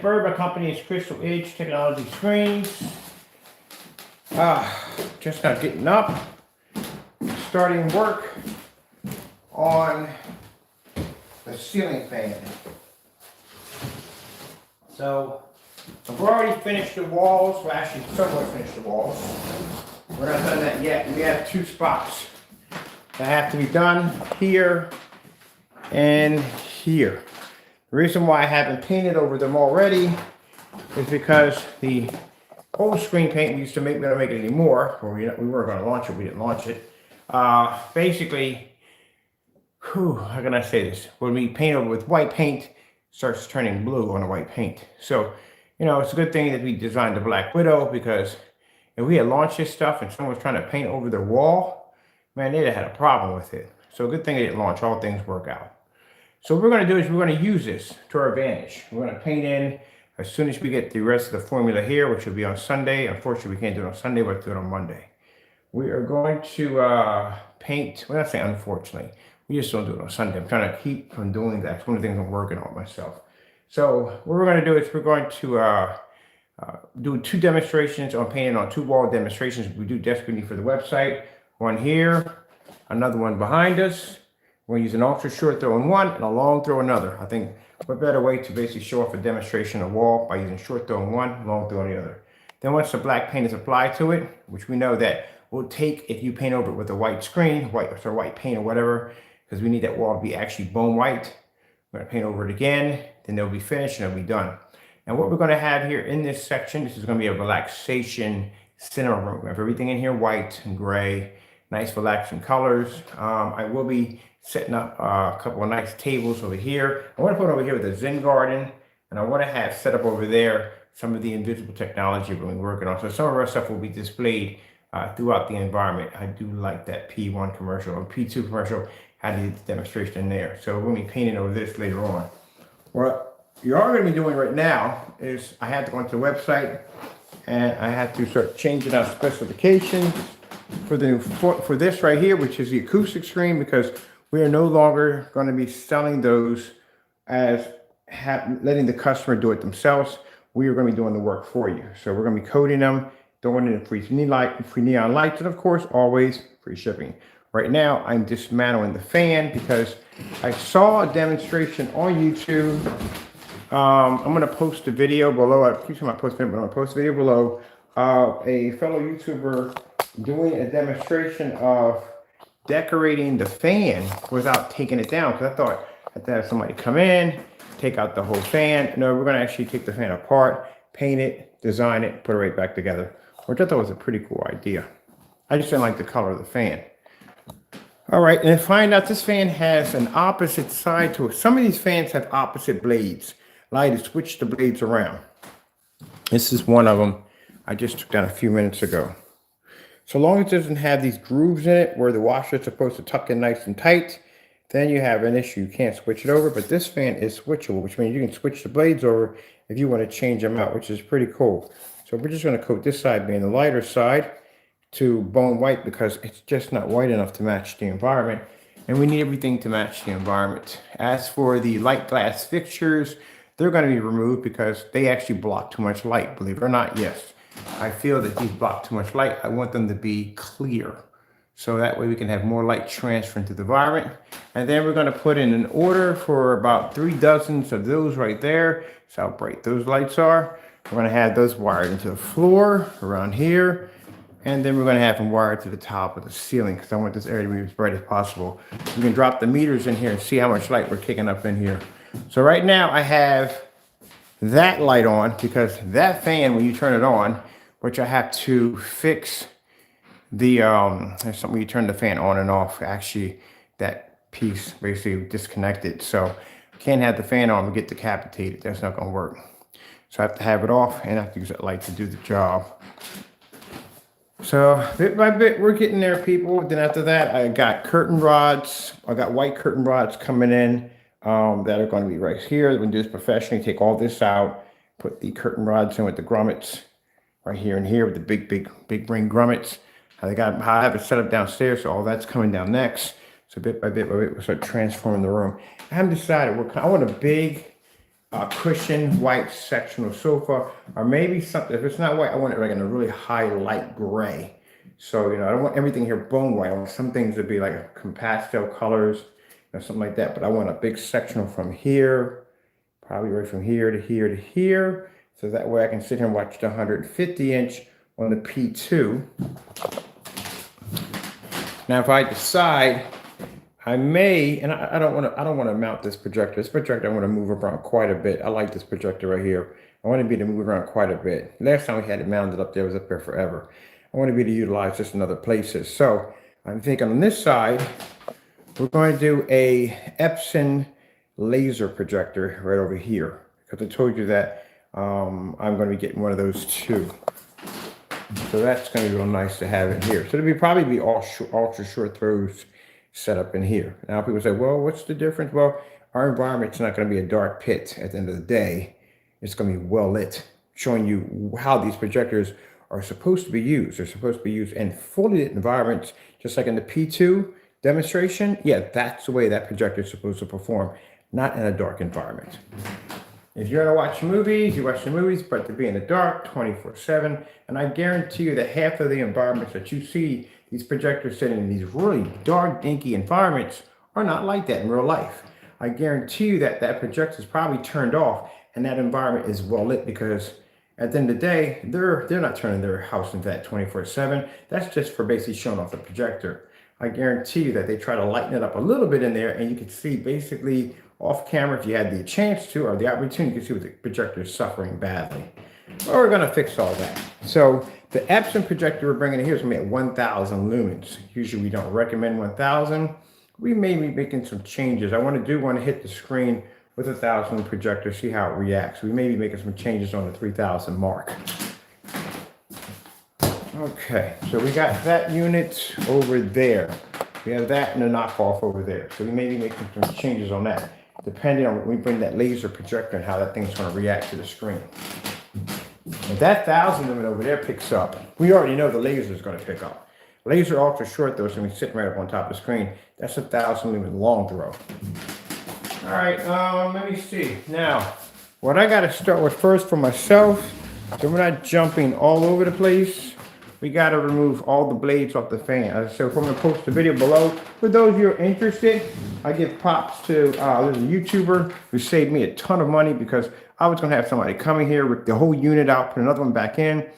My company is Crystal Edge Technology Screens. Just now getting up, starting work on the ceiling fan. So I've already finished the walls. Well, actually, somewhat finished the walls. We're not done that yet. We have two spots that have to be done here and here. The reason why I haven't painted over them already is because the old screen paint we used to make, we don't make it anymore, or we weren't going to launch it, we didn't launch it. Basically, how can I say this? When we paint over with white paint, it starts turning blue on the white paint. So, it's a good thing that we designed the Black Widow, because if we had launched this stuff and someone was trying to paint over their wall, man, they'd have had a problem with it. So a good thing it didn't launch, all things work out. So what we're going to do is we're going to use this to our advantage. We're going to paint in as soon as we get the rest of the formula here, which will be on Sunday. Unfortunately, we can't do it on Sunday, but we'll do it on Monday. We are going to paint, well, not say unfortunately, we just don't do it on Sunday. I'm trying to keep from doing that. It's one of the things I'm working on myself. So what we're going to do is we're going to do two demonstrations on painting on two wall demonstrations. We do desperately for the website. One here, another one behind us. We're going to use an ultra short throw in one and a long throw in another. I think what better way to basically show off a demonstration of wall by using short throw in one, long throw in the other. Then once the black paint is applied to it, which we know that will take if you paint over it with a white screen, white paint or whatever, because we need that wall to be actually bone white. We're going to paint over it again, then they'll be finished and it'll be done. And what we're going to have here in this section, this is going to be a relaxation cinema room. We have everything in here white and gray, nice relaxing colors. I will be setting up a couple of nice tables over here. I want to put over here with a Zen garden, and I want to have set up over there some of the invisible technology we're working on. So some of our stuff will be displayed throughout the environment. I do like that P1 commercial or P2 commercial, how to do the demonstration in there. So we're going to be painting over this later on. What you are going to be doing right now is I have to go into the website and I have to start changing out specifications for this right here, which is the acoustic screen, because we are no longer going to be selling those as letting the customer do it themselves. We are going to be doing the work for you. So we're going to be coding them, throwing in free neon lights, and of course, always free shipping. Right now, I'm dismantling the fan because I saw a demonstration on YouTube. I'm going to post a video below. I keep saying I post video, but I'm going to post a video below. A fellow YouTuber doing a demonstration of decorating the fan without taking it down, because I thought I had to have somebody come in, take out the whole fan. No, we're going to actually take the fan apart, paint it, design it, put it right back together, which I thought was a pretty cool idea. I just didn't like the color of the fan. All right, and then find out this fan has an opposite side to it. Some of these fans have opposite blades. Allow you to switch the blades around. This is one of them I just took down a few minutes ago. So long as it doesn't have these grooves in it where the washer is supposed to tuck in nice and tight, then you have an issue. You can't switch it over, but this fan is switchable, which means you can switch the blades over if you want to change them out, which is pretty cool. So we're just going to coat this side being the lighter side to bone white, because it's just not white enough to match the environment, and we need everything to match the environment. As for the light glass fixtures, they're going to be removed because they actually block too much light. Believe it or not, yes. I feel that these block too much light. I want them to be clear, so that way we can have more light transfer into the environment. And then we're going to put in an order for about 3 dozens of those right there. That's how bright those lights are. We're going to have those wired into the floor around here. And then we're going to have them wired to the top of the ceiling, because I want this area to be as bright as possible. You can drop the meters in here and see how much light we're kicking up in here. So right now I have that light on, because that fan, when you turn it on, which I have to fix the, there's something you turn the fan on and off. Actually, that piece basically disconnected. So I can't have the fan on and get decapitated. That's not going to work. So I have to have it off, and I have to use that light to do the job. So bit by bit, we're getting there, people. Then after that, I got curtain rods. I got white curtain rods coming in that are going to be right here. We're going to do this professionally. Take all this out, put the curtain rods in with the grommets right here and here with the big ring grommets. I have it set up downstairs, so all that's coming down next. So bit by bit, we'll start transforming the room. I haven't decided I want a big cushion white sectional sofa, or maybe something. If it's not white, I want it like in a really high light gray. So, I don't want everything here bone white. I want some things to be like pastel colors, something like that. But I want a big sectional from here, probably right from here to here to here. So that way I can sit here and watch the 150-inch on the P2. Now, if I decide, I may, and I don't want to mount this projector. This projector I want to move around quite a bit. I like this projector right here. I want to be able to move around quite a bit. Last time we had it mounted up there, it was up there forever. I want to be able to utilize this in other places. So I'm thinking on this side, we're going to do a Epson laser projector right over here. Because I told you that I'm going to be getting one of those too. So that's going to be real nice to have in here. So it'll probably be ultra short throws set up in here. Now people say, well, what's the difference? Well, our environment's not going to be a dark pit at the end of the day. It's going to be well lit, showing you how these projectors are supposed to be used. They're supposed to be used in fully lit environments, just like in the P2 demonstration. Yeah, that's the way that projector is supposed to perform, not in a dark environment. If you're gonna watch movies, you watch the movies, but to be in the dark 24/7, and I guarantee you that half of the environments that you see these projectors sitting in these really dark, dinky environments are not like that in real life. I guarantee you that that projector is probably turned off and that environment is well lit, because at the end of the day, they're not turning their house into that 24/7. That's just for basically showing off the projector. I guarantee you that they try to lighten it up a little bit in there, and you can see basically off camera, if you had the chance to or the opportunity, you can see what the projector is suffering badly. Well, we're going to fix all that. So the Epson projector we're bringing in here is going to be at 1,000 lumens. Usually we don't recommend 1,000. We may be making some changes. I want to hit the screen with 1,000 projector, see how it reacts. We may be making some changes on the 3,000 mark. Okay, so we got that unit over there. We have that and a knockoff over there. So we may be making some changes on that, depending on when we bring that laser projector and how that thing's going to react to the screen. If that 1,000 lumen over there picks up, we already know the laser is going to pick up. Laser ultra short though, so we sitting right up on top of the screen. That's 1,000 lumen long throw. All right, let me see. Now, what I got to start with first for myself, so we're not jumping all over the place, we got to remove all the blades off the fan. As I said, I'm going to post the video below. For those of you who are interested, I give props to, there's a YouTuber who saved me a ton of money, because I was going to have somebody come in here with the whole unit out, put another one back in,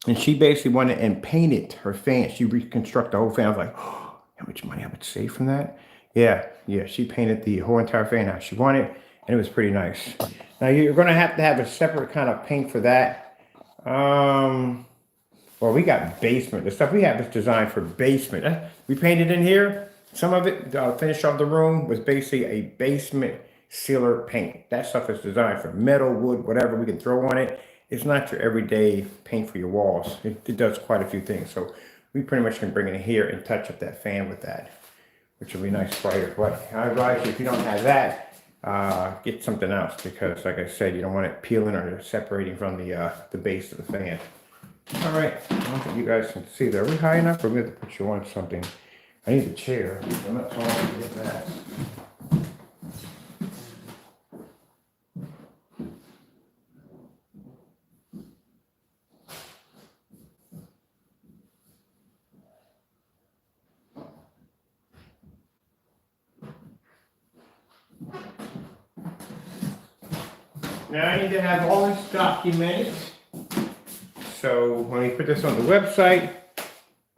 and she basically went and painted her fan. She reconstructed the whole fan. I was like, oh, how much money I would save from that? Yeah, she painted the whole entire fan how she wanted, and it was pretty nice. Now you're going to have a separate kind of paint for that. Well, we got basement. The stuff we have is designed for basement. We painted in here. Some of it, the finish of the room was basically a basement sealer paint. That stuff is designed for metal, wood, whatever we can throw on it. It's not your everyday paint for your walls. It does quite a few things. So we pretty much can bring it in here and touch up that fan with that, which will be nice for you. But I advise you, if you don't have that, get something else, because like I said, you don't want it peeling or separating from the base of the fan. All right, I don't think you guys can see that. Are we high enough? We're going to put you on something. I need a chair. I'm not tall enough to get that. Now I need to have all this documented. So when we put this on the website,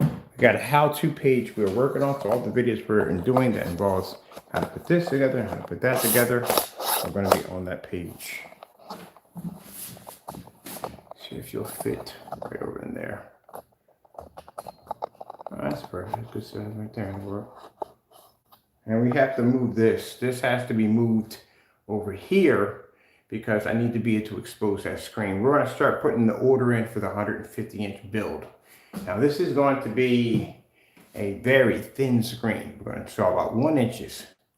we got a how-to page we're working on. So all the videos we're doing that involves how to put this together, how to put that together, are going to be on that page. See if you'll fit right over in there. Oh, that's perfect. Good stuff right there. And we have to move this. This has to be moved over here, because I need to be able to expose that screen. We're going to start putting the order in for the 150-inch build. Now this is going to be a very thin screen. We're going to install about 1 inch.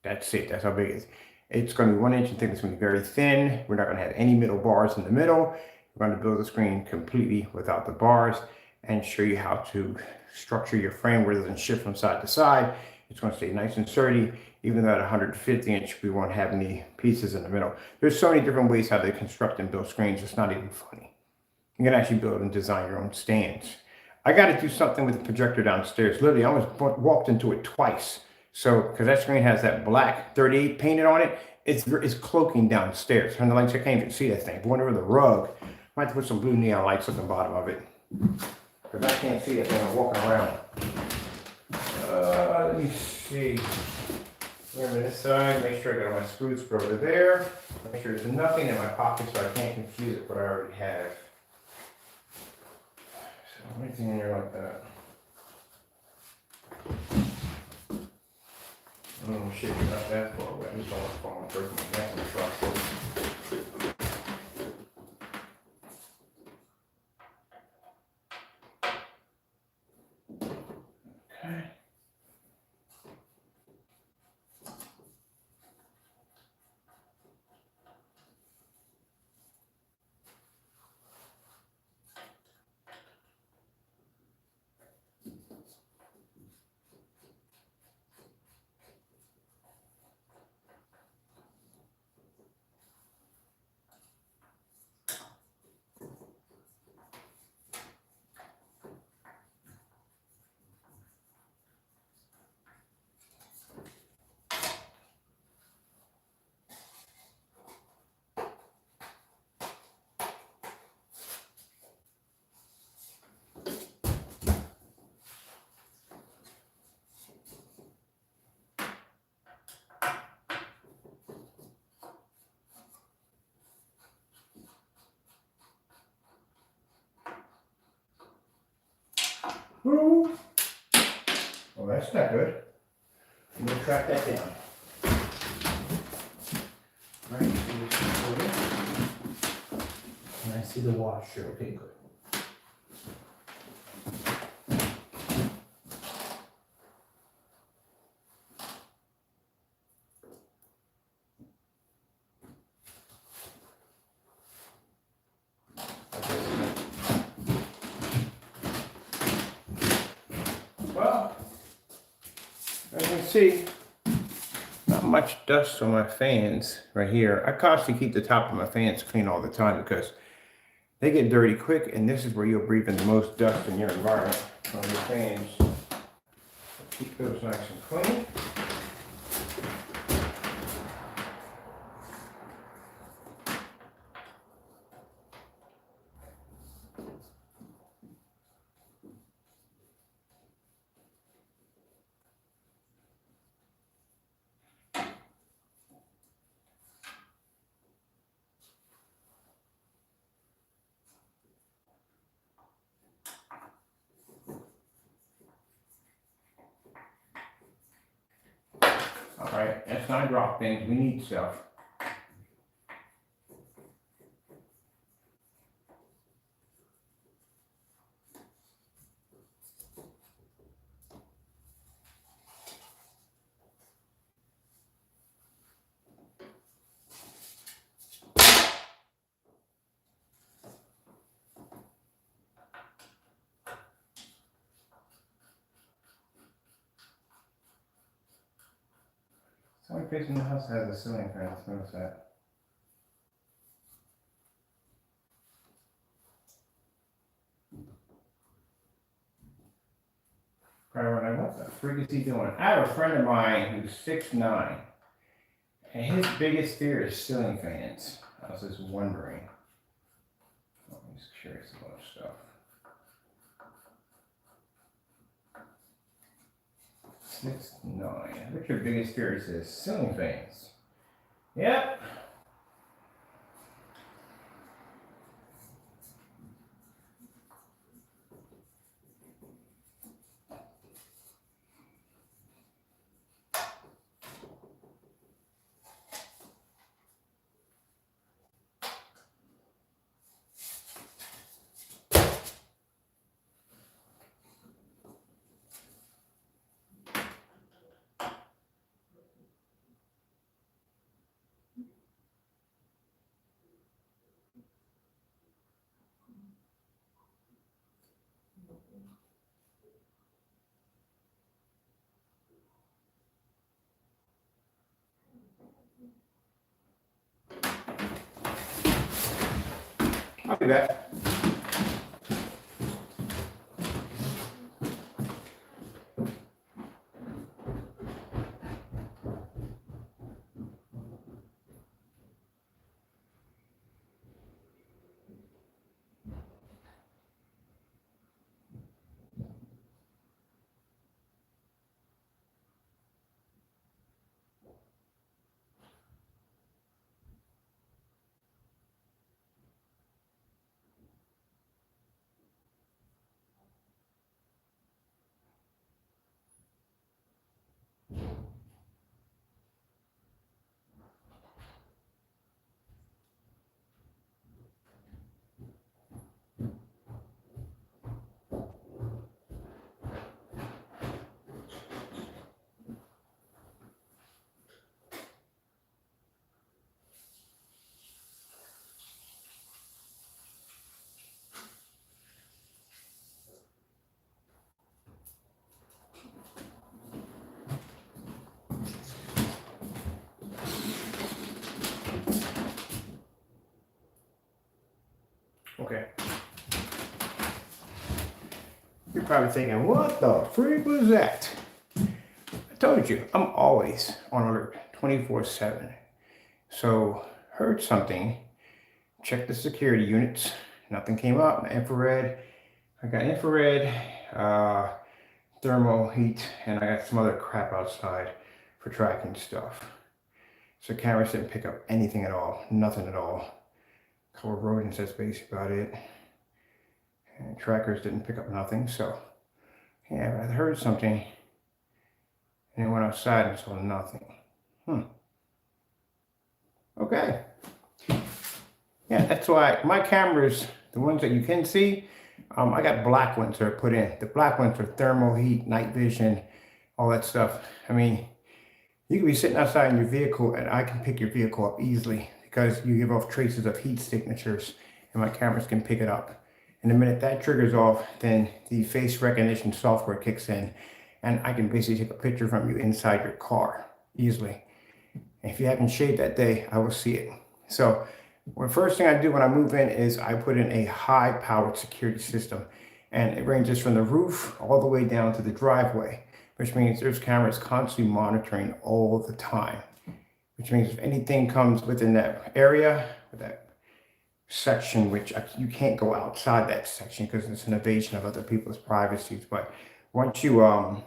That's it. That's how big it is. It's going to be 1 inch and thick. It's going to be very thin. We're not going to have any middle bars in the middle. We're going to build the screen completely without the bars and show you how to structure your frame where it doesn't shift from side to side. It's going to stay nice and sturdy. even though at 150 inch, we won't have any pieces in the middle. There's so many different ways how they construct and build screens, it's not even funny. You can actually build and design your own stands. I got to do something with the projector downstairs. Literally, I almost walked into it twice. So, because that screen has that black 38 painted on it, it's cloaking downstairs. And the lights, I can't even see that thing. But whenever the rug, I might have to put some blue neon lights at the bottom of it. Because I can't see it when I'm walking around. Let me see. Over this side, make sure I got my screws for over there. Make sure there's nothing in my pocket so I can't confuse it with what I already have. So anything in there like that. Oh shit, you're not that far away. I just don't want to fall and break my neck in the truck. Okay. Ooh. Well, that's not good. I'm going to track that down. All right, and I see the washer. Okay, good. Well, as you can see, not much dust on my fans right here. I constantly keep the top of my fans clean all the time because they get dirty quick, and this is where you'll breathe in the most dust in your environment on your fans. So keep those nice and clean. All right, let's not drop things. We need stuff. The only place in the house that has a ceiling fan. Let's notice that. Probably wondering, what the freak is he doing? I have a friend of mine who's 6'9", and his biggest fear is ceiling fans. I was just wondering. Oh, I'm just curious about stuff. 6'9". What's your biggest fear? He says ceiling fans. Yep. I'll be back. Okay. You're probably thinking, what the freak was that? I told you, I'm always on alert 24/7. So, heard something, checked the security units, nothing came up, infrared. I got infrared, thermal heat, and I got some other crap outside for tracking stuff. So cameras didn't pick up anything at all, nothing at all. A couple of rodents, that's basically about it. And trackers didn't pick up nothing, so yeah, I heard something and I went outside and saw nothing. Okay. Yeah, that's why my cameras, the ones that you can see, I got black ones that are put in. The black ones are thermal heat, night vision, all that stuff. I mean, you can be sitting outside in your vehicle and I can pick your vehicle up easily because you give off traces of heat signatures and my cameras can pick it up. And the minute that triggers off, then the face recognition software kicks in and I can basically take a picture from you inside your car easily. And if you haven't shaved that day, I will see it. So the first thing I do when I move in is I put in a high-powered security system. And it ranges from the roof all the way down to the driveway, which means there's cameras constantly monitoring all the time. Which means if anything comes within that area, that section, which you can't go outside that section because it's an invasion of other people's privacies. But once you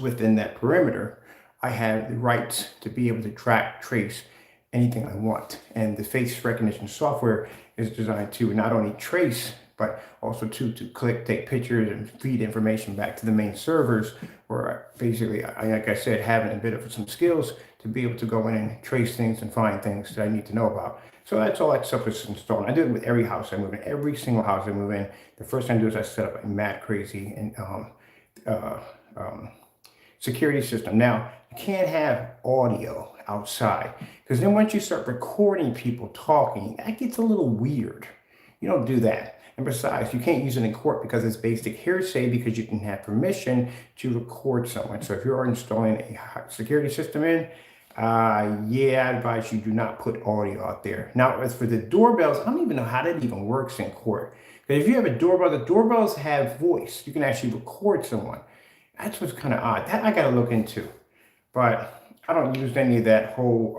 within that perimeter, I have the rights to be able to track, trace anything I want. And the face recognition software is designed to not only trace, but also to click, take pictures and feed information back to the main servers, where basically, like I said, having a bit of some skills to be able to go in and trace things and find things that I need to know about. So that's all that stuff is installed. I do it with every house I move in, every single house I move in. The first thing I do is I set up a mad crazy and security system. Now, you can't have audio outside because then once you start recording people talking, that gets a little weird. You don't do that. And besides, you can't use it in court because it's basic hearsay because you can have permission to record someone. So if you're installing a security system in, yeah, I advise you do not put audio out there. Now, as for the doorbells, I don't even know how that even works in court. Because if you have a doorbell, the doorbells have voice. You can actually record someone. That's what's kind of odd. That I got to look into. But I don't use any of that whole,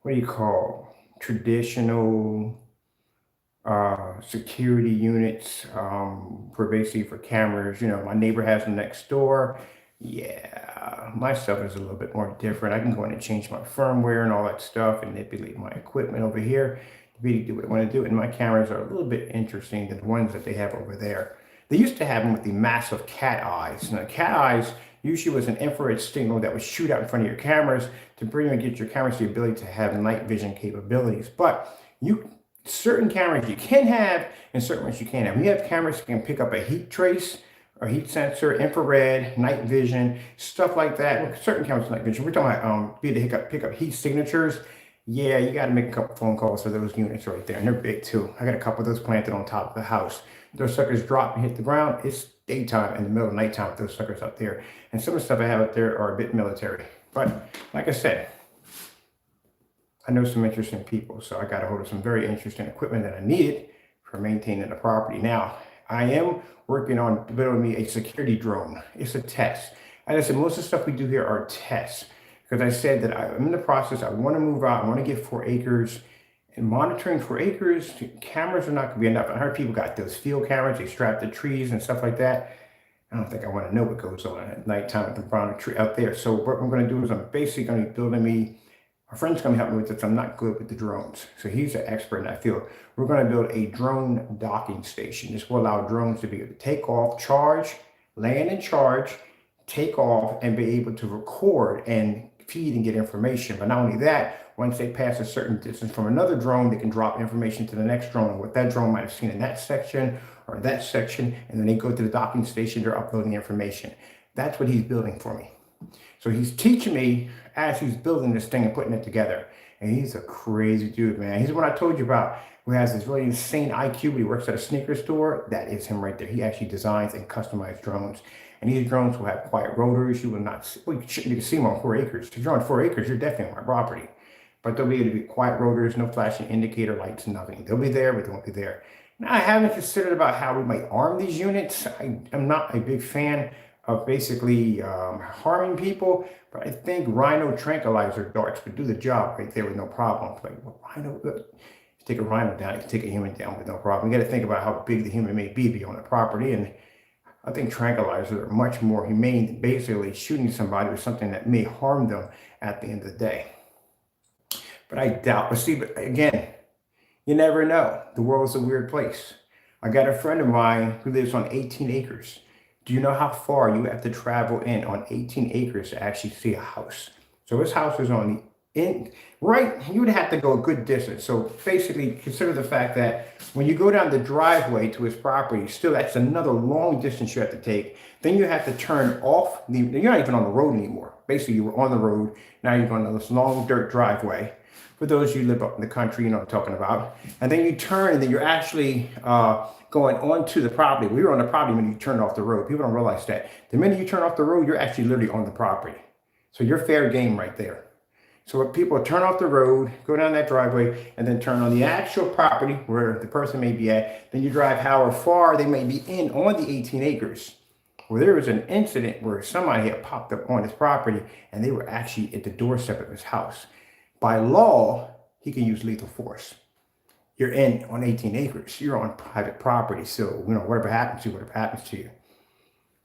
what do you call, traditional security units for basically for cameras. You know, my neighbor has them next door. Yeah, my stuff is a little bit more different. I can go in and change my firmware and all that stuff and manipulate my equipment over here to be do what I want to do. And my cameras are a little bit interesting than the ones that they have over there. They used to have them with the massive cat eyes. Now, cat eyes usually was an infrared signal that would shoot out in front of your cameras to bring and get your cameras the ability to have night vision capabilities. But certain cameras you can have and certain ones you can't have. We have cameras that can pick up a heat trace or heat sensor, infrared, night vision, stuff like that. Well, certain cameras night vision. We're talking about be able to pick up heat signatures. Yeah, you got to make a couple phone calls for those units right there, and they're big too. I got a couple of those planted on top of the house. Those suckers drop and hit the ground. It's daytime in the middle of nighttime with those suckers up there. And some of the stuff I have up there are a bit military. But like I said, I know some interesting people, so I got a hold of some very interesting equipment that I needed for maintaining the property. Now, I am working on building me a security drone. It's a test. As I said, most of the stuff we do here are tests because I said that I'm in the process. I want to move out. I want to get 4 acres. And monitoring 4 acres, cameras are not going to be enough. I heard people got those field cameras. They strap the trees and stuff like that. I don't think I want to know what goes on at nighttime at the front of the tree out there. So what I'm going to do is I'm basically going to be building me. A friend's going to help me with this. I'm not good with the drones. So he's an expert in that field. We're going to build a drone docking station. This will allow drones to be able to take off, charge, land and charge, take off, and be able to record and feed and get information. But not only that, once they pass a certain distance from another drone, they can drop information to the next drone and what that drone might have seen in that section or that section. And then they go to the docking station, they're uploading the information. That's what he's building for me. So he's teaching me as he's building this thing and putting it together. And he's a crazy dude, man. He's the one I told you about who has this really insane IQ, but he works at a sneaker store. That is him right there. He actually designs and customizes drones. And these drones will have quiet rotors. You will not see, well, you shouldn't be able to see them on 4 acres. If you're on 4 acres, you're definitely on my property. But they'll be able to be quiet rotors, no flashing indicator lights, nothing. They'll be there, but they won't be there. Now, I haven't considered about how we might arm these units. I'm not a big fan of basically harming people, but I think rhino tranquilizer darts would do the job right there with no problem. Like, well, rhino, you take a rhino down, you can take a human down with no problem. You got to think about how big the human may be on the property, and I think tranquilizers are much more humane than basically shooting somebody with something that may harm them at the end of the day. But I doubt, but see, but again, you never know. The world's a weird place. I got a friend of mine who lives on 18 acres. Do you know how far you have to travel in on 18 acres to actually see a house? So his house is on the in, right, you would have to go a good distance. So basically consider the fact that when you go down the driveway to his property, still that's another long distance you have to take. Then you have to turn off, you're not even on the road anymore. Basically you were on the road, now you're going on this long dirt driveway. For those of you who live up in the country, you know what I'm talking about. And then you turn and then you're actually going onto the property. We were on the property when you turn off the road. People don't realize that. The minute you turn off the road, you're actually literally on the property. So you're fair game right there. So if people turn off the road, go down that driveway, and then turn on the actual property where the person may be at, then you drive however far they may be in on the 18 acres. Well, there was an incident where somebody had popped up on his property and they were actually at the doorstep of his house. By law, he can use lethal force. You're in on 18 acres. You're on private property. So, you know, whatever happens to you.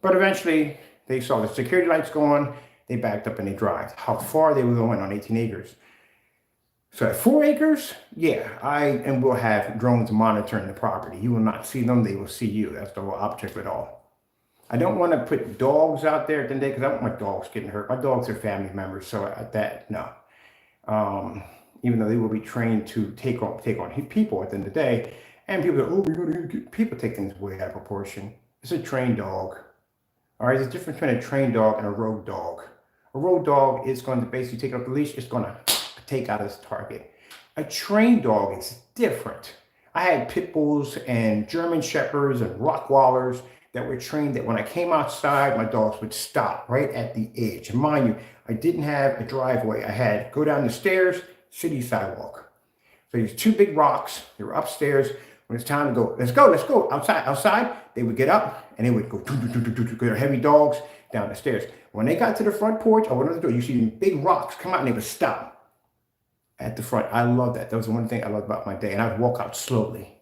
But eventually, they saw the security lights go on. They backed up and they drive. How far they were going on 18 acres. So at 4 acres, yeah, and we'll have drones monitoring the property. You will not see them. They will see you. That's the whole object of it all. I don't want to put dogs out there today because I don't want my dogs getting hurt. My dogs are family members. So at that, no. Even though they will be trained to take on people at the end of the day, and people go, oh, we're going to get people take things way out of proportion. It's a trained dog. All right, there's a difference between a trained dog and a rogue dog. A rogue dog is going to basically take off the leash. It's going to take out its target. A trained dog is different. I had pit bulls and German shepherds and Rottweilers that were trained that when I came outside, my dogs would stop right at the edge. And mind you, I didn't have a driveway. I had go down the stairs, city sidewalk. So these 2 big rocks, they were upstairs. When it's time to go, let's go, outside, they would get up and they would go, they're heavy dogs down the stairs. When they got to the front porch, or whatever the door, you see these big rocks come out and they would stop at the front. I love that. That was the one thing I loved about my day. And I would walk out slowly.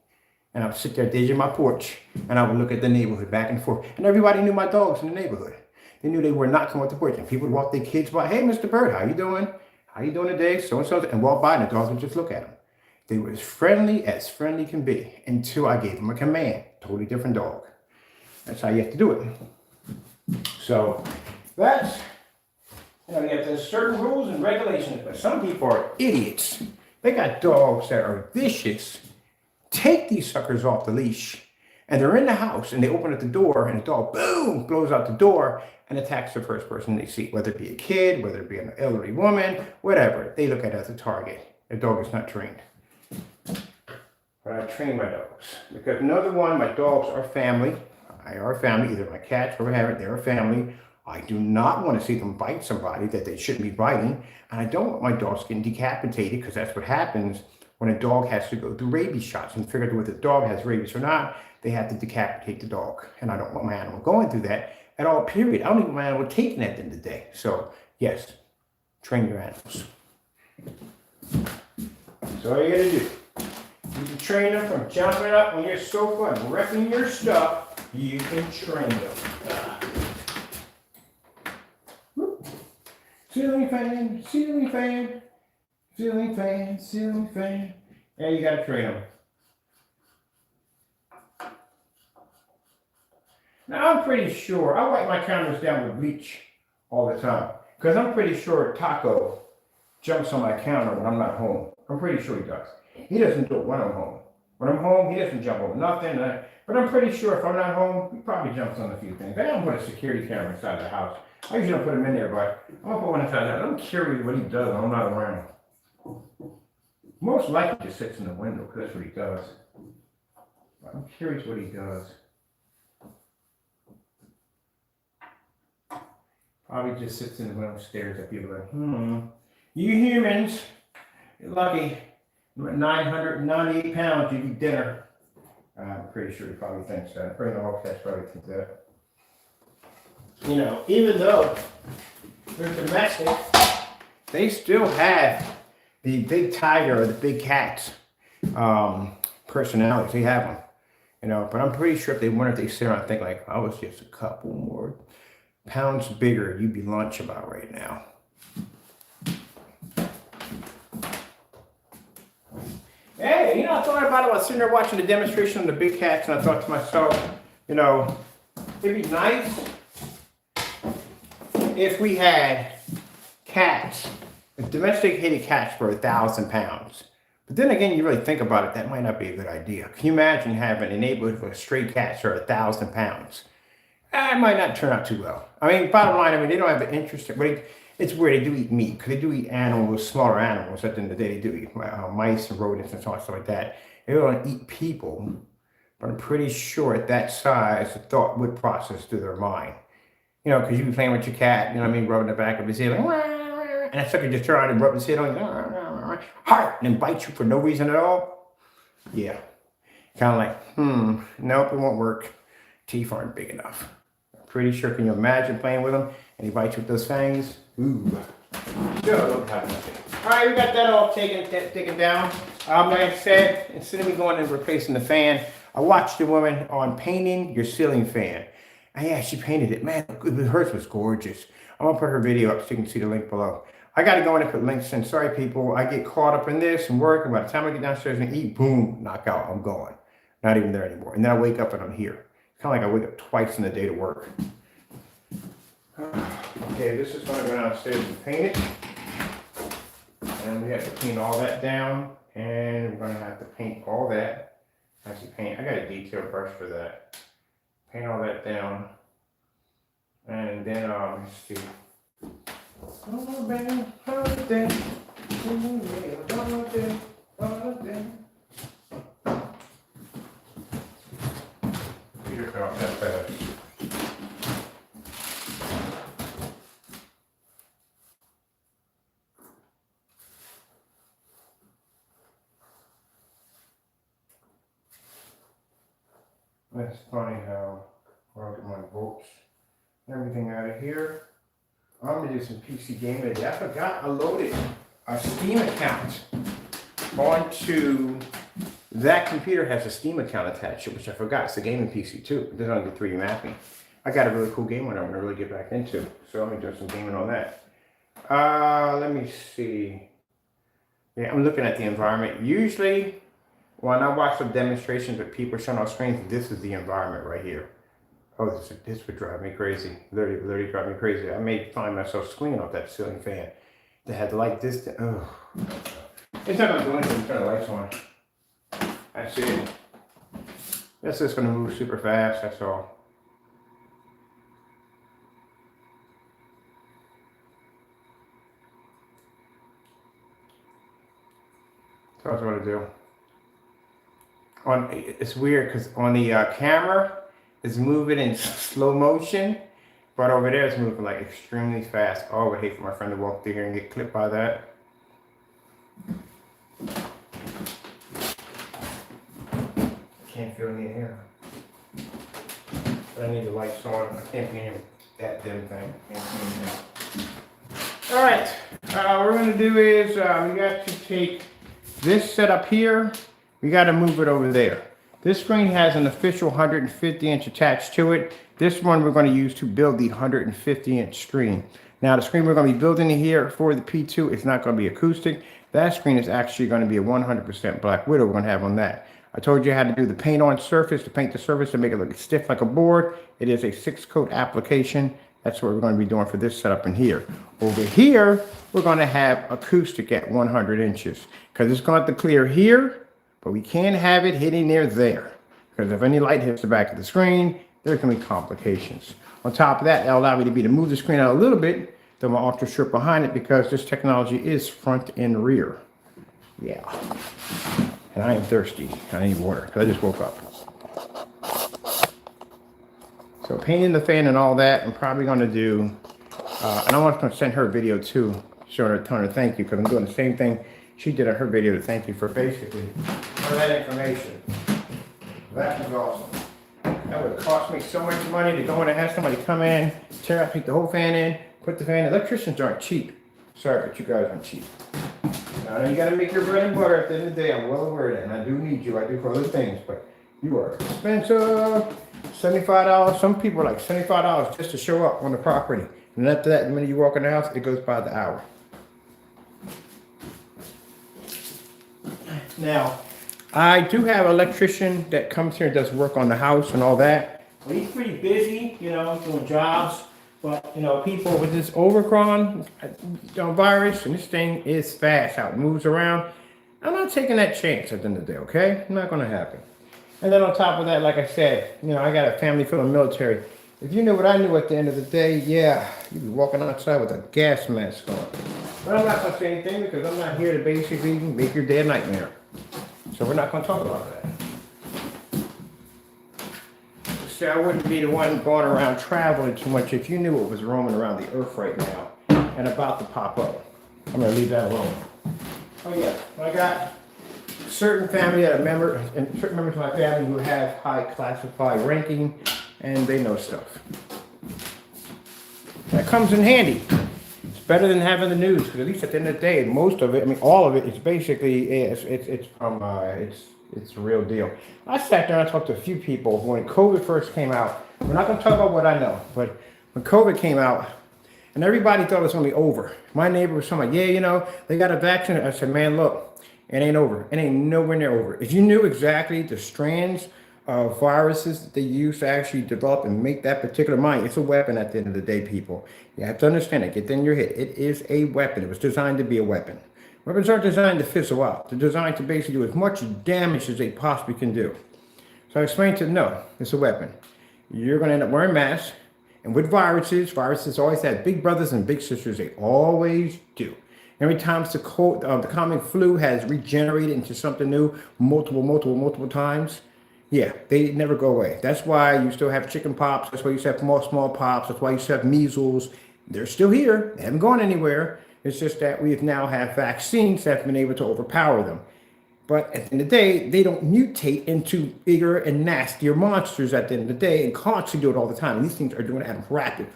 And I would sit there at the edge of my porch and I would look at the neighborhood back and forth. And everybody knew my dogs in the neighborhood. They knew they were not coming to the porch. And people would walk their kids by, hey, Mr. Bird, how you doing? How you doing today? So-and-so. And walk by and the dogs would just look at them. They were as friendly can be until I gave them a command. Totally different dog. That's how you have to do it. So that's, you know, you have to certain rules and regulations, but some people are idiots. They got dogs that are vicious. Take these suckers off the leash and they're in the house and they open up the door and the dog, boom, blows out the door and attacks the first person they see, whether it be a kid, whether it be an elderly woman, whatever. They look at it as a target. The dog is not trained. But I train my dogs because another one, my dogs are family. I are family, either my cats or whatever, they're a family. I do not want to see them bite somebody that they shouldn't be biting. And I don't want my dogs getting decapitated, because that's what happens when a dog has to go through rabies shots. And figure out whether the dog has rabies or not, they have to decapitate the dog. And I don't want my animal going through that at all, period. I don't even want my animal taking that at the end of the day. So yes, train your animals. So all you gotta do. You can train them from jumping up on your sofa and wrecking your stuff. You can train them. Ceiling fan, ceiling fan, ceiling fan, ceiling fan. Yeah, you gotta train them. Now I'm pretty sure, I wipe my counters down with bleach all the time, because I'm pretty sure Taco jumps on my counter when I'm not home. I'm pretty sure he does. He doesn't do it when I'm home. When I'm home, he doesn't jump on nothing. But I'm pretty sure if I'm not home, he probably jumps on a few things. I don't put a security camera inside the house. I usually don't put him in there, but I'm gonna put one inside the house. I'm curious what he does when I'm not around. Most likely just sits in the window, because that's what he does. But I'm curious what he does. Probably just sits in the window, stares at people like, You humans, you're lucky. I'm at 998 pounds, you eat dinner. I'm pretty sure he probably thinks that. Pretty the whole catch probably thinks that. You know, even though they're domestic, they still have the big tiger or the big cat's personalities. They have them, you know. But I'm pretty sure if they wonder, if they sit around and think like, I was just a couple more pounds bigger, you'd be lunch about right now. Hey, you know, I thought about it. I was sitting there watching the demonstration of the big cats, and I thought to myself, you know, it'd be nice if we had cats, domesticated cats for 1,000 pounds. But then again, you really think about it, that might not be a good idea. Can you imagine having a neighborhood with stray cats for 1,000 pounds? It might not turn out too well. I mean, bottom line, I mean, they don't have an interest. But it's weird. They do eat meat, because they do eat animals, smaller animals. At the end of the day, they do eat mice and rodents and stuff like that. They don't eat people. But I'm pretty sure at that size, the thought would process through their mind. You know, because you be playing with your cat, you know what I mean, rubbing the back of his head, like, and that sucker just turn around and rub his head on you, heart, and then bite you for no reason at all. Yeah. Kind of like, nope, it won't work. Teeth aren't big enough. I'm pretty sure, can you imagine playing with him and he bites you with those fangs? Ooh. Still don't have nothing. All right, we got that all taken down. Like I said, instead of me going and replacing the fan, I watched a woman on painting your ceiling fan. And yeah, she painted it. Man, hers was gorgeous. I'm gonna put her video up so you can see the link below. I gotta go in and put links in. Sorry, people. I get caught up in this and work, and by the time I get downstairs and eat, boom, knockout, I'm gone. Not even there anymore. And then I wake up and I'm here. It's kind of like I wake up twice in the day to work. Okay, this is gonna go downstairs and paint it. And we have to clean all that down. And we're gonna have to paint all that. Actually paint, I got a detail brush for that. Paint all that down. And then, let's see. Peter cut off that fast. That's funny how I'll get my bolts and everything out of here. I'm gonna do some PC gaming today. I forgot I loaded a Steam account onto that computer. Has a Steam account attached to it, which I forgot. It's a gaming PC too. It doesn't do 3D mapping. I got a really cool game one I'm gonna really get back into. So I'm gonna do some gaming on that. Let me see. Yeah, I'm looking at the environment. Usually when I watch some demonstrations that people are showing on screens, this is the environment right here. Oh, this would drive me crazy. Literally drive me crazy. I may find myself swinging off that ceiling fan that had the light distance. Oh, it's not gonna do anything. Turn the lights on. That's it. That's just gonna move super fast. That's all. That's what I do. It's weird because on the camera, it's moving in slow motion, But over there, it's moving like extremely fast. Oh, I would hate for my friend to walk through here and get clipped by that. Can't feel any hair. But I need the lights on. I can't be in that dim thing. All right. What we're going to do is we got to take this setup here. We got to move it over there. This screen has an official 150-inch attached to it. This one we're going to use to build the 150-inch screen. Now the screen we're going to be building here for the P2 is not going to be acoustic. That screen is actually going to be a 100% Black Widow we're going to have on that. I told you how to do the paint on surface, to paint the surface to make it look stiff like a board. It is a 6-coat application. That's what we're going to be doing for this setup in here. Over here, we're going to have acoustic at 100 inches because it's going to have to clear here, but we can't have it hitting near there because if any light hits the back of the screen, there's going to be complications. On top of that, that'll allow me to move the screen out a little bit, throw my ultra strip behind it because this technology is front and rear. Yeah. And I am thirsty. I need water because I just woke up. So painting the fan and all that, I'm probably going to do, and I'm going to send her a video too, showing her, telling her thank you because I'm doing the same thing she did on her video to thank you for basically all that information. That was awesome. That would cost me so much money to go in and have somebody come in, tear out, take the whole fan in, put the fan in. Electricians aren't cheap. Sorry, but you guys aren't cheap. I know you got to make your bread and butter at the end of the day. I'm well aware of that, and I do need you. I do for other things, but you are expensive. $75. Some people are like $75 just to show up on the property. And after that, the minute you walk in the house, it goes by the hour. Now, I do have an electrician that comes here and does work on the house and all that. Well, he's pretty busy, you know, doing jobs. But, you know, people with this Omicron virus, and this thing is fast, how it moves around. I'm not taking that chance at the end of the day, okay? Not going to happen. And then on top of that, like I said, you know, I got a family full of military. If you knew what I knew at the end of the day, yeah, you'd be walking outside with a gas mask on. But I'm not going to say anything because I'm not here to basically make your day a nightmare. So we're not going to talk about that. See, I wouldn't be the one going around traveling too much if you knew what was roaming around the earth right now and about to pop up. I'm going to leave that alone. Oh yeah, I got certain family that are members, and certain members of my family who have high classified ranking, and they know stuff. That comes in handy. It's better than having the news, because at least at the end of the day, most of it, I mean, all of it, is basically it's the real deal. I sat there and I talked to a few people when COVID first came out. We're not going to talk about what I know, but when COVID came out, and everybody thought it was going to be over. My neighbor was like, yeah, you know, they got a vaccine. I said, man, look, it ain't over. It ain't nowhere near over. If you knew exactly the strands of viruses that they use to actually develop and make that particular mine, it's a weapon at the end of the day, people. You have to understand it. Get that in your head. It is a weapon. It was designed to be a weapon. Weapons aren't designed to fizzle out. They're designed to basically do as much damage as they possibly can do. So I explained to them, no, it's a weapon. You're going to end up wearing masks. And with viruses always have big brothers and big sisters. They always do. Every time the common flu has regenerated into something new multiple times, yeah, they never go away. That's why you still have chicken pox. That's why you still have smallpox. That's why you still have measles. They're still here. They haven't gone anywhere. It's just that we now have vaccines that have been able to overpower them. But at the end of the day, they don't mutate into bigger and nastier monsters at the end of the day and constantly do it all the time. And these things are doing it at rapid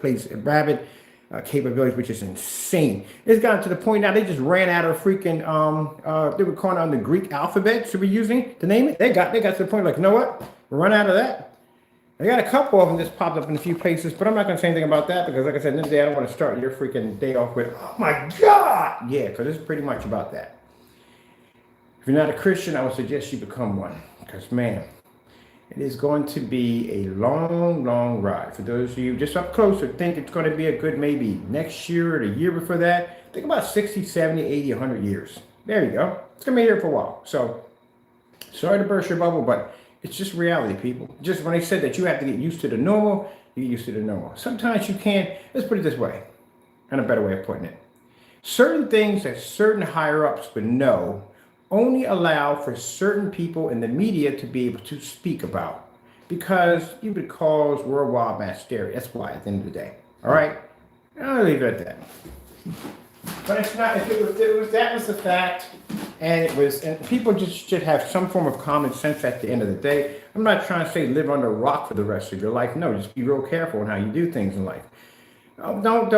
capabilities, which is insane. It's gotten to the point now they just ran out of freaking, they were calling on the Greek alphabet to be using to name it. They got to the point like, you know what? We're running out of that. I got a couple of them that's popped up in a few places, but I'm not going to say anything about that because like I said, this day I don't want to start your freaking day off with, oh my God. Yeah, because it's pretty much about that. If you're not a Christian, I would suggest you become one because, man, it is going to be a long ride. For those of you just up close who think it's going to be a good maybe next year or the year before that, think about 60, 70, 80, 100 years. There you go. It's going to be here for a while. So, sorry to burst your bubble, but it's just reality, people. Just when they said that you have to get used to the normal, you get used to the normal. Sometimes you can't. Let's put it this way, and a better way of putting it. Certain things that certain higher-ups would know only allow for certain people in the media to be able to speak about because you would cause worldwide mass hysteria. That's why at the end of the day. All right, I'll leave it at that. But it's not. If it was that was the fact, and it was, and people just should have some form of common sense at the end of the day. I'm not trying to say live under a rock for the rest of your life. No, just be real careful in how you do things in life. Don't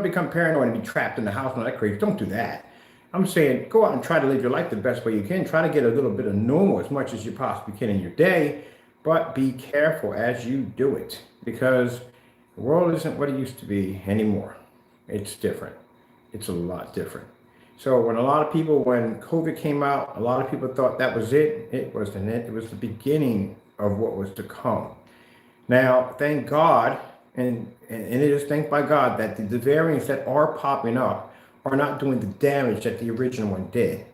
become paranoid and be trapped in the house and all that crazy. Don't do that. I'm saying go out and try to live your life the best way you can. Try to get a little bit of normal as much as you possibly can in your day, but be careful as you do it because the world isn't what it used to be anymore. It's different. It's a lot different. So when COVID came out, a lot of people thought that was it. It wasn't it. It was the beginning of what was to come. Now, thank God, and it is thanked by God that the variants that are popping up are not doing the damage that the original one did.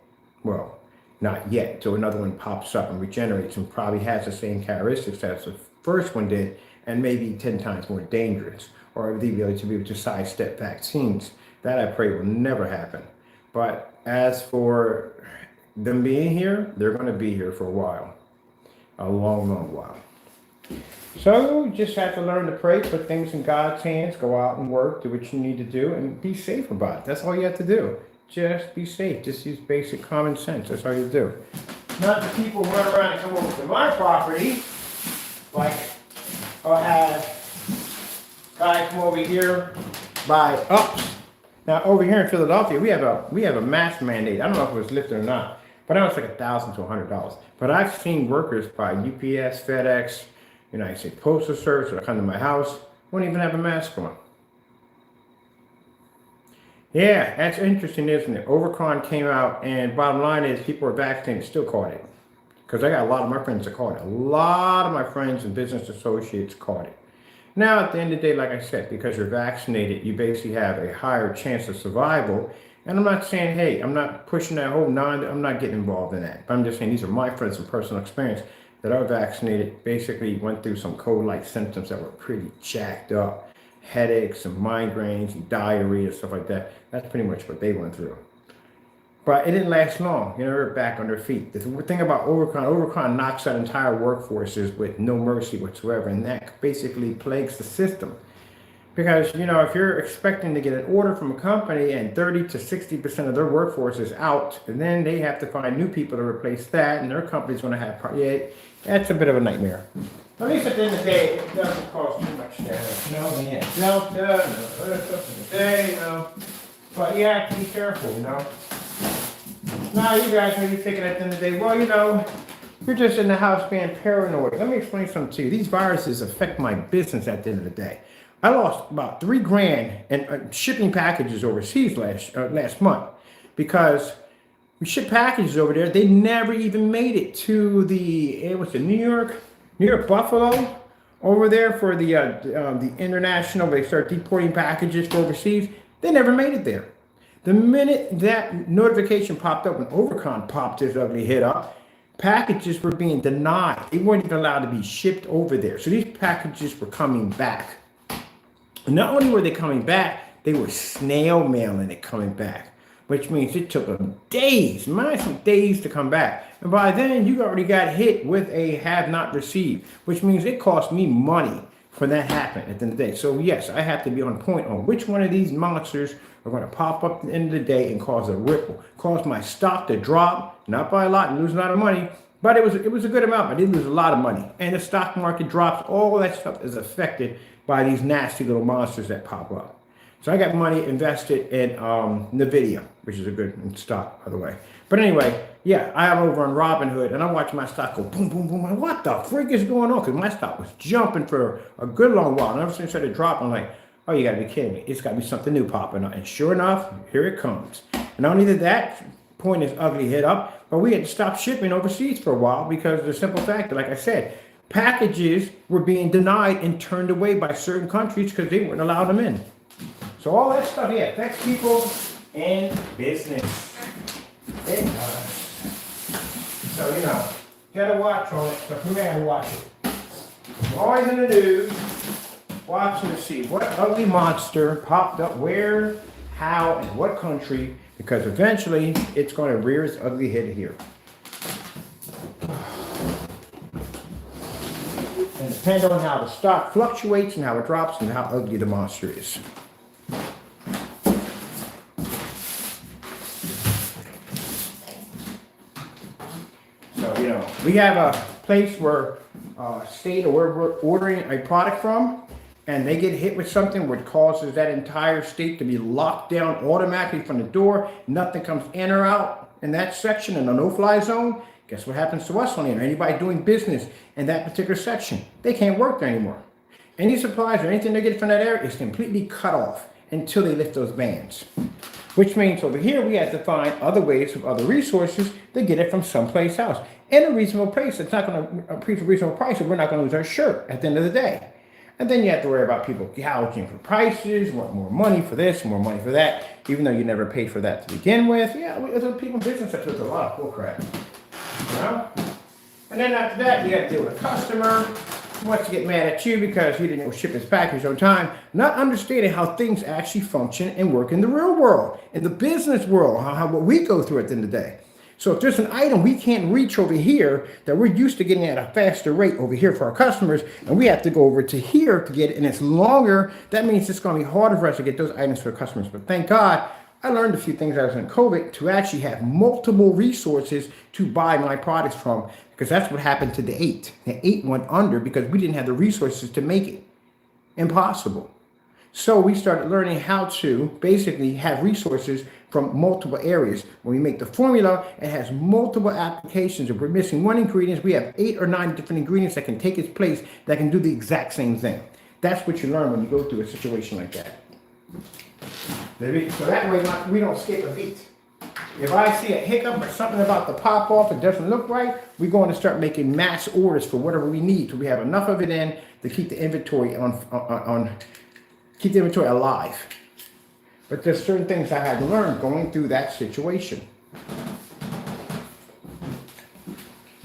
Well, not yet, until another one pops up and regenerates and probably has the same characteristics as the first one did, and maybe 10 times more dangerous, or the ability to be able to sidestep vaccines. That I pray will never happen. But as for them being here, they're going to be here for a while, a long, long while. So you just have to learn to pray, put things in God's hands, go out and work, do what you need to do, and be safe about it. That's all you have to do. Just be safe. Just use basic common sense. That's all you do. Not the people who run around and come over to my property, like I'll have guy come over here by ups. Now over here in Philadelphia, we have a mask mandate. I don't know if it was lifted or not, but that was like $1,000 to $100. But I've seen workers by UPS, FedEx, United States Postal Service, that come to my house, won't even have a mask on. Yeah, that's interesting, isn't it? Omicron came out, and bottom line is people are vaccinated, still caught it. Because I got a lot of my friends that caught it. A lot of my friends and business associates caught it. Now, at the end of the day, like I said, because you're vaccinated, you basically have a higher chance of survival. And I'm not saying, hey, I'm not pushing that whole I'm not getting involved in that. But I'm just saying these are my friends from personal experience that are vaccinated, basically went through some cold-like symptoms that were pretty jacked up. Headaches and migraines and diarrhea and stuff like that. That's pretty much what they went through. But it didn't last long. They're back on their feet. The thing about Omicron knocks out entire workforces with no mercy whatsoever, and that basically plagues the system. Because, if you're expecting to get an order from a company and 30 to 60% of their workforce is out, and then they have to find new people to replace that, and their company's going to have, that's a bit of a nightmare. At least at the end of the day, it doesn't cost too much damage. No Delta, no other stuff in the day, But you have to be careful, Now you guys may be thinking at the end of the day, well, you're just in the house being paranoid. Let me explain something to you. These viruses affect my business at the end of the day. I lost about $3,000 in shipping packages overseas last month because we shipped packages over there. They never even made it to the New York Buffalo over there for the international. They start deporting packages for overseas. They never made it there. The minute that notification popped up when Omicron popped his ugly head up, packages were being denied. They weren't even allowed to be shipped over there. So these packages were coming back. And not only were they coming back, they were snail mailing it coming back, which means it took them days, some days to come back. And by then, you already got hit with a have not received, which means it cost me money for that happen at the end of the day. So yes, I have to be on point on which one of these monsters are going to pop up at the end of the day and cause a ripple, cause my stock to drop, not by a lot and lose a lot of money, but it was a good amount, but I did lose a lot of money. And the stock market drops, all that stuff is affected by these nasty little monsters that pop up. So I got money invested in NVIDIA, which is a good stock, by the way. But anyway, yeah, I am over on Robinhood, and I watch my stock go boom, boom, boom. Like, what the freak is going on? Because my stock was jumping for a good long while. And ever since it started dropping, I'm like, oh, you got to be kidding me. It's got to be something new popping up. And sure enough, here it comes. And not only did that point his ugly head up, but we had to stop shipping overseas for a while because of the simple fact that, like I said, packages were being denied and turned away by certain countries because they wouldn't allow them in. So all that stuff, affects people and business. It does. So, you gotta watch on it. So we gotta watch it. I'm always in the news, watching to see what ugly monster popped up where, how, and what country, because eventually it's going to rear its ugly head here. And depends on how the stock fluctuates and how it drops and how ugly the monster is. So, you know, we have a place where state or where we're ordering a product from, and they get hit with something which causes that entire state to be locked down automatically from the door. Nothing comes in or out in that section in a no-fly zone. Guess what happens to us on there? Anybody doing business in that particular section, they can't work there anymore. Any supplies or anything they get from that area is completely cut off until they lift those bans. Which means over here we have to find other ways of other resources to get it from someplace else. In a reasonable price. It's not going to be a reasonable price, and we're not going to lose our shirt at the end of the day. And then you have to worry about people gouging for prices, want more money for this, more money for that, even though you never paid for that to begin with. Yeah, there's people in business that does a lot of bullcrap. You know? And then after that, you got to deal with a customer who wants to get mad at you because you didn't ship his package on time, not understanding how things actually function and work in the real world, in the business world, how what we go through at the end of the day. So if there's an item we can't reach over here that we're used to getting at a faster rate over here for our customers, and we have to go over to here to get it, and it's longer, that means it's going to be harder for us to get those items for customers. But thank God, I learned a few things I was in COVID to actually have multiple resources to buy my products from, because that's what happened to the 8. The 8 went under because we didn't have the resources to make it. Impossible. So we started learning how to basically have resources from multiple areas. When we make the formula, it has multiple applications. If we're missing one ingredient, we have 8 or 9 different ingredients that can take its place, that can do the exact same thing. That's what you learn when you go through a situation like that. So that way we don't skip a beat. If I see a hiccup or something about the pop off, it doesn't look right, we're going to start making mass orders for whatever we need till we have enough of it in to keep the inventory keep the inventory alive. But there's certain things I had to learn going through that situation.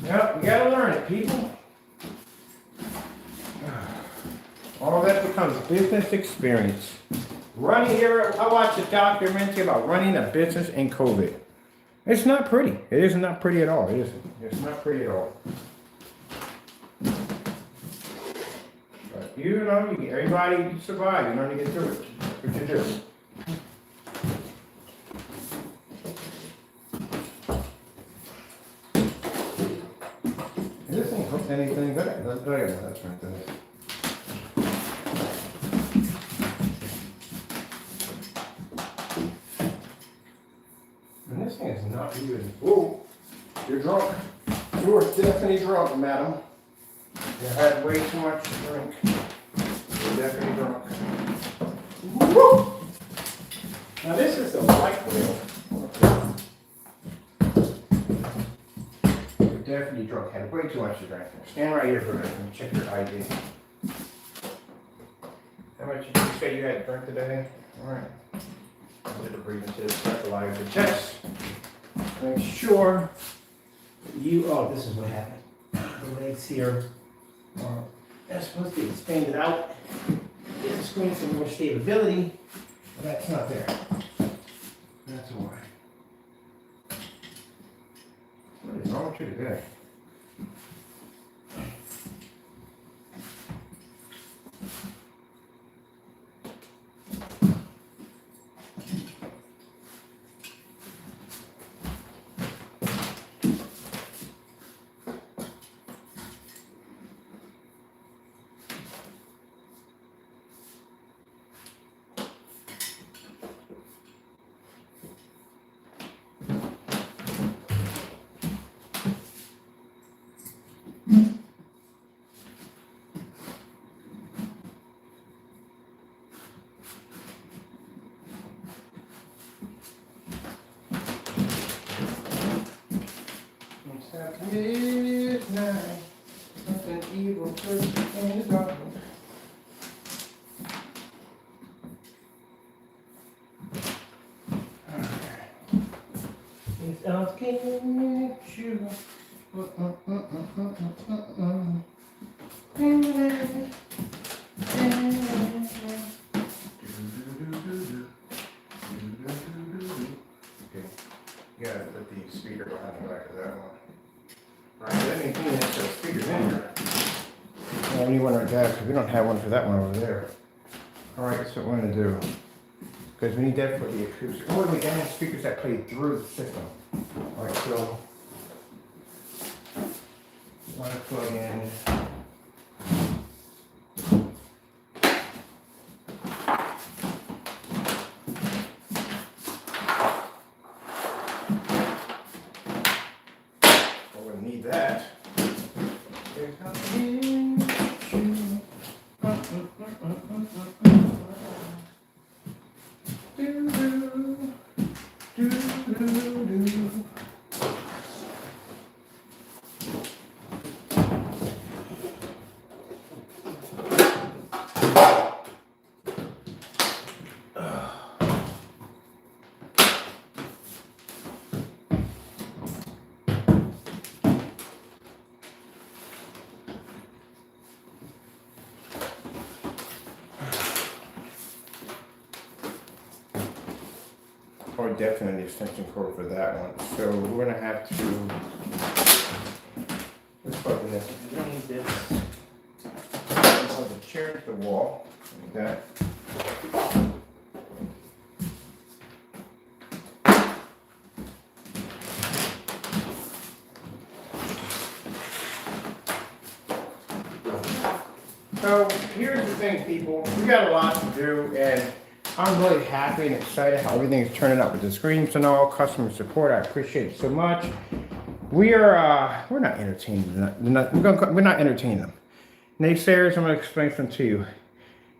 Yep, you gotta learn it, people. All that becomes business experience. Running here, I watched a documentary about running a business in COVID. It's not pretty. It is not pretty at all. It isn't. It's not pretty at all. But you know, everybody survive. You learn to get through it. That's what you do. Is this thing hooked anything? That's right there. And this thing is not even. Whoa, you're drunk. You are definitely drunk, madam. You had way too much to drink. You're definitely drunk. Woo! Now this is the light wheel. You're definitely drunk. Had way too much to drink. Stand right here for a minute and check your ID. How much did you say you had to drink today? All right. A little breathing to stabilize the chest. Make sure that you. Oh, this is what happened. The legs here are supposed to be expanded out. Get the screen some more stability, but that's not there. That's why. What is wrong with you today? Midnight, something evil just in the dark. It's asking you. You gotta put the speaker behind the back of that one. Right, that ain't clean, that's the speakers in here. And we need one like that because we don't have one for that one over there. All right, that's what we're gonna do. Because we need that for the acoustic. Oh, we got speakers that play through the system. All right, so I want to plug in. Oh, we need that. Oh, definitely extension cord for that one. So we're gonna have to. Let's plug in this. We don't need this. Plug the chair to the wall. Like that. So here's the thing, people. We got a lot to do, and I'm really happy and excited how everything is turning out with the screens and all, customer support. I appreciate it so much. We're not entertaining them. We're not entertaining them. Naysayers, I'm gonna explain something to you.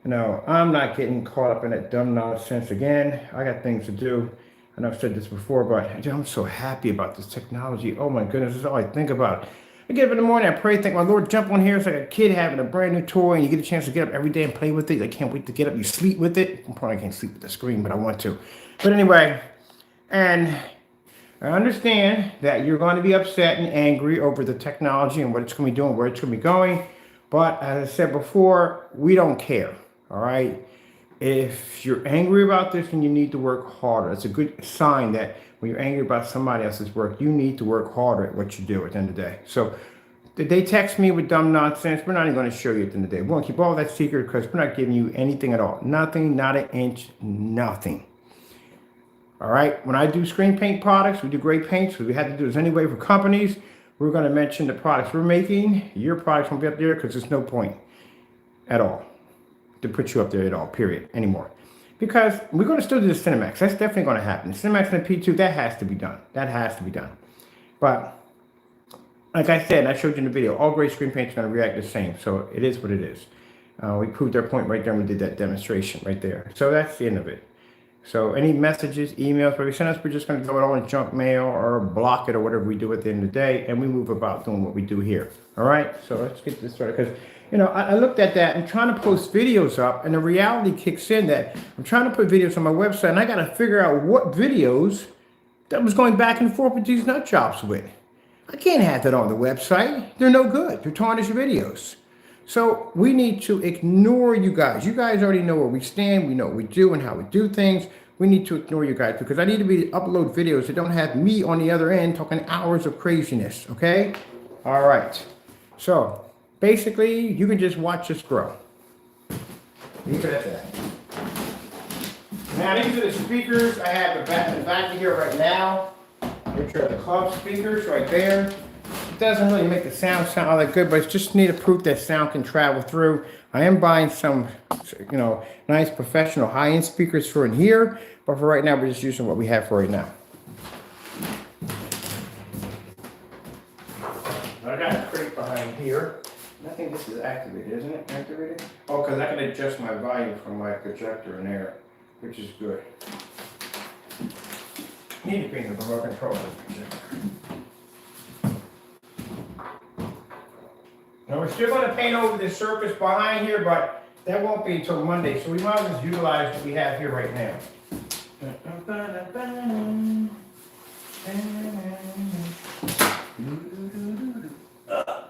You know, I'm not getting caught up in that dumb nonsense again. I got things to do. I know I've said this before, but I'm so happy about this technology. Oh my goodness, this is all I think about. I get up in the morning, I pray, think, my Lord, jump on here. It's like a kid having a brand new toy, and you get a chance to get up every day and play with it. I can't wait to get up. You sleep with it. I probably can't sleep with the screen, but I want to. But anyway, and I understand that you're going to be upset and angry over the technology and what it's going to be doing, where it's going to be going. But as I said before, we don't care. All right. If you're angry about this, then you need to work harder. It's a good sign that when you're angry about somebody else's work, you need to work harder at what you do at the end of the day. So did they text me with dumb nonsense? We're not even going to show you at the end of the day. We're going to keep all that secret because we're not giving you anything at all. Nothing, not an inch, nothing. All right. When I do screen paint products, we do great paints. We had to do this anyway for companies. We're going to mention the products we're making. Your products won't be up there because there's no point at all to put you up there at all, period, anymore. Because we're going to still do the Cinemax. That's definitely going to happen. The Cinemax and the P2, that has to be done. That has to be done. But like I said, I showed you in the video, all great screen paints are going to react the same. So it is what it is. We proved our point right there when we did that demonstration right there. So that's the end of it. So any messages, emails, whatever you send us, we're just going to throw it all in junk mail or block it or whatever we do at the end of the day. And we move about doing what we do here. All right. So let's get this started. Because, you know, I looked at that and trying to post videos up. And the reality kicks in that I'm trying to put videos on my website. And I got to figure out what videos that was going back and forth with these nut jobs with. I can't have that on the website. They're no good. They're tarnished videos. So we need to ignore you guys. You guys already know where we stand. We know what we do and how we do things. We need to ignore you guys because I need to be upload videos that don't have me on the other end talking hours of craziness. Okay? All right. So basically, you can just watch us grow. Leave it at that. Now these are the speakers I have in the back of here right now, which are the club speakers right there. It doesn't really make the sound all that good, but it's just need a proof that sound can travel through. I am buying some, you know, nice professional high-end speakers for in here, but for right now, we're just using what we have for right now. I got a crate behind here. I think this is activated, isn't it? Activated? Oh, because I can adjust my volume from my projector in there, which is good. Need to be in the remote control of the projector. Now we're still going to paint over the surface behind here, but that won't be until Monday, so we might as well utilize what we have here right now.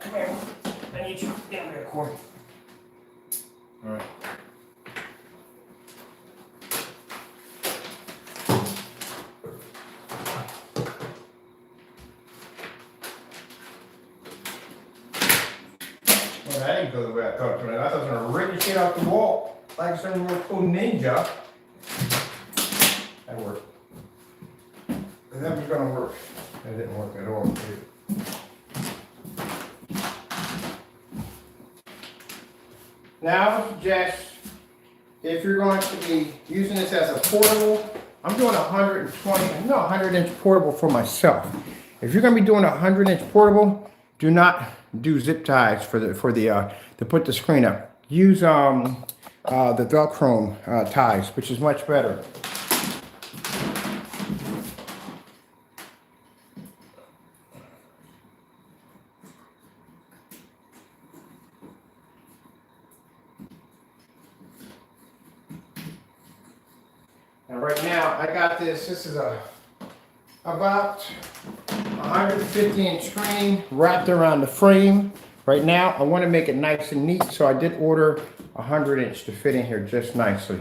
Come here. I need you down there, Corey. All right. Well, that didn't go the way I thought it was gonna. I thought it was gonna rip the shit off the wall like some real cool ninja. That worked. That was gonna work. That didn't work at all. Now I would suggest if you're going to be using this as a portable, I'm doing 120, no, 100-inch portable for myself. If you're going to be doing a 100-inch portable, do not do zip ties to put the screen up. Use the Velcro ties, which is much better. And right now, I got this. This is about 150-inch screen wrapped around the frame. Right now, I want to make it nice and neat, so I did order 100-inch to fit in here just nicely.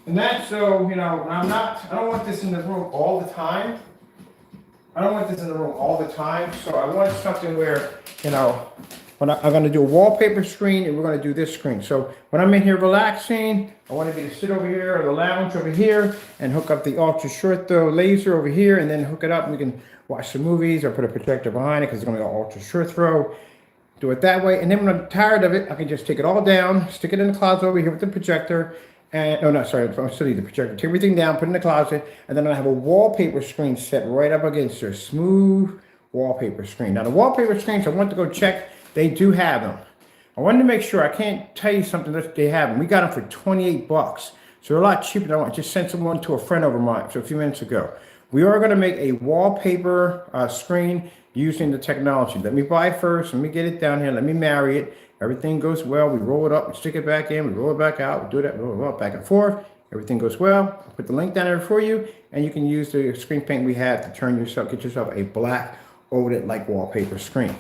And that's so, you know, I don't want this in the room all the time. I don't want this in the room all the time, so I want something where, you know, when I'm going to do a wallpaper screen, and we're going to do this screen. So when I'm in here relaxing, I want to be to sit over here or the lounge over here and hook up the ultra short throw laser over here and then hook it up and we can watch some movies or put a projector behind it because it's going to be all ultra short throw. Do it that way. And then when I'm tired of it, I can just take it all down, stick it in the closet over here with the projector. And, oh no, sorry, I still need the projector. Take everything down, put it in the closet, and then I have a wallpaper screen set right up against your smooth wallpaper screen. Now the wallpaper screens, I want to go check. They do have them. I wanted to make sure. I can't tell you something that they have them. We got them for 28 bucks. So they're a lot cheaper than I just sent someone to a friend over mine a few minutes ago. We are going to make a wallpaper screen using the technology. Let me buy first. Let me get it down here. Let me marry it. Everything goes well. We roll it up. We stick it back in. We roll it back out. We do that. Roll it up back and forth. Everything goes well. I'll put the link down there for you. And you can use the screen paint we have to get yourself a black OLED like wallpaper screen.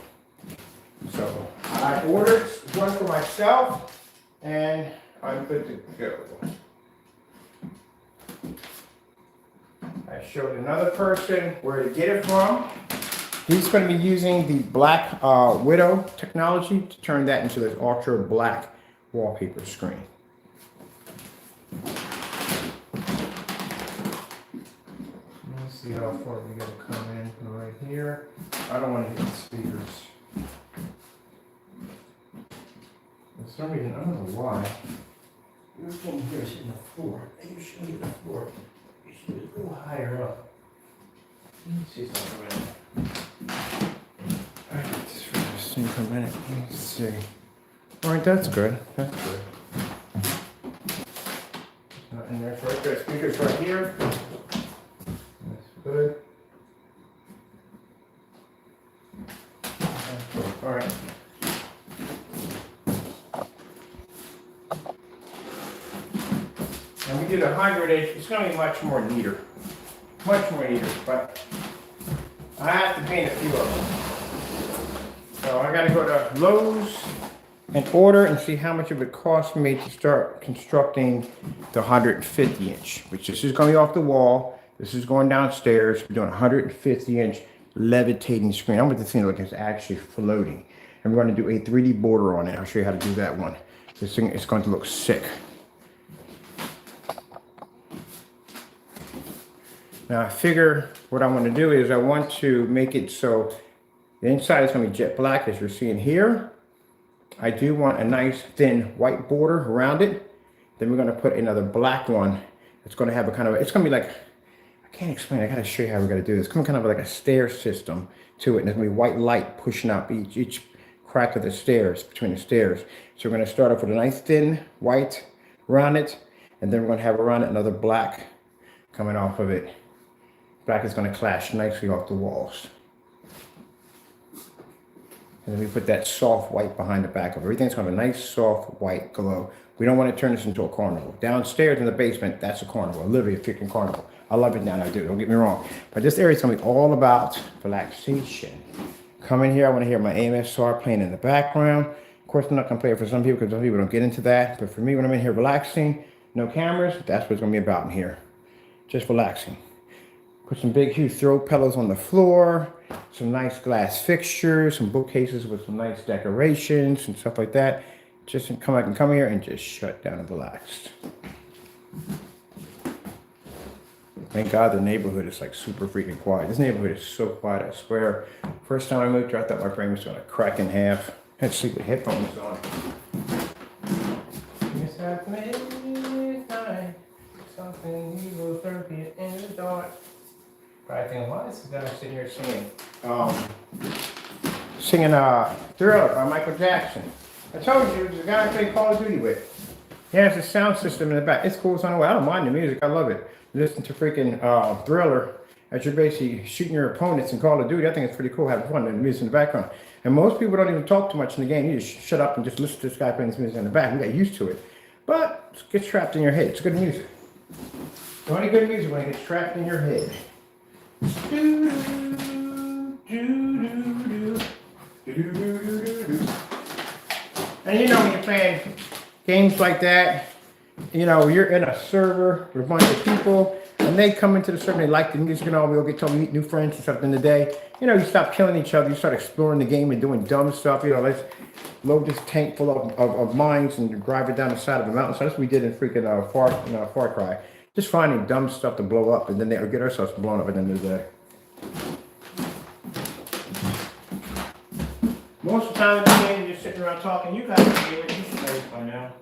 So I ordered one for myself and I'm good to go. I showed another person where to get it from. He's going to be using the Black Widow technology to turn that into this ultra black wallpaper screen. Let's see how far we got to come in right here. I don't want to hit the speakers. For some reason, I don't know why. This one here is in the floor. Maybe you should be the floor. You should be a little higher up. Let me see something. I get this for this thing for a minute. Let me see. All right, that's good. That's good. And there's right there. Speakers right here. That's good. All right. And we did 100-inch. It's going to be much more neater. Much more neater. But I have to paint a few of them. So I got to go to Lowe's and order and see how much it would cost me to start constructing the 150-inch. Which this is going to be off the wall. This is going downstairs. We're doing a 150-inch levitating screen. I want this thing to look like it's actually floating. And we're going to do a 3D border on it. I'll show you how to do that one. This thing is going to look sick. Now I figure what I want to do is I want to make it so the inside is going to be jet black as you're seeing here. I do want a nice thin white border around it. Then we're going to put another black one. It's going to have a kind of, it's going to be like, I can't explain. I got to show you how we're going to do this. It's going to be kind of like a stair system to it. And there's going to be white light pushing up each crack of the stairs, between the stairs. So we're going to start off with a nice thin white around it. And then we're going to have around it another black coming off of it. Black is going to clash nicely off the walls. And then we put that soft white behind the back of it. Everything's going to have a nice soft white glow. We don't want to turn this into a carnival. Downstairs in the basement, that's a carnival. Literally a freaking carnival. I love it down there, don't get me wrong. But this area is going to be all about relaxation. Come in here, I want to hear my AMSR playing in the background. Of course, I'm not going to play it for some people because some people don't get into that. But for me, when I'm in here relaxing, no cameras, that's what it's going to be about in here. Just relaxing. Put some big, huge throw pillows on the floor. some nice glass fixtures, some bookcases with some nice decorations and stuff like that. Just I can come here and just shut down and relax. Thank God the neighborhood is like super freaking quiet. This neighborhood is so quiet, I swear. First time I moved here, I thought my brain was gonna crack in half. I had to sleep with headphones on. It's at midnight, something evil lurking in the dark. I think, why is this guy sitting here singing? Singing Thriller by Michael Jackson. I told you, there's a guy I play Call of Duty with. He has a sound system in the back. It's cool, it's on the way. I don't mind the music, I love it. Listen to freaking Thriller as you're basically shooting your opponents in Call of Duty. I think it's pretty cool having fun, and the music in the background. And most people don't even talk too much in the game. You just shut up and just listen to this guy playing this music in the back. We got used to it. But it gets trapped in your head. It's good music. It's only good music when it gets trapped in your head. And you know when you're playing games like that, you know, you're in a server with a bunch of people, and they come into the server, and they like the music and all, we all get to meet new friends and stuff in the day. You know, you stop killing each other, you start exploring the game and doing dumb stuff. You know, let's load this tank full of mines and drive it down the side of the mountain. So that's what we did in freaking Far Cry. Just finding dumb stuff to blow up, and then they'll get ourselves blown up at the end of the day. Most of the time in the game, you're just sitting around talking. You guys can do it. You should know it by now.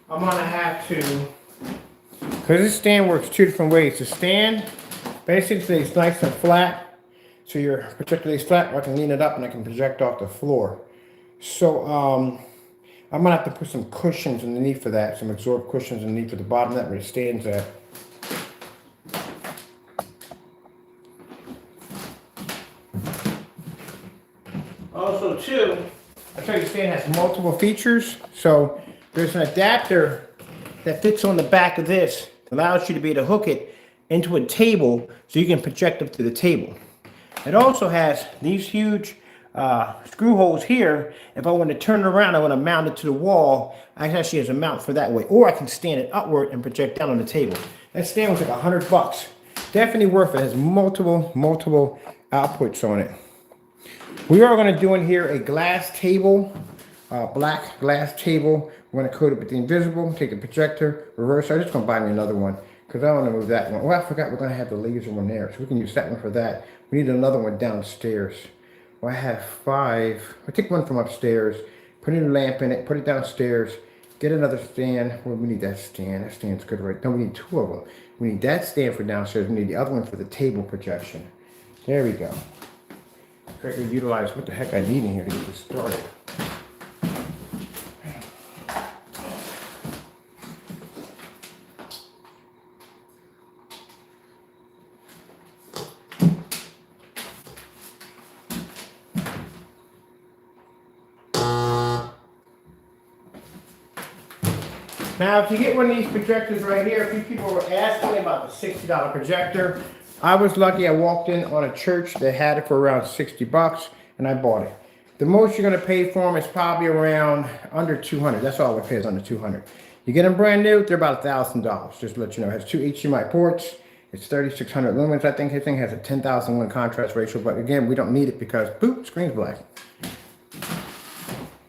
I'm gonna have to, because this stand works two different ways. The stand basically is nice and flat, so your projector is flat, or I can lean it up and I can project off the floor. So I'm gonna have to put some cushions underneath for that, some absorb cushions underneath at the bottom of that where it stands at. Also too, I tell you the stand has multiple features, so there's an adapter that fits on the back of this. It allows you to be able to hook it into a table so you can project up to the table. It also has these huge screw holes here. If I want to turn it around, I want to mount it to the wall. I actually has a mount for that way. Or I can stand it upward and project down on the table. That stand was like $100. Definitely worth it. It has multiple outputs on it. We are going to do in here a glass table, black glass table. We're going to coat it with the invisible, take the projector, reverse. I'm just going to buy me another one because I want to move that one. Well, I forgot we're going to have the laser one there, so we can use that one for that. We need another one downstairs. Well, I have 5. I take one from upstairs, put a new lamp in it, put it downstairs, get another stand. Well, we need that stand. That stand's good, right? No, we need 2 of them. We need that stand for downstairs. We need the other one for the table projection. There we go. Correctly utilize what the heck I need in here to get this started. Now, if you get one of these projectors right here, a few people were asking me about the $60 projector. I was lucky. I walked in on a church that had it for around $60, and I bought it. The most you're going to pay for them is probably around under $200. That's all I pay is under $200. You get them brand new, they're about $1,000. Just to let you know, it has 2 HDMI ports. It's 3600 lumens. I think this thing has a 10,000 lumen contrast ratio, but again, we don't need it because, boop, screen's black.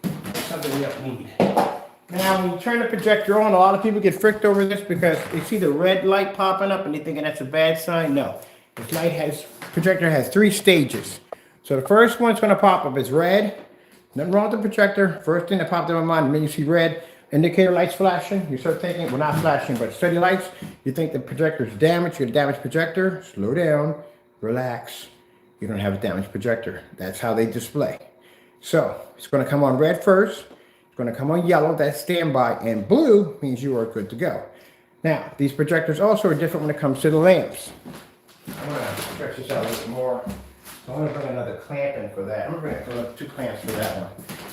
That's something we don't need. Now, when you turn the projector on, a lot of people get fricked over this because they see the red light popping up and they're thinking that's a bad sign. No. This projector has 3 stages. So the first one's going to pop up is red. Nothing wrong with the projector. First thing that popped in my mind, when you see red indicator lights flashing, you start thinking, well, not flashing, but steady lights. You think the projector's damaged. You get a damaged projector. Slow down. Relax. you don't have a damaged projector. That's how they display. So it's going to come on red first. It's going to come on yellow, that's standby, and blue means you are good to go. Now, these projectors also are different when it comes to the lamps. I'm going to stretch this out a little more. So I'm going to bring another clamp in for that. I'm going to bring 2 clamps for that one.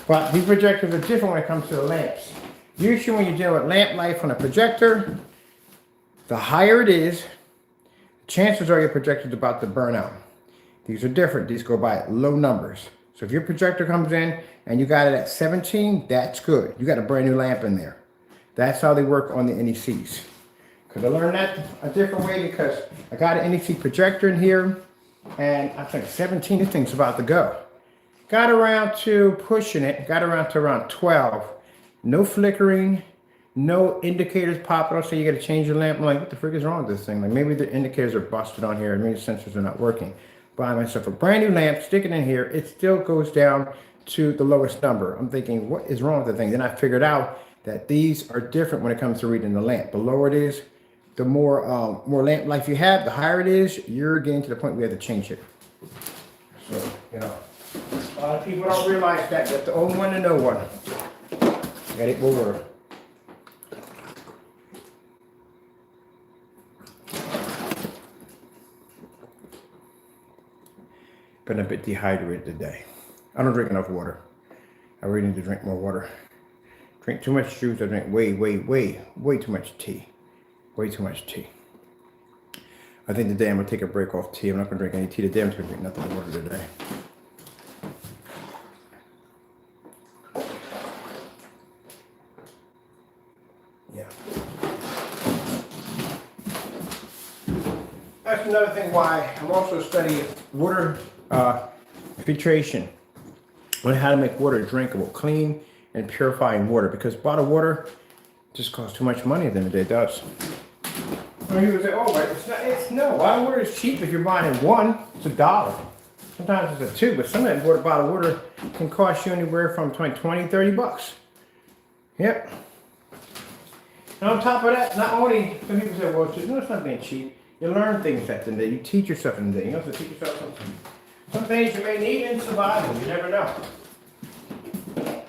But these projectors are different when it comes to the lamps. Usually when you're dealing with lamp life on a projector, the higher it is, chances are your projector is about to burn out. These are different. These go by low numbers. So if your projector comes in and you got it at 17, that's good. You got a brand new lamp in there. That's how they work on the NECs. Because I learned that a different way because I got an NEC projector in here and I think 17, this thing's about to go. Got around to pushing it, got around to around 12. No flickering, no indicators popping up, so you got to change your lamp. I'm like, what the frick is wrong with this thing? Like maybe the indicators are busted on here, maybe the sensors are not working. Buy myself a brand new lamp, stick it in here, it still goes down to the lowest number. I'm thinking, what is wrong with the thing? Then I figured out that these are different when it comes to reading the lamp. The lower it is, the more lamp life you have, the higher it is, you're getting to the point where you have to change it. So, you know, a lot of people don't realize that. You're the only one to know one. Got it, will work. Been a bit dehydrated today. I don't drink enough water. I really need to drink more water. Drink too much juice. I drink way too much tea. Way too much tea. I think today I'm gonna take a break off tea. I'm not gonna drink any tea today. I'm just gonna drink nothing but water today. Yeah. That's another thing why I'm also studying water filtration, on how to make water drinkable, clean and purifying water, because bottled water just costs too much money at the end of the day. It does. I mean, people say, oh, but no, bottled water is cheap if you're buying one, it's $1. Sometimes it's $2, but sometimes bottled water can cost you anywhere from 20, 30 bucks. Yep. And on top of that, not only, some people say, well, it's not being cheap. You learn things at the end of the day. You teach yourself in the day. You also teach yourself something. Some things you may need in survival. You never know. You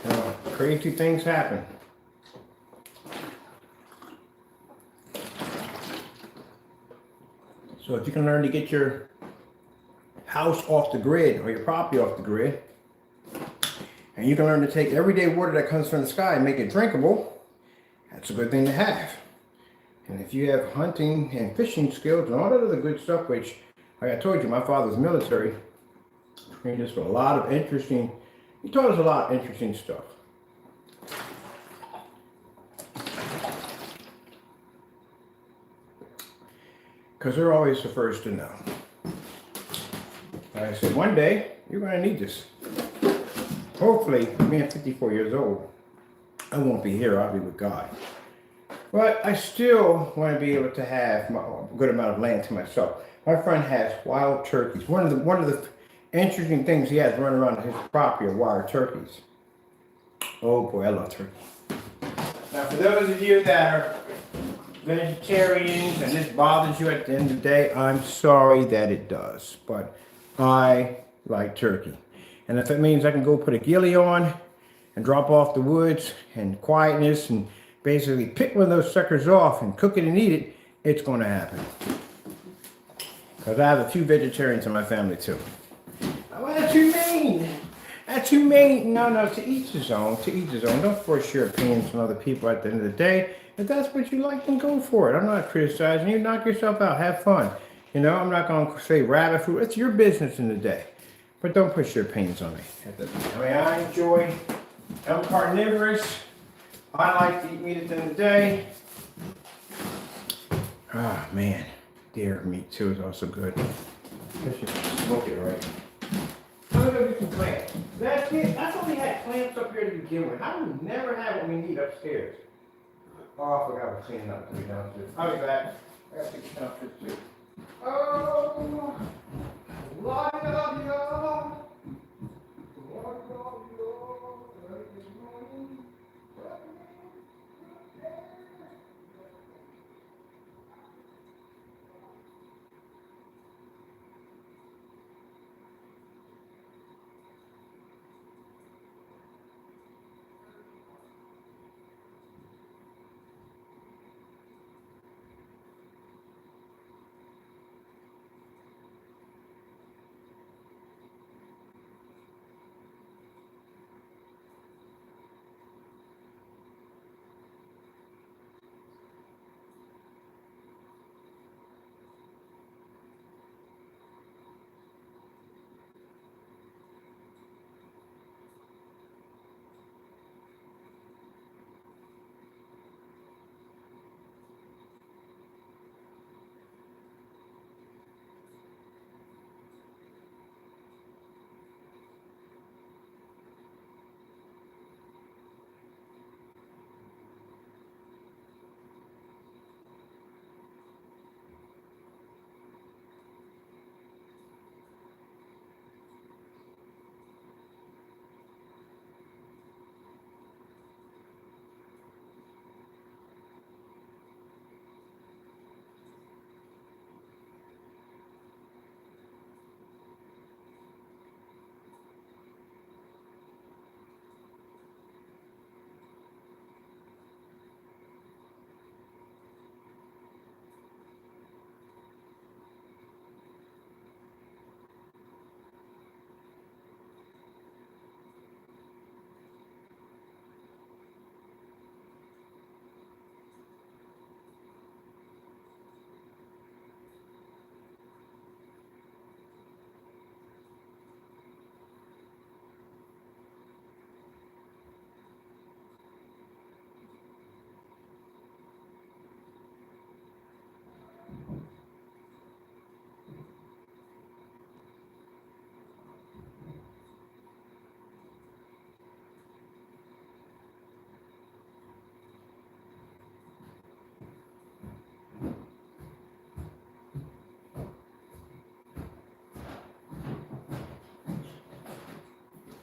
know, crazy things happen. So if you can learn to get your house off the grid or your property off the grid, and you can learn to take everyday water that comes from the sky and make it drinkable, that's a good thing to have. And if you have hunting and fishing skills and all that other good stuff, which, like I told you, my father's military, trained us for a lot of interesting, he taught us a lot of interesting stuff. Because they're always the first to know. Like I said, one day, you're going to need this. Hopefully, being 54 years old, I won't be here, I'll be with God. But I still want to be able to have a good amount of land to myself. My friend has wild turkeys. One of the interesting things he has running around his property are wild turkeys. Oh boy, I love turkey. Now for those of you that are vegetarians and this bothers you at the end of the day, I'm sorry that it does. But I like turkey. And if it means I can go put a ghillie on and drop off the woods and quietness and basically pick one of those suckers off and cook it and eat it, it's going to happen. Because I have a few vegetarians in my family too. Oh, that's humane. That's humane. No, to each his own. To each his own. Don't force your opinions on other people at the end of the day. If that's what you like, then go for it. I'm not criticizing you. Knock yourself out. Have fun. You know, I'm not going to say rabbit food. It's your business in the day. But don't push your opinions on me. I mean, I enjoy, I'm carnivorous. I like to eat meat at the end of the day. Ah, man. Deer meat too is also good. Especially if you smoke it right. I'm gonna go get some clamps. That's it. That's why we had clamps up here to begin with. How do we never have what we need upstairs? Oh, I forgot we're cleaning up the downstairs. I'll be back. I gotta take the downstairs too. Oh, la la la la.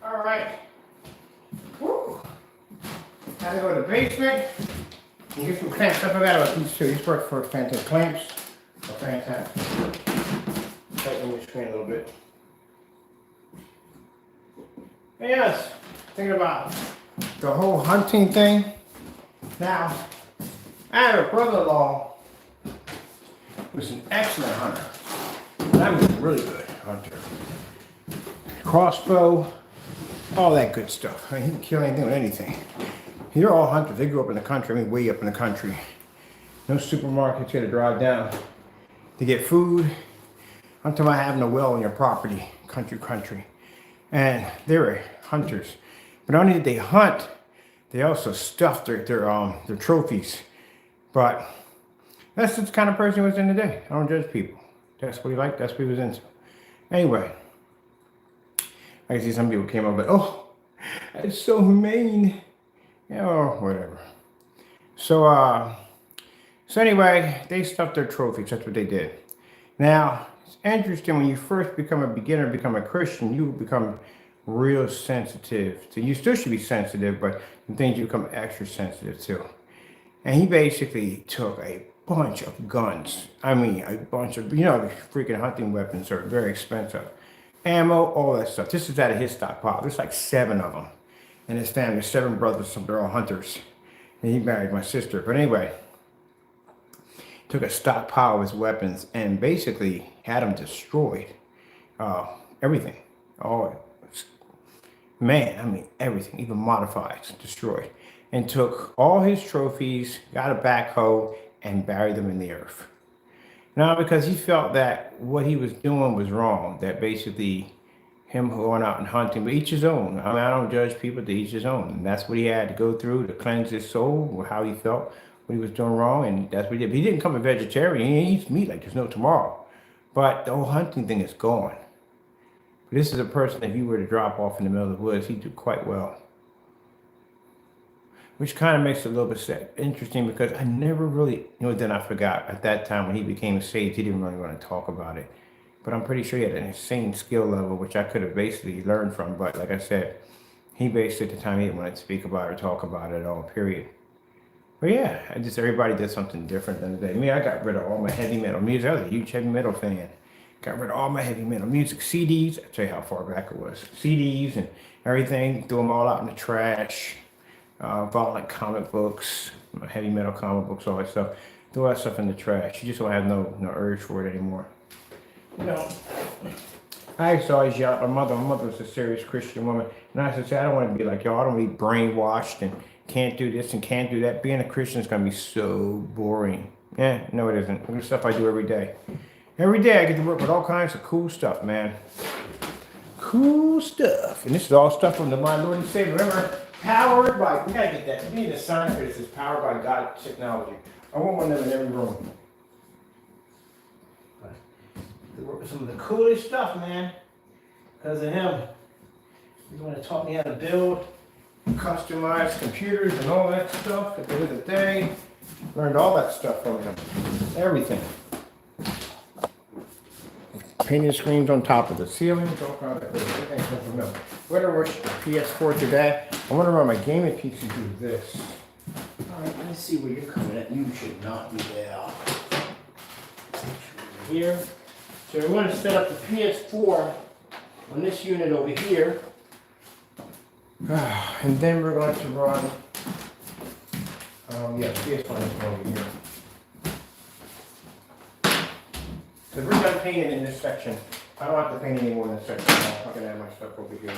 All right. Woo. Now to go to the basement and get some clamps. I forgot about these two. These work for fantastic clamps. Oh, fantastic. Tighten your screen a little bit. And yes, thinking about the whole hunting thing. Now, I have a brother-in-law who's an excellent hunter. I'm a really good hunter. Crossbow, all that good stuff. I mean, he can kill anything with anything. They're all hunters. They grew up in the country. I mean, way up in the country. No supermarkets. You had to drive down to get food. I'm talking about having a well on your property, country. And they were hunters. But not only did they hunt, they also stuffed their trophies. But that's the kind of person he was in today. I don't judge people. That's what he liked. That's what he was into. Anyway, I see some people came up, but oh, that's so humane. Yeah, or whatever. So anyway, they stuffed their trophies. That's what they did. Now, it's interesting when you first become a beginner, become a Christian, you become real sensitive. So you still should be sensitive, but the things you become extra sensitive to. And he basically took a bunch of guns. I mean, a bunch of, freaking hunting weapons are very expensive. Ammo, all that stuff. This is out of his stockpile. There's like 7 of them. And his family, 7 brothers, they're all hunters. And he married my sister. But anyway, took a stockpile of his weapons and basically had them destroyed. Everything. Everything, even modifieds, destroyed. And took all his trophies, got a backhoe, and buried them in the earth. Now, because he felt that what he was doing was wrong, that basically him going out and hunting, but each his own. I mean, I don't judge people, to each his own. And that's what he had to go through to cleanse his soul, how he felt, what he was doing wrong, and that's what he did. But he didn't become a vegetarian. He eats meat like there's no tomorrow. But the whole hunting thing is gone. But this is a person that if you were to drop off in the middle of the woods, he'd do quite well. Which kind of makes it a little bit interesting because I never really, then I forgot at that time when he became saved, he didn't really want to talk about it. But I'm pretty sure he had an insane skill level, which I could have basically learned from. But like I said, he basically at the time he didn't want to speak about it or talk about it at all, period. But yeah, everybody did something different than today. Me, I got rid of all my heavy metal music. I was a huge heavy metal fan. Got rid of all my heavy metal music, CDs. I'll tell you how far back it was. CDs and everything, threw them all out in the trash. Bought like comic books, heavy metal comic books, all that stuff. Throw that stuff in the trash. You just don't have no urge for it anymore. I used to always yell at my mother. My mother was a serious Christian woman. And I used to say, I don't want to be like y'all. I don't want to be brainwashed and can't do this and can't do that. Being a Christian is going to be so boring. Yeah, no it isn't. Look at the stuff I do every day. Every day I get to work with all kinds of cool stuff, man. Cool stuff. And this is all stuff from the My Lord and Savior. Remember? Powered by, we gotta get that. We need a sign for this. It's powered by God technology. I want one of them in every room. They work with some of the coolest stuff, man. Because of him. He's the one that taught me how to build, customize computers and all that stuff at the end of the day. Learned all that stuff from him. Everything. Painting screens on top of the ceiling. All kinds of everything from him. Whatever the PS4 today. I wonder why my gaming PC do this. Alright, let's see where you're coming at. You should not be there. Here. So we're going to set up the PS4 on this unit over here. And then we're going to run PS1 is over here. So we're done painting in this section. I don't have to paint anymore in this section. I'm going to have my stuff over here.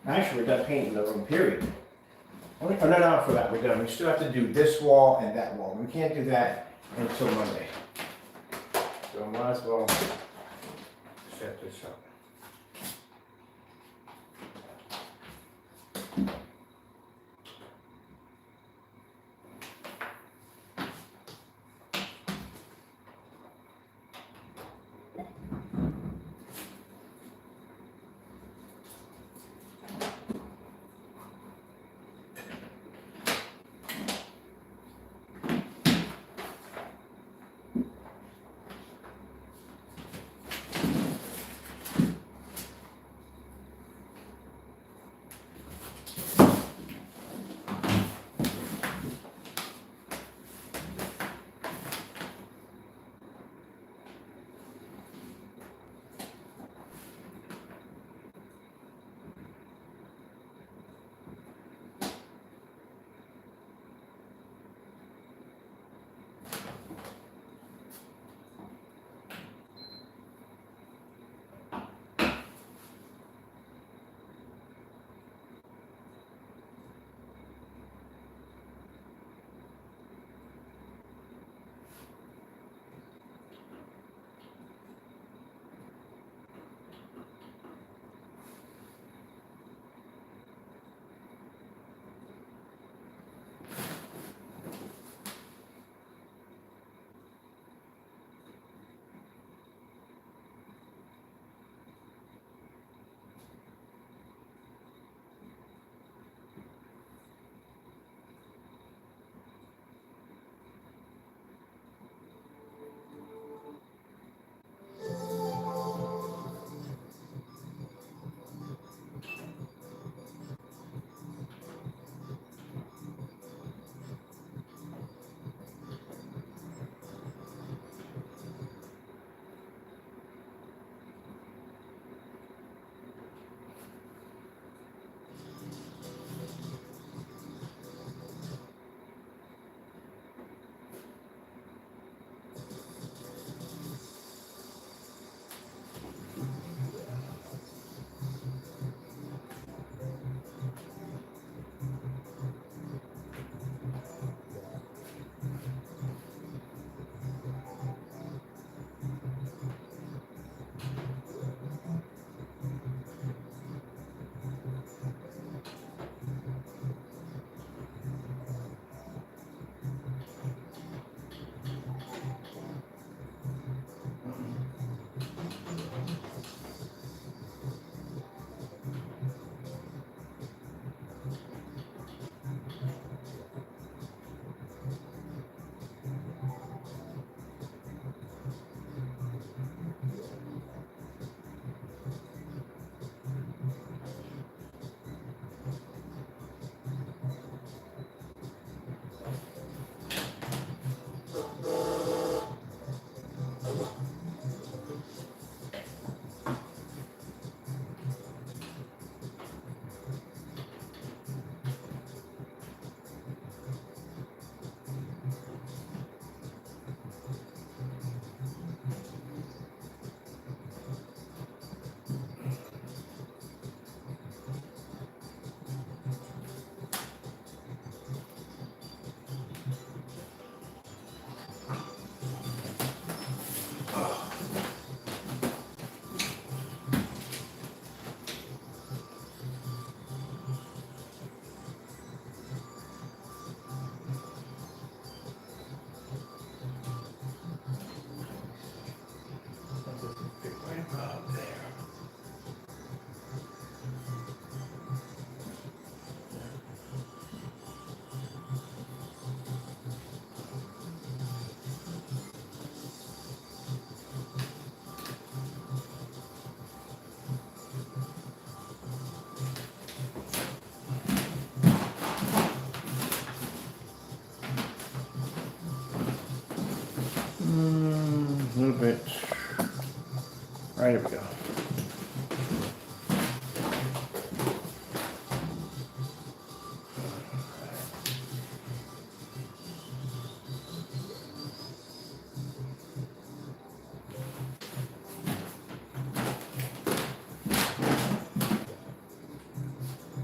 Actually, we're done painting the room, period. Oh, no, for that, we're done. We still have to do this wall and that wall. We can't do that until Monday. So I might as well set this up. Right, here we go.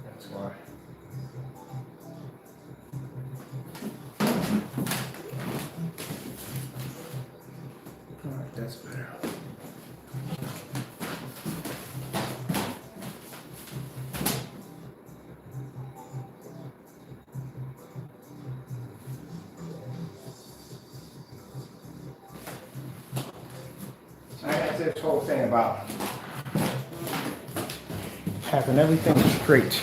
That's why. All right, that's better. I got this whole thing about having everything straight,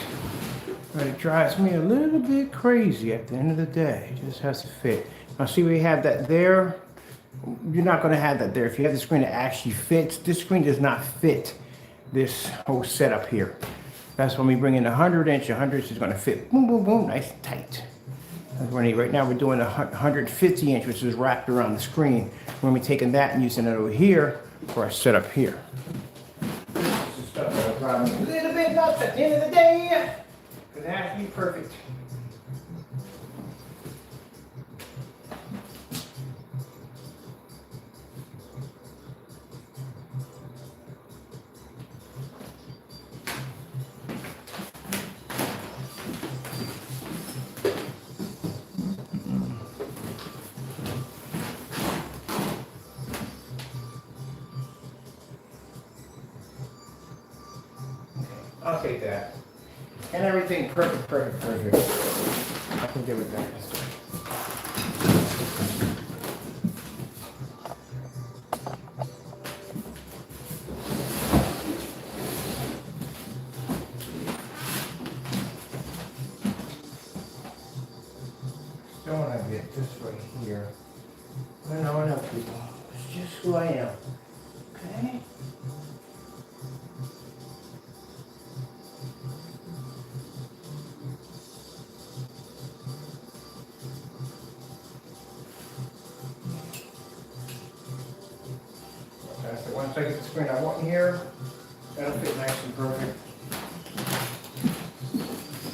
but it drives me a little bit crazy at the end of the day. It just has to fit. Now see, we have that there. You're not going to have that there. If you have the screen that actually fits, this screen does not fit this whole setup here. That's when we bring in the 100-inch. 100-inch is going to fit, boom, boom, boom, nice and tight. Right now we're doing a 150-inch, which is wrapped around the screen. We're going to be taking that and using it over here for our setup here. This is stuff that'll drive me a little bit nuts at the end of the day, because it has to be perfect. I'll take that. And everything perfect, perfect, perfect. I can give it back. Still want to get this right here. I know people. It's just who I am. Okay? So once I get the screen I want here, that'll fit nice and perfect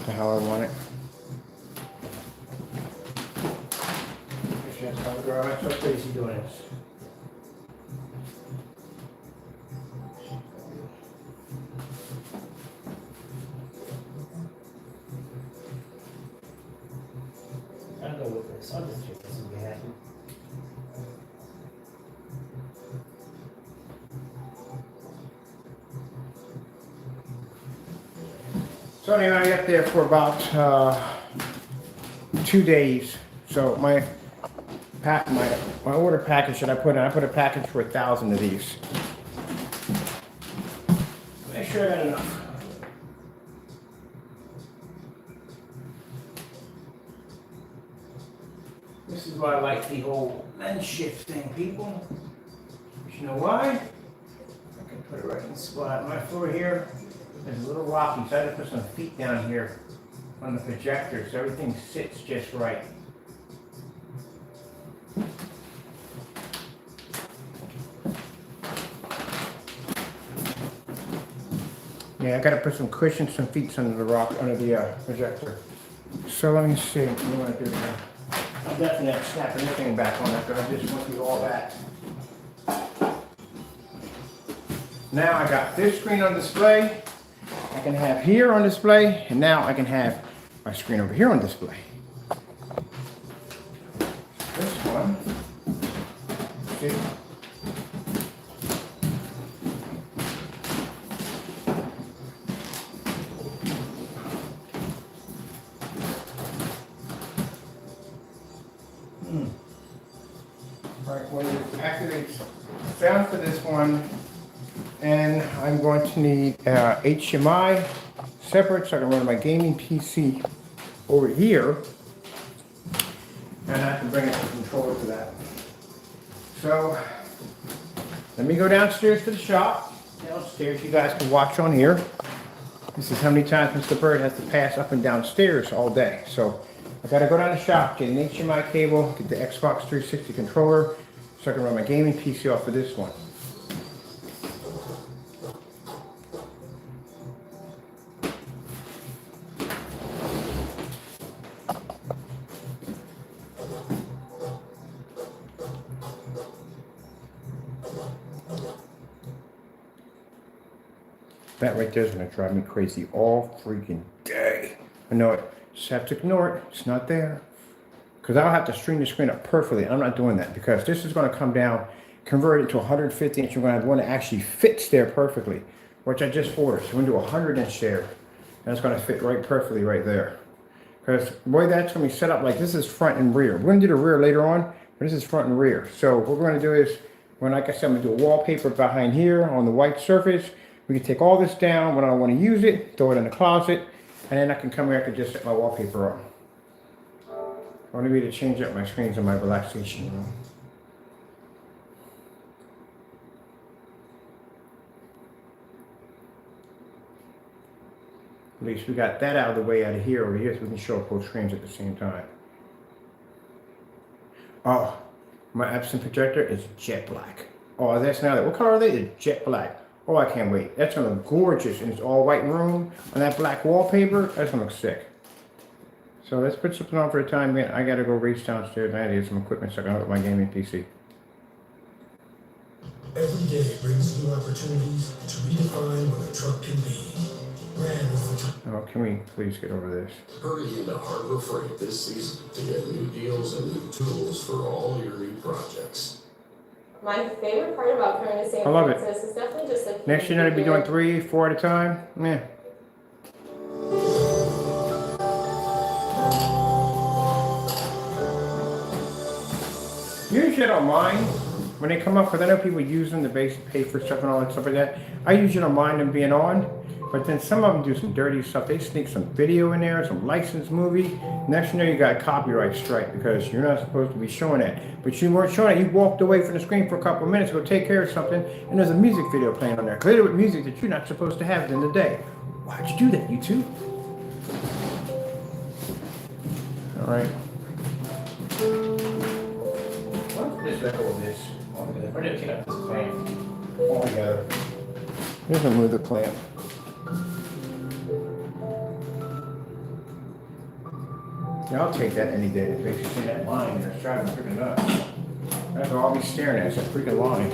to how I want it. That's how I'm so crazy doing this. I'll go with this. I'll just check this and be happy. So anyway, I got there for about 2 days. So my order package that I put in, I put a package for 1,000 of these. Make sure I got enough. This is why I like the whole lens shift thing, people. But you know why? I can put it right in the spot. My floor here is a little rocky, so I had to put some feet down here on the projector so everything sits just right. Yeah, I gotta put some cushions, some feet under the projector. So let me see what you want to do here. I'll definitely have to snap anything back on it, but I just went through all that. Now I got this screen on display. I can have here on display, and now I can have my screen over here on display. This one. See? Right, when you activate sound for this one, and I'm going to need HDMI separate so I can run my gaming PC over here, and I can bring up the controller for that. So let me go downstairs to the shop. Downstairs, you guys can watch on here. This is how many times Mr. Bird has to pass up and down stairs all day. So I gotta go down the shop, get an HDMI cable, get the Xbox 360 controller, so I can run my gaming PC off of this one. That right there is gonna drive me crazy all freaking day. I know it. Just have to ignore it. It's not there. Because I'll have to string the screen up perfectly. I'm not doing that because this is going to come down, convert it to 150 inch. You're going to have one that actually fits there perfectly, which I just ordered. So we're going to do a 100 inch there. And it's going to fit right perfectly right there. Because boy, that's going to be set up like this is front and rear. We're going to do the rear later on, but this is front and rear. So what we're going to do is, when like I said, I'm going to do a wallpaper behind here on the white surface. We can take all this down when I don't want to use it, throw it in the closet, and then I can come here, I can just set my wallpaper up. I want to be able to change up my screens in my relaxation room. At least we got that out of the way out of here over here so we can show up both screens at the same time. Oh, my Epson projector is jet black. Oh, that's now that. What color are they? It's jet black. Oh, I can't wait. That's gonna look gorgeous in this all white room on that black wallpaper. That's gonna look sick. So let's put something on for a time being. I gotta go race downstairs and I gotta get some equipment so I can hook up my gaming PC. Every day brings new opportunities to redefine what a truck can be. Ran over time. Oh, can we please get over this? Hurry into Harbor Freight this season to get new deals and new tools for all your new projects. My favorite part about coming to St. I love it. Francis is definitely just like Next year, I'll be doing 3, 4 at a time. Yeah. Usually I don't mind when they come up, because I know people use them to basically pay for stuff and all that stuff like that. I usually don't mind them being on, but then some of them do some dirty stuff. They sneak some video in there, some licensed movie. Next thing you know, you got a copyright strike because you're not supposed to be showing that. But you weren't showing it. You walked away from the screen for a couple of minutes to go take care of something, and there's a music video playing on there. Clearly with music that you're not supposed to have at the end of the day. Why'd you do that, YouTube? All right. Just let go of this. We're gonna take out this clamp altogether. Just remove the clamp. Yeah, I'll take that any day. If you see that line there, it's driving me freaking nuts. That's what I'll be staring at. It's a freaking line.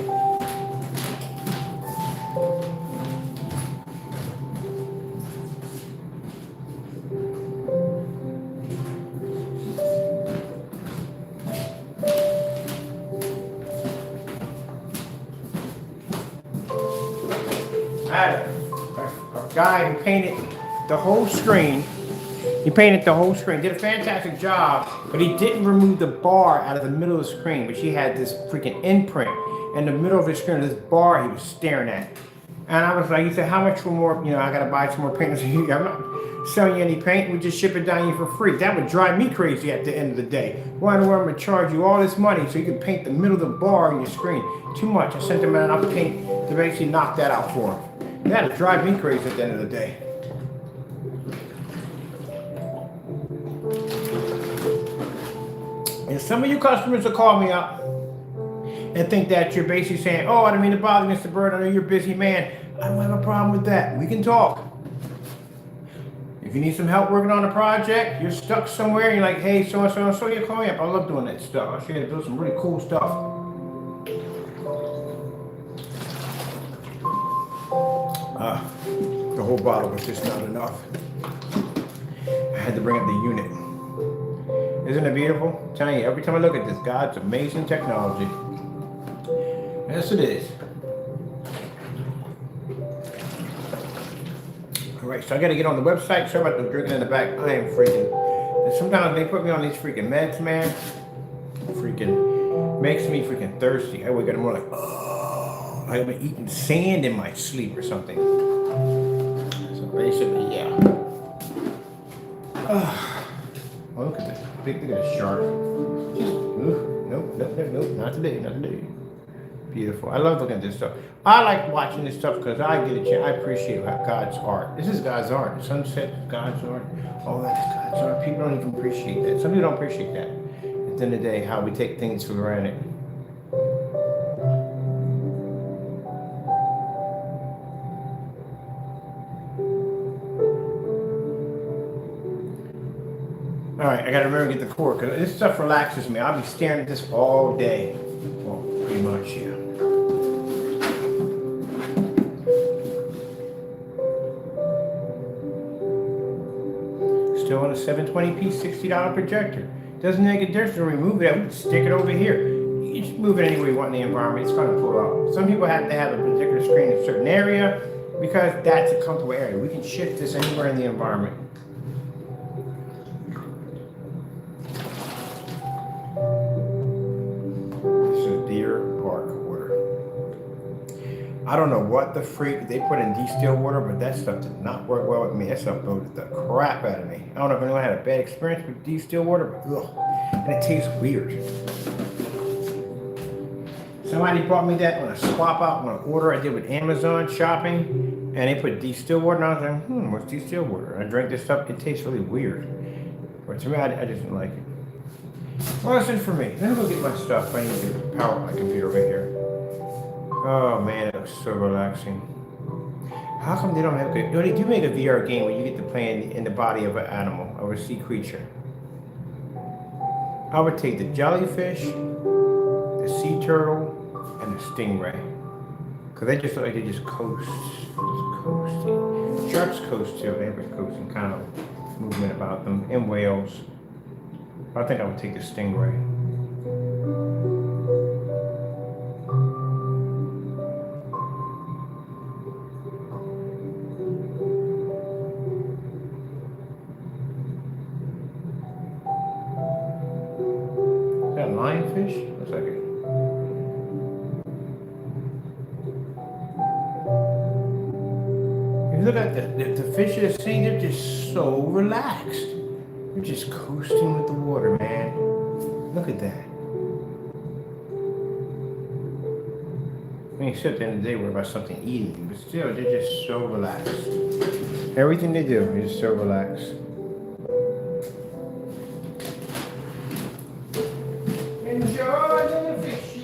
I had a guy who painted the whole screen. He painted the whole screen, did a fantastic job, but he didn't remove the bar out of the middle of the screen, which he had this freaking imprint in the middle of his screen, this bar he was staring at. And I was like, he said, how much for more, I gotta buy some more paint. I said, I'm not selling you any paint, we just ship it down here for free. That would drive me crazy at the end of the day. Why do I charge you all this money so you can paint the middle of the bar on your screen? Too much. I sent him out paint to basically knock that out for him. That'd drive me crazy at the end of the day. And some of you customers will call me up and think that you're basically saying, oh, I don't mean to bother you, Mr. Bird. I know you're a busy man. I don't have a problem with that. We can talk. If you need some help working on a project, you're stuck somewhere, and you're like, hey, so you call me up. I love doing that stuff. I'll show you how to build some really cool stuff. The whole bottle was just not enough. I had to bring up the unit. Isn't it beautiful? I'm telling you, every time I look at this, God's amazing technology. Yes, it is. All right, so I got to get on the website. Sorry about the drinking in the back. I am freaking. And sometimes they put me on these freaking meds, man. Freaking makes me freaking thirsty. I wake up in the morning like, oh, I've been eating sand in my sleep or something. So basically, yeah. Oh, look at this. Look at this shark. Nope, not today, not today. Beautiful. I love looking at this stuff. I like watching this stuff because I get a chance. I appreciate God's art. This is God's art. The sunset is God's art. All that is God's art. People don't even appreciate that. Some people don't appreciate that. At the end of the day, how we take things for granted. All right, I gotta remember to get the cord because this stuff relaxes me. I'll be staring at this all day. Well, pretty much, yeah. still on a 720p $60 projector. Doesn't make a difference to remove it. We can stick it over here. You just move it any way you want in the environment. It's going to pull out. Some people have to have a particular screen in a certain area because that's a comfortable area. We can shift this anywhere in the environment. This is Deer Park water. I don't know what the freak they put in distilled water, but that stuff did not work well with me. That stuff bloated the crap out of me. I don't know if anyone had a bad experience with distilled water, but ugh, and it tastes weird. Somebody brought me that on a swap out on an order I did with Amazon shopping, and they put distilled water, and I was like, what's distilled water? And I drank this stuff, it tastes really weird. But to me, I just didn't like it. Well, that's it for me. Let me go get my stuff. I need to power my computer over here. Oh man, it was so relaxing. How come they don't have good? They do make a VR game where you get to play in the body of an animal, of a sea creature. I would take the jellyfish, the sea turtle, and the stingray. Because they just look like they just coast. Just coasting. Sharks coast too. They have a coasting kind of movement about them. And whales. I think I would take the stingray. Is that lionfish? Looks like it. If you look at the fish of the sea, they're just so relaxed. They're just coasting with the water, man. Look at that. I mean, except at the end of the day, we're about something eating, but still, they're just so relaxed. Everything they do is so relaxed. Enjoy the fishies.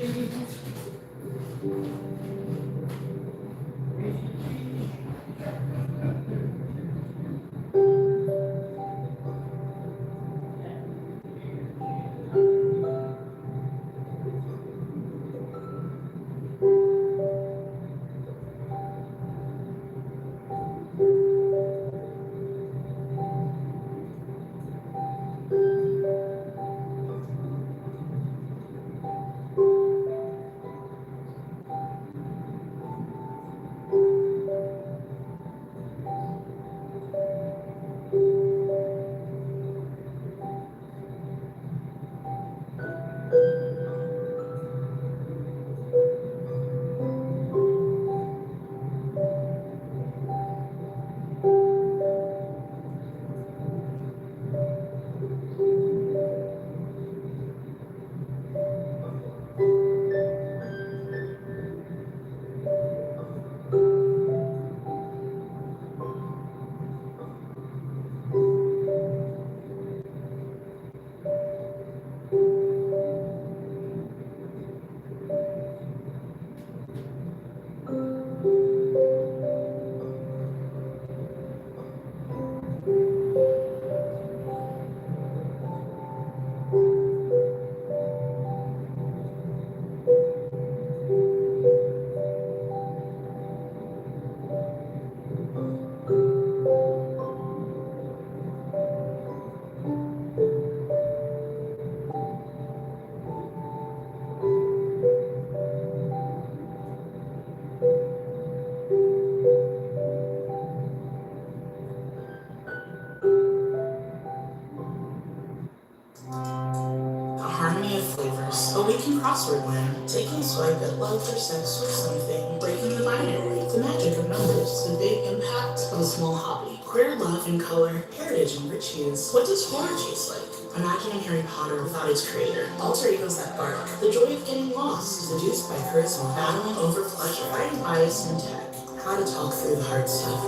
Awaken crossword land. Taking a swipe at love or sex or something. Breaking the binary. The magic of numbers. The big impact of a small hobby. Queer love and color. Heritage and rich hues. What does horror taste like? Imagining Harry Potter without its creator. Alter egos that bark. The joy of getting lost. Seduced by charisma. Battling over pleasure. Fighting bias in tech. How to talk through the hard stuff.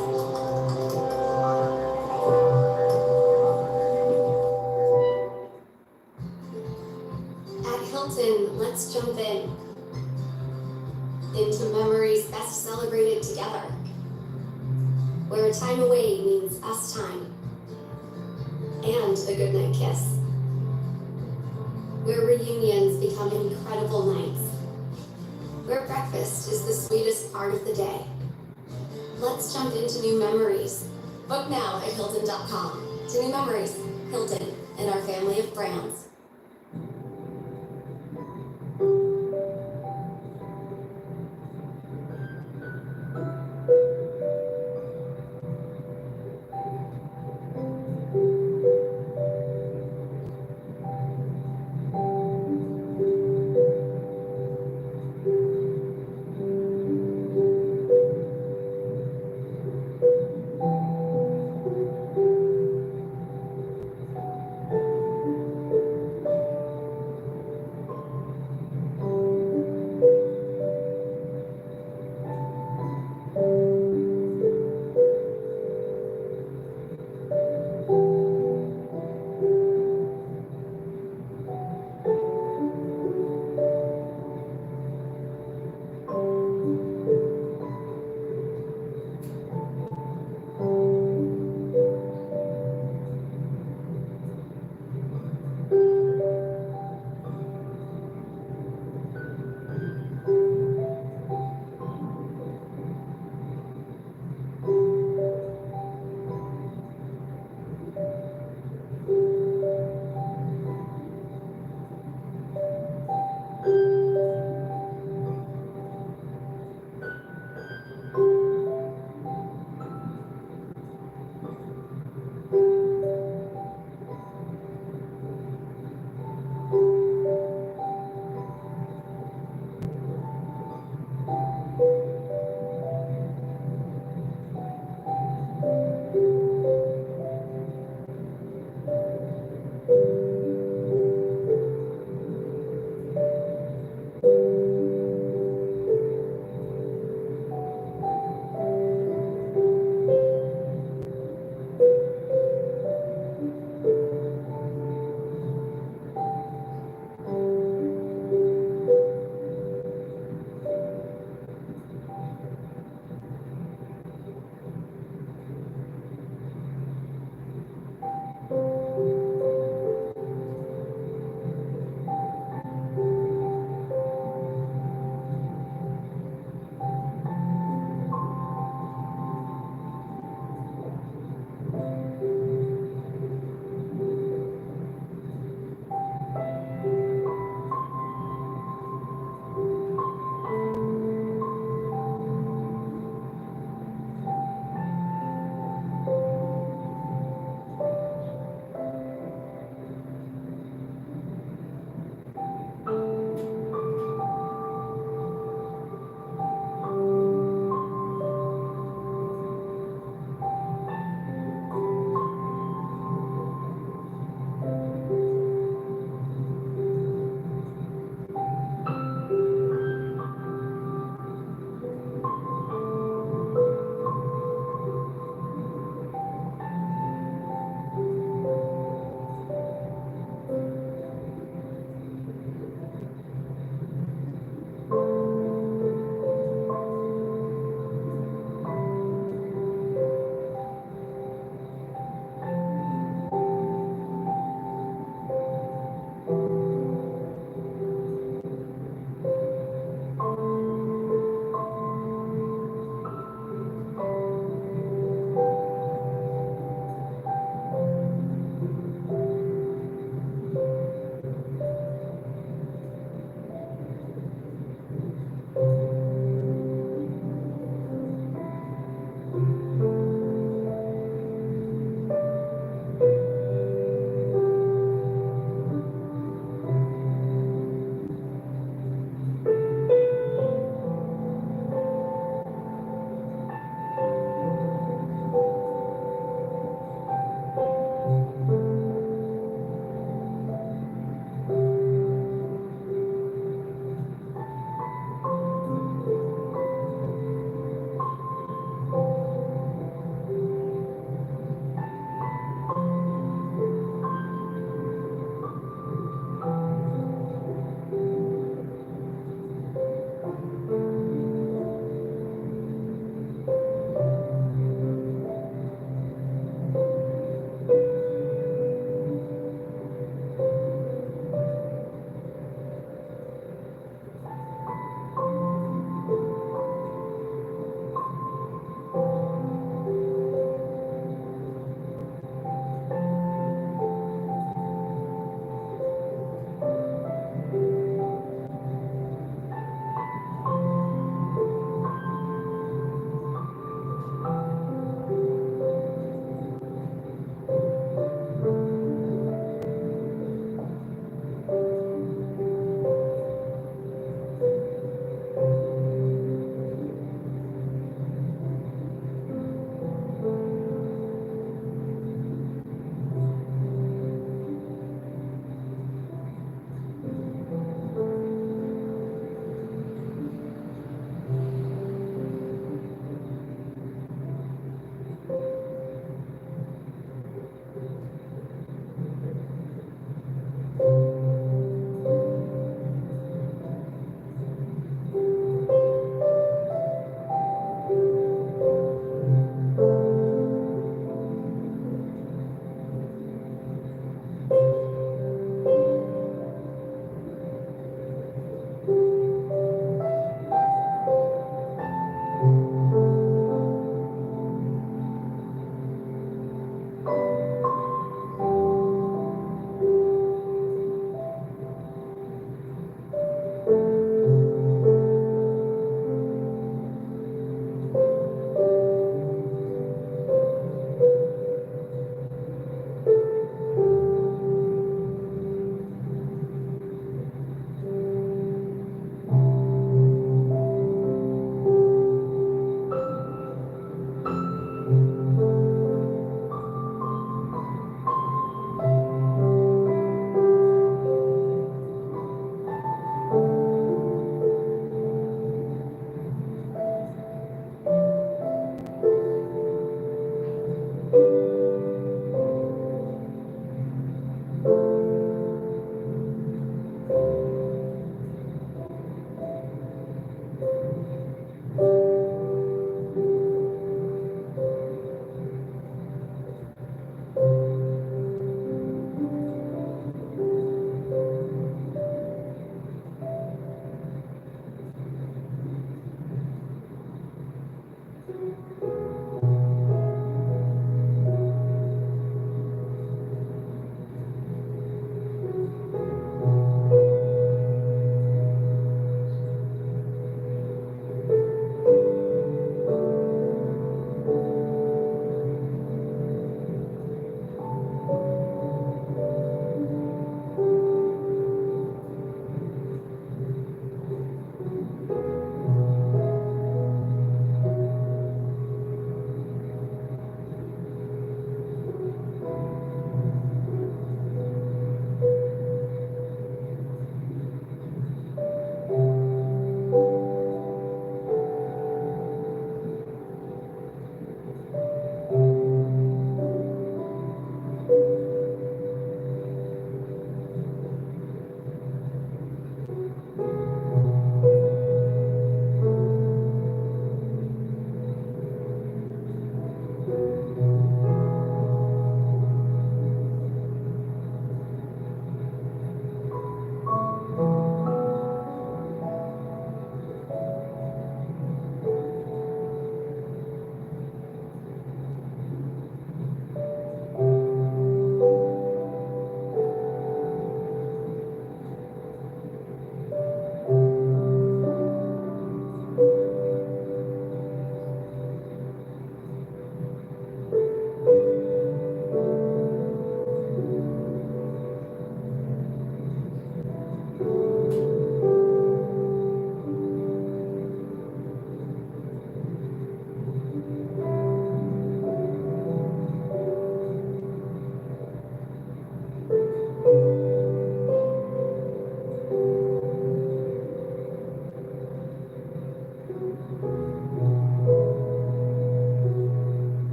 Let's jump into memories best celebrated together, where a time away means us time, and a goodnight kiss, where reunions become incredible nights, where breakfast is the sweetest part of the day. Let's jump into new memories. Book now at Hilton.com. to new memories, Hilton and our family of brands.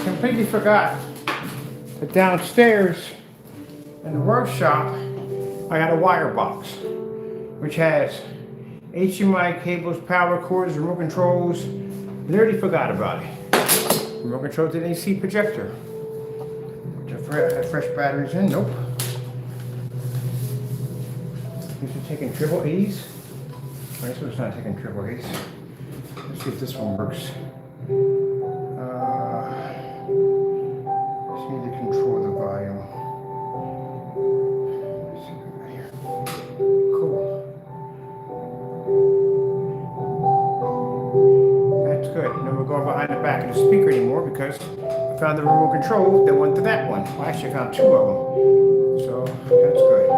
Completely forgot that downstairs in the workshop I got a wire box which has HDMI cables, power cords, remote controls. Literally forgot about it. Remote control to the AC projector. Which I had fresh batteries in. Nope. These are taking triple A's. I guess it's not taking triple A's. Let's see if this one works. Just need to control the volume. Let's see what we got here. Cool. That's good. No more going behind the back of the speaker anymore because I found the remote control that went to that one. Well, actually, I found two of them. So that's good.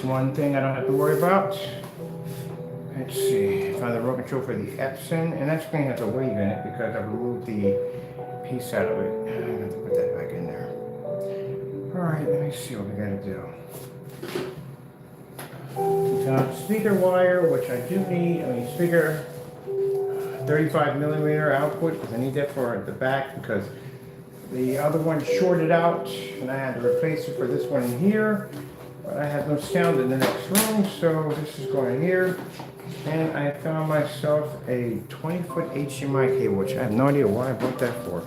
One thing I don't have to worry about. Let's see, I found the remote control for the Epson, and that's going to have to wave in it because I removed the piece out of it. I'm going to put that back in there. Alright, let me see what we got to do. So, speaker wire, which I do need, speaker 35 millimeter output, because I need that for the back because the other one shorted out, and I had to replace it for this one in here. But I have no sound in the next room, so this is going here. And I found myself a 20-foot HDMI cable, which I have no idea why I bought that for.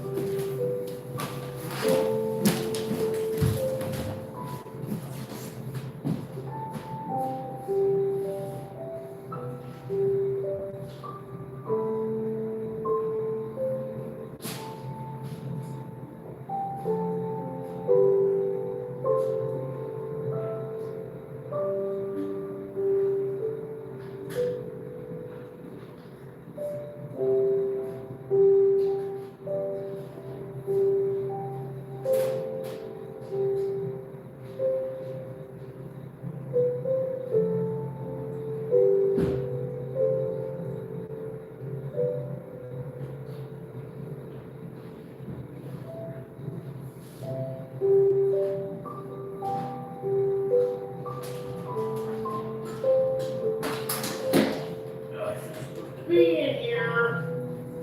Be in here.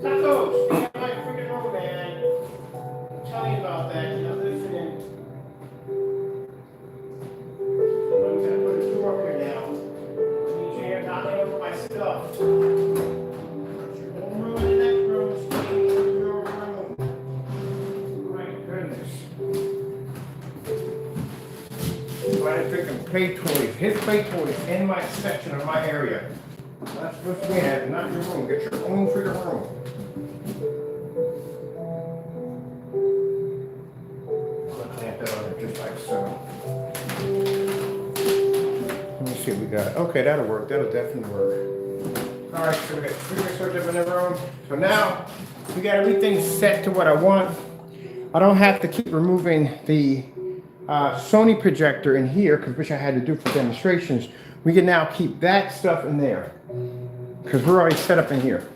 Tacos. Stay out my freaking room, man. I'm telling you about that. You're not listening. I'm gonna put a door up here now. I need you knocking over my stuff. Your own room in the next room. Stay in your room. My goodness. Why did freaking play toys? His play toys in my section of my area. That's supposed to be in, not your room. Get your own freaking room. I'm gonna clamp that on there just like so. Let me see what we got. Okay, that'll work. That'll definitely work. Alright, so we got freaking switch up in the room. So now we got everything set to what I want. I don't have to keep removing the Sony projector in here, which I had to do for demonstrations. We can now keep that stuff in there because we're already set up in here.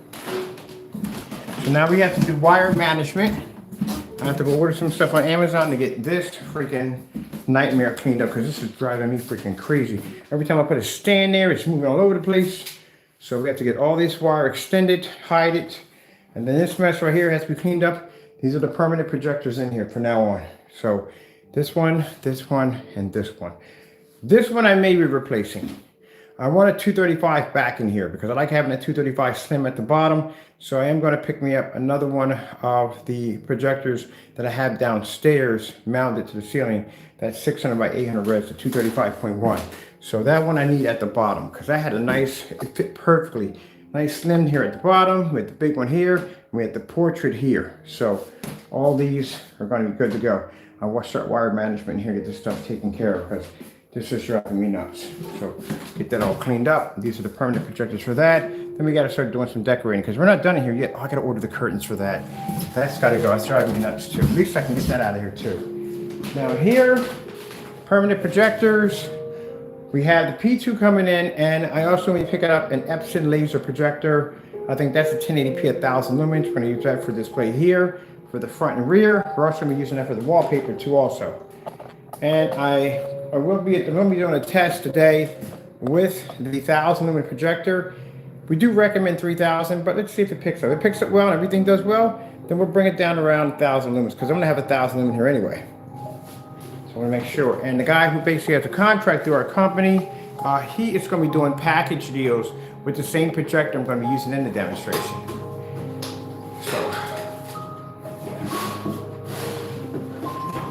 So now we have to do wire management. I have to go order some stuff on Amazon to get this freaking nightmare cleaned up because this is driving me freaking crazy. Every time I put a stand there, it's moving all over the place. So we have to get all this wire extended, hide it, and then this mess right here has to be cleaned up. These are the permanent projectors in here from now on. So this one, and this one. This one I may be replacing. I want a 235 back in here because I like having a 235 slim at the bottom. So I am going to pick me up another one of the projectors that I have downstairs mounted to the ceiling. That's 600 by 800 res, the 235.1. So that one I need at the bottom because I had a nice, it fit perfectly. Nice slim here at the bottom with the big one here. And we had the portrait here. So all these are going to be good to go. I'll start wire management here, get this stuff taken care of because this is driving me nuts. So get that all cleaned up. These are the permanent projectors for that. Then we got to start doing some decorating because we're not done here yet. Oh, I got to order the curtains for that. That's got to go. That's driving me nuts too. At least I can get that out of here too. Now here, permanent projectors. We have the P2 coming in, and I also need to pick up an Epson laser projector. I think that's a 1080p 1000 lumens. We're going to use that for display here for the front and rear. We're also going to be using that for the wallpaper too also. And I will be doing a test today with the 1000 lumen projector. We do recommend 3000, but let's see if it picks up. If it picks up well and everything does well, then we'll bring it down around 1000 lumens because I'm going to have 1000 lumen here anyway. So I want to make sure. And the guy who basically has a contract through our company, he is going to be doing package deals with the same projector I'm going to be using in the demonstration. So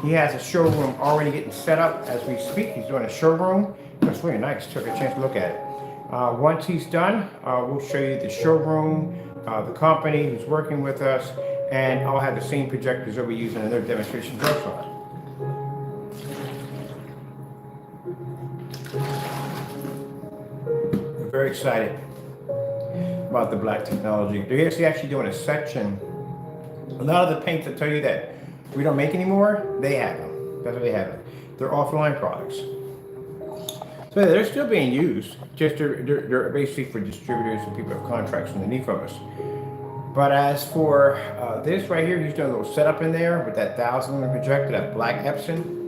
he has a showroom already getting set up as we speak. He's doing a showroom. That's really nice. Took a chance to look at it. Once he's done, we'll show you the showroom, the company who's working with us, and I'll have the same projectors that we're using in their demonstrations also. We're very excited about the black technology. They're actually doing a section. A lot of the paints that tell you that we don't make anymore, they have them. That's what they have them. They're offline products. So they're still being used. Just they're basically for distributors and people who have contracts underneath of us. But as for this right here, he's doing a little setup in there with that 1000 lumen projector, that black Epson.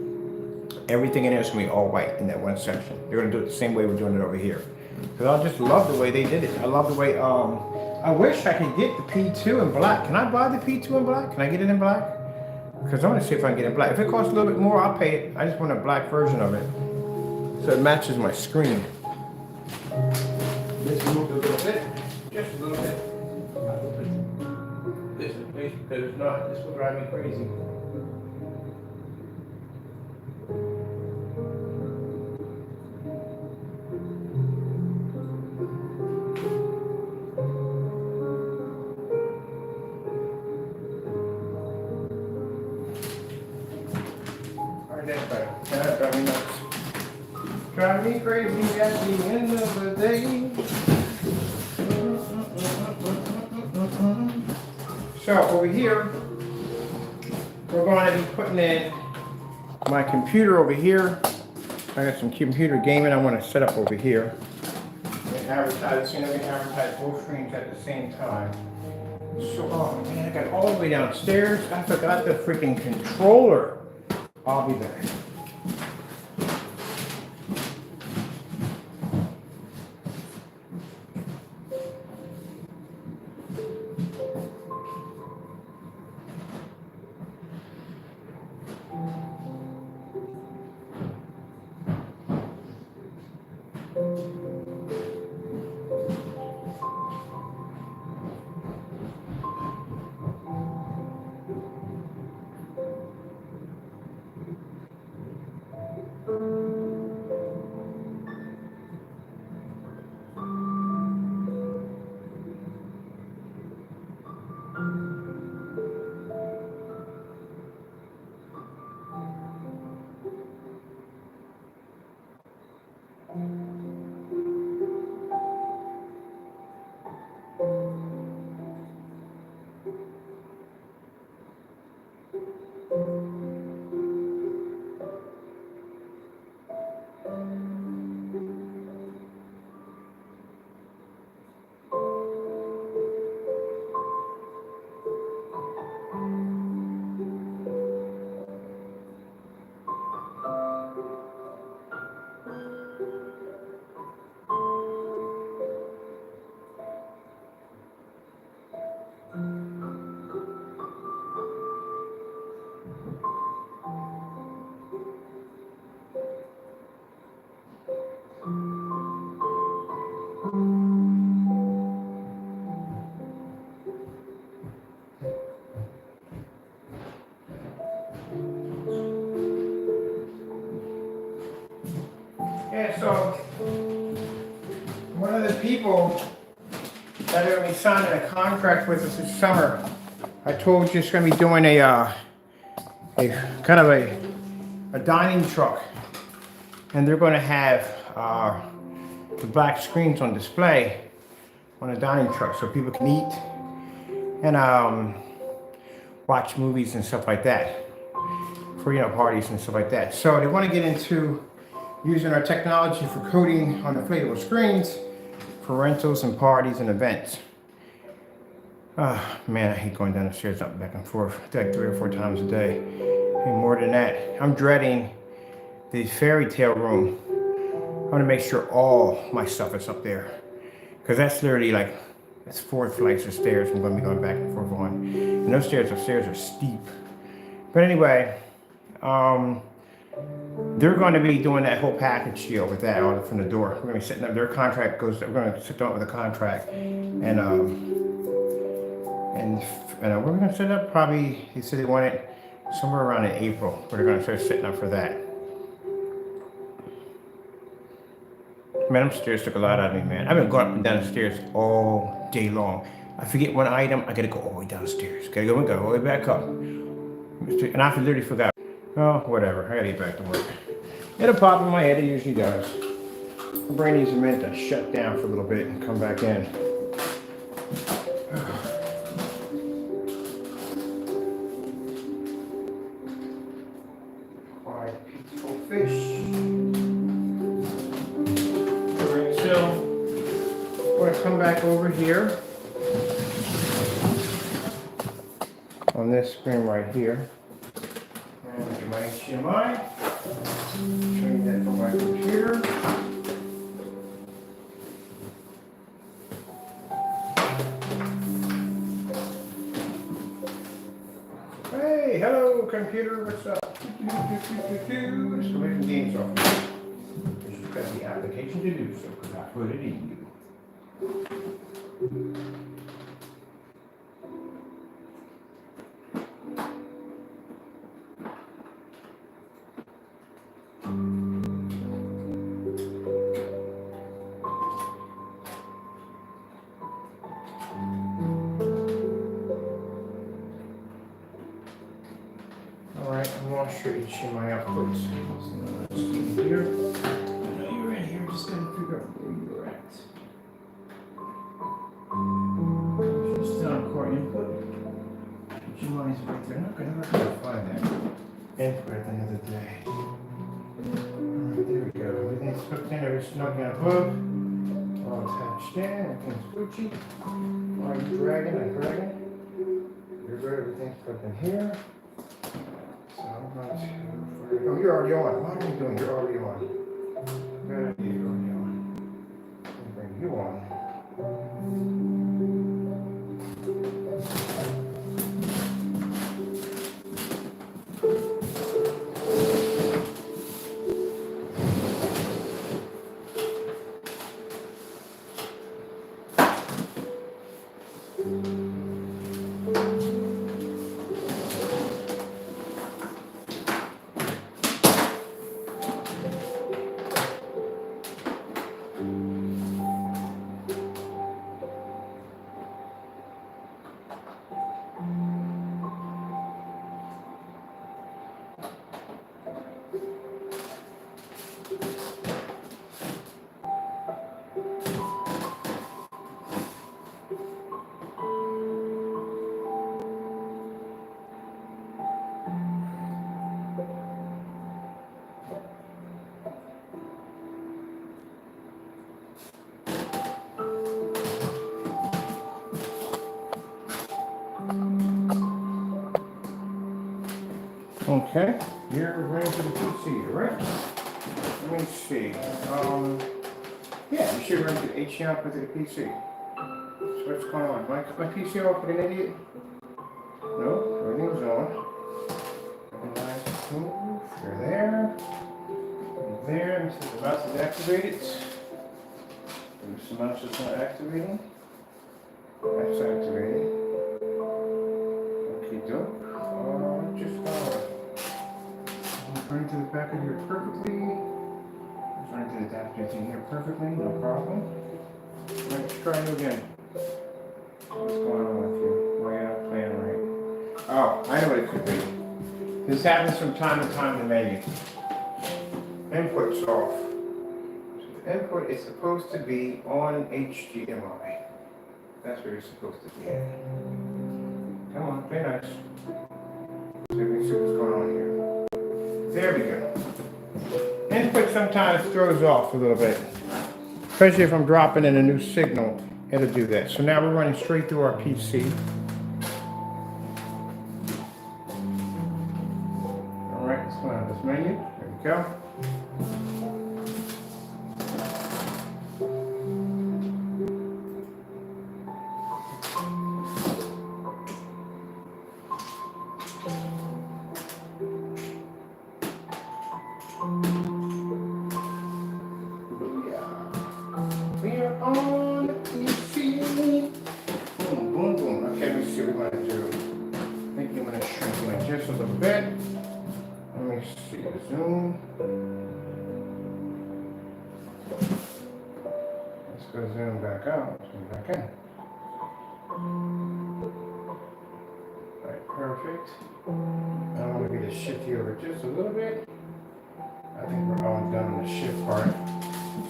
Everything in there is going to be all white in that one section. They're going to do it the same way we're doing it over here. Because I just love the way they did it. I love the way, I wish I could get the P2 in black. Can I buy the P2 in black? Can I get it in black? Because I want to see if I can get it in black. If it costs a little bit more, I'll pay it. I just want a black version of it. so it matches my screen. This moved a little bit, just a little bit. This is because it's not. This will drive me crazy. Alright, that's better. That drives me nuts. Drive me crazy at the end of the day. So over here, we're going to be putting in my computer over here. I got some computer gaming I want to set up over here. And advertise, it's going to be advertised both screens at the same time. So, oh man, I got all the way downstairs. I forgot the freaking controller. I'll be back. Yeah, so one of the people that are going to be signing a contract with us this summer, I told you it's going to be doing a kind of a dining truck, and they're going to have the black screens on display on a dining truck so people can eat and watch movies and stuff like that for, you know, parties and stuff like that. So they want to get into using our technology for coding on inflatable screens for rentals and parties and events. Man, I hate going down the stairs up back and forth like 3 or 4 times a day. And more than that, I'm dreading the fairy tale room. I want to make sure all my stuff is up there, because that's literally like, that's 4 flights of stairs I'm going to be going back and forth on. And those stairs upstairs are steep. But anyway, they're going to be doing that whole package deal with that all from the door. We're going to be setting up their contract. We're going to sit down with a contract, and we're going to set up probably. He said they want it somewhere around in April. But they're going to start setting up for that. Man, them stairs took a lot out of me, man. I've been going up and down the stairs all day long. I forget one item, I gotta go all the way downstairs. Gotta go all the way back up. And I literally forgot. Oh, whatever. I gotta get back to work. It'll pop in my head. It usually does. My brain needs a minute to shut down for a little bit and come back in. Quiet, peaceful fish. So, we're gonna come back over here on this screen right here. And get my HDMI. Change that for my computer. Hey, hello computer, what's up? Just making games off. application to do so, because I put it in you. Alright, I'm gonna show you my outputs. Let's see here. I know you're in here, just gotta figure out where you're at. Still on core input. Would you mind right there? I'm not gonna find that input at the end of the day. Alright, there we go. Everything's hooked in, everything's snug and above. All attached in, everything's Gucci. Are you dragging? I'm dragging. You're good, everything's plugged in here. So I'm going to. Oh, you're already on. What are you doing? You're already on. Good idea, you're already on. I'll bring you on. Okay, you're ready for the PC, right? Let me see. Yeah, you should run the HDMI with the PC. So what's going on? My PC off like an idiot? No, everything's on. Nice, smooth. You're there. You're there. This is the mouse is activated. There's the mouse is not activating. That's activated. Okay, dope. Just running to the back of here perfectly. Just running to the adapter thing here perfectly, no problem. Let's try it again. What's going on with you? Why you're not playing right? Oh, I know what it could be. This happens from time to time in the menu. Input's off. So the input is supposed to be on HDMI. That's where you're supposed to be. Come on, play nice. So let me see what's going on here. There we go. Input sometimes throws off a little bit. Especially if I'm dropping in a new signal, it'll do that. So now we're running straight through our PC. Alright, let's go on this menu. There we go. Perfect. I want to be the shifty over just a little bit. I think we're all done on the shift part.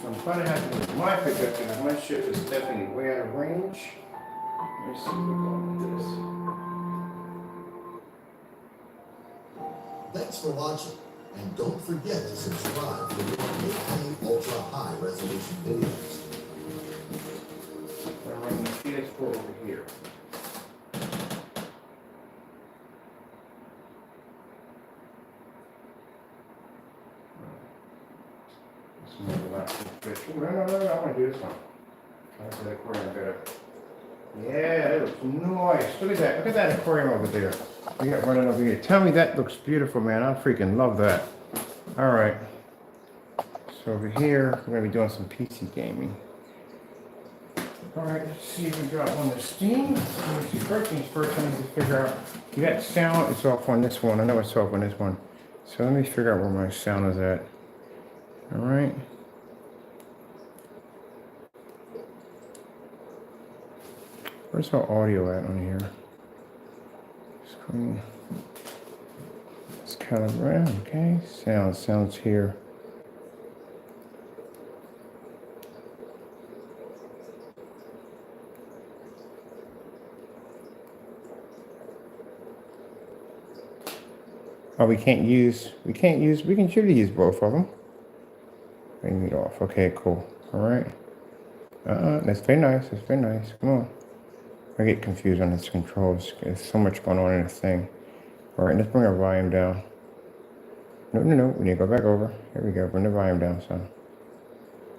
So I'm going to have to move my pickup because my shift is definitely way out of range. Let me see what's going with this. Thanks for watching, and don't forget to subscribe for more 8K ultra high resolution videos. I'm running the PS4 over here. No, I want to do this one. I want to do the aquarium better. Yeah, that looks nice. Look at that aquarium over there. We got running over here. Tell me that looks beautiful, man. I freaking love that. All right. So over here, we're gonna be doing some PC gaming. All right, let's see if we got on the Steam. Let me see. First things first, I need to figure out. You got sound? It's off on this one. I know it's off on this one. So let me figure out where my sound is at. All right. Where's our audio at on here? Screen. Let's calibrate. Okay. Sounds here. Oh, we can should use both of them. Bring it off. Okay, cool. All right. That's very nice. Come on. I get confused on this controls. There's so much going on in this thing. All right, let's bring our volume down. No. We need to go back over. Here we go. Bring the volume down, son.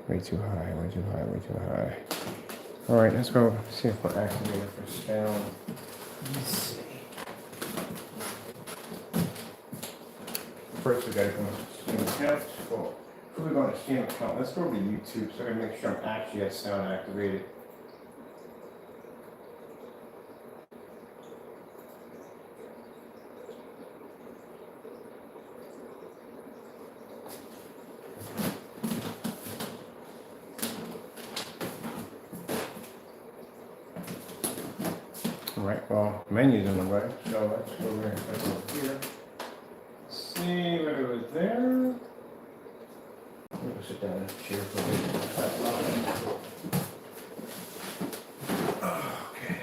Way too high. All right, let's go see if we're activated for sound. Let's see. First, we gotta go to Steam account. Well, before we go to Steam account, let's go to YouTube so I can make sure I'm actually at sound activated. All right, well, menu's in the way, so let's go over here. See what it was there. We'll sit down in the chair for a bit. Okay.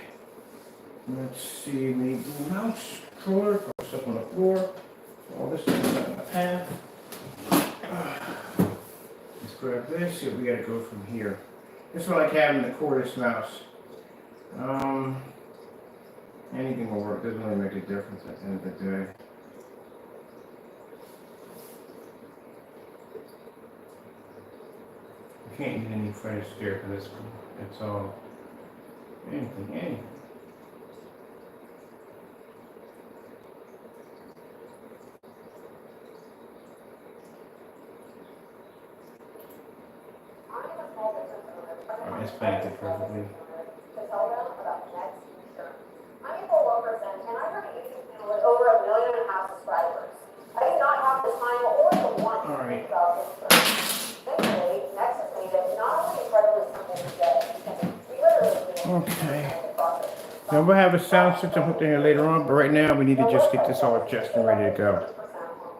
Let's see, maybe the mouse controller goes up on the floor. All this is in the path. Let's grab this. See what we gotta go from here. This is what I like having the cordless mouse. Anything will work. Doesn't really make a difference at the end of the day. Can't use any French steer for this one. It's all anything. Oh, it's planted perfectly. I'm equal 1%, and I run a YouTube channel with over 1.5 million subscribers. I do not have the time or the want to think about this. Thankfully, Next has made it not only incredibly simple to get, we literally Okay. Now we'll have a sound system hooked in here later on, but right now we need to just get this all adjusted and ready to go.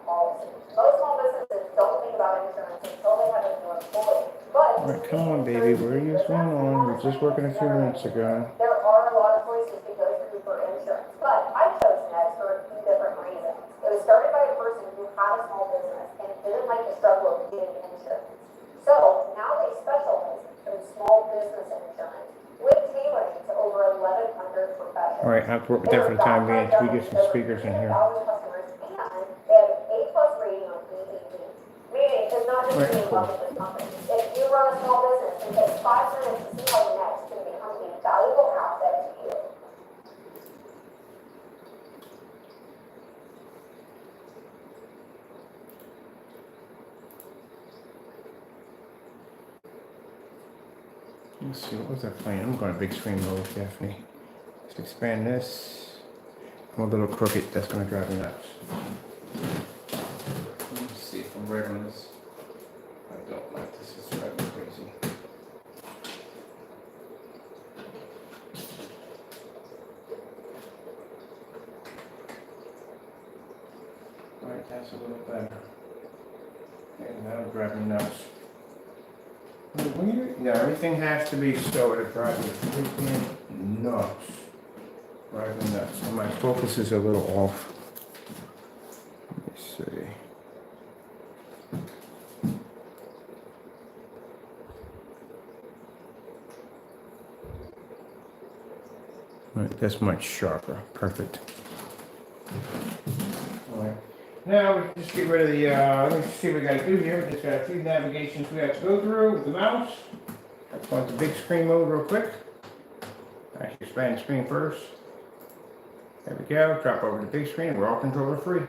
Most small businesses don't think about insurance until they have a new employee. But Alright, come on, baby. What are you going on? We were just working a few minutes ago. there are a lot of choices to go through for insurance, but I chose Next for a few different reasons. It was started by a person who had a small business and didn't like the struggle of getting insurance. So now they specialize in small business insurance with tailoring to over 1,100 professionals. Alright, I have to work with that for the time being until we get some speakers in here. Customers, and they have an A+ rating on ADV. Meaning, it's not just being in love with this company. If you run a small business, it takes 5 minutes to see how Next can become a valuable asset to you. Let's see, what was I playing? I'm going to big screen mode, definitely. Let's expand this. I'm a little crooked, that's going to drive me nuts. Let's see if I'm right on this. I don't like this, it's driving me crazy. Alright, that's a little better. And now I'm driving nuts. Yeah, everything has to be so to drive me freaking nuts. Driving nuts. And my focus is a little off. Let me see. Alright, that's much sharper. Perfect. Alright. Now we just get rid of the, let me see what we gotta do here. We just got a few navigations we have to go through with the mouse. Let's go into big screen mode real quick. Actually, expand the screen first. There we go. Drop over to big screen. We're all controller free.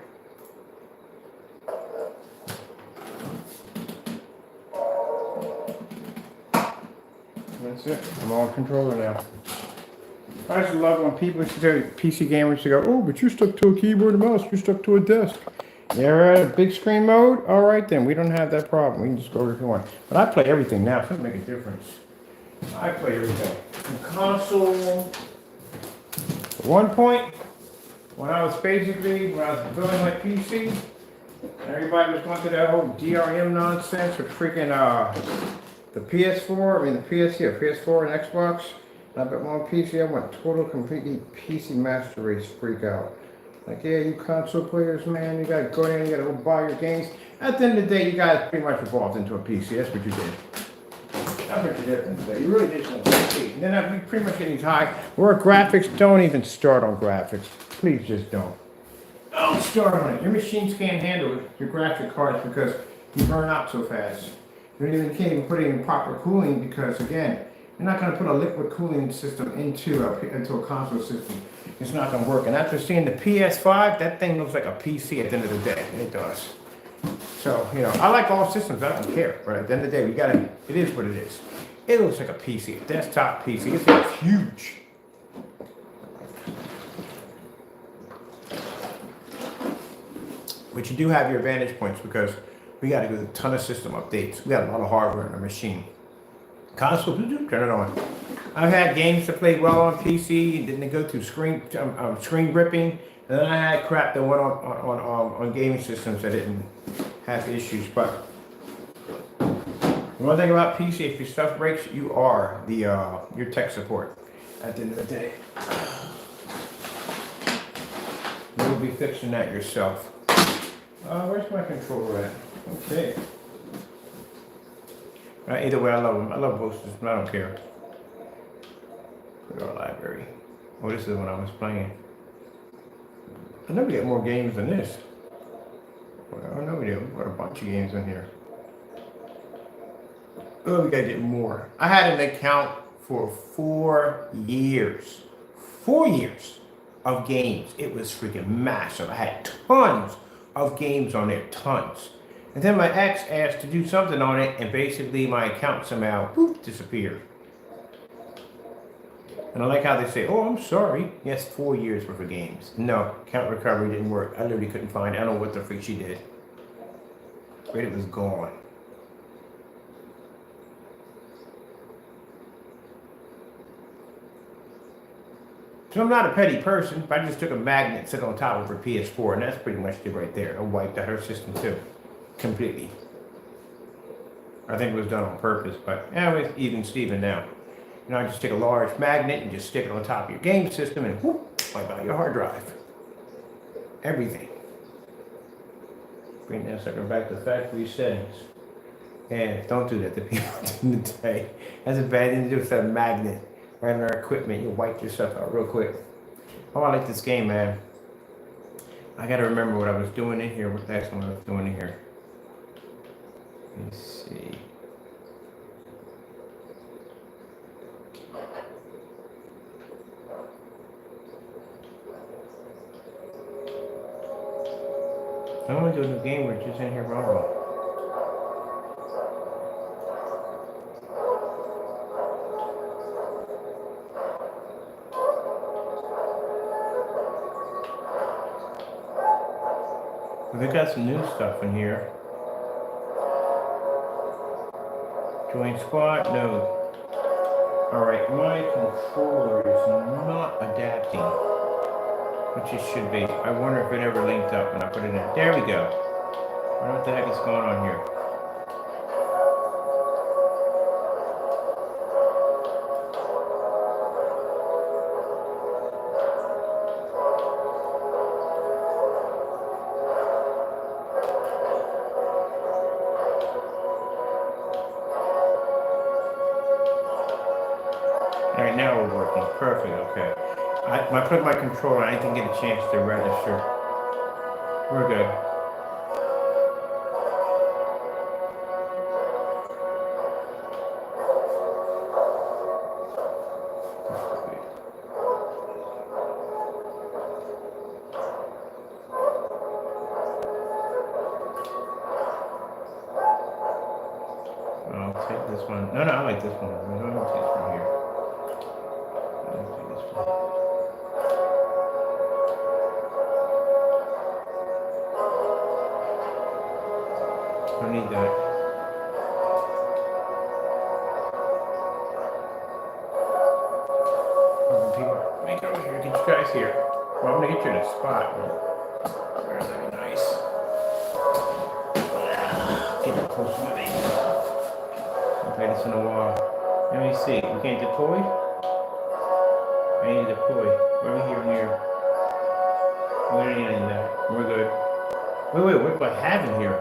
I'm on controller now. I just love when people used to tell PC gamers to go, oh, but you're stuck to a keyboard and mouse, you're stuck to a desk. You're at a big screen mode? All right then, we don't have that problem. We can just go if you want. But I play everything now, so it doesn't make a difference. I play everything. The console, at one point, when I was building my PC, everybody was going through that whole DRM nonsense with freaking the PS4, PS4 and Xbox. And I bet my PC, I went total, completely PC master race freak out. Like, yeah, you console players, man, you gotta go in, you gotta go buy your games. At the end of the day, you guys pretty much evolved into a PC. That's what you did. That's what you did at the end of the day. You really did want a PC. And then we pretty much get these high. Where graphics, don't even start on graphics. Please just don't. Don't start on it. Your machines can't handle it, your graphic cards, because you burn out so fast. You can't even put it in proper cooling because, again, you're not going to put a liquid cooling system into a console system. It's not going to work. And after seeing the PS5, that thing looks like a PC at the end of the day. It does. So, I like all systems. I don't care. But at the end of the day, it is what it is. It looks like a PC, a desktop PC. It's huge. But you do have your advantage points because we got to do a ton of system updates. We got a lot of hardware in our machine. Console, turn it on. I've had games that played well on PC, didn't go through screen ripping, and then I had crap that went on gaming systems that didn't have issues. But one thing about PC, if your stuff breaks, you are your tech support at the end of the day. You'll be fixing that yourself. Where's my controller at? Okay. Either way, I love them. I love both systems. I don't care. Go to our library. Oh, this is when I was playing. I know we got more games than this. Well, I know we do. We've got a bunch of games in here. Oh, we gotta get more. I had an account for 4 years. 4 years of games. It was freaking massive. I had tons of games on there. Tons. And then my ex asked to do something on it, and basically my account somehow disappeared. And I like how they say, oh, I'm sorry. Yes, 4 years worth of games. No, account recovery didn't work. I literally couldn't find it. I don't know what the freak she did. But it was gone. So I'm not a petty person, but I just took a magnet, set on top of her PS4, and that's pretty much it right there. I wiped out her system too. Completely. I think it was done on purpose, but it's even Steven now. I just take a large magnet and just stick it on top of your game system and whoop, wipe out your hard drive. Everything. Bring that sucker back to factory settings. And don't do that to people today. That's a bad thing to do with a magnet right on our equipment. You'll wipe yourself out real quick. Oh, I like this game, man. I gotta remember what I was doing in here. What the heck's what I was doing in here? Let's see. I want to do a new game. We're just in here wrong. We got some new stuff in here. Join squad? No. Alright, my controller is not adapting, which it should be. I wonder if it ever linked up when I put it in. There we go. I don't know what the heck is going on here. Alright, now we're working. Perfect, okay. I put my controller, I didn't get a chance to register. We're good. I'll take this one. No, I like this one. I'm going to take this one here. guys here. Well, I'm gonna get you in a spot. Where's that nice? Get it close to me. Okay, this on the wall. Let me see. We can't deploy? I need to deploy. We're here. We don't need any of that. We're good. Wait, what do I have in here?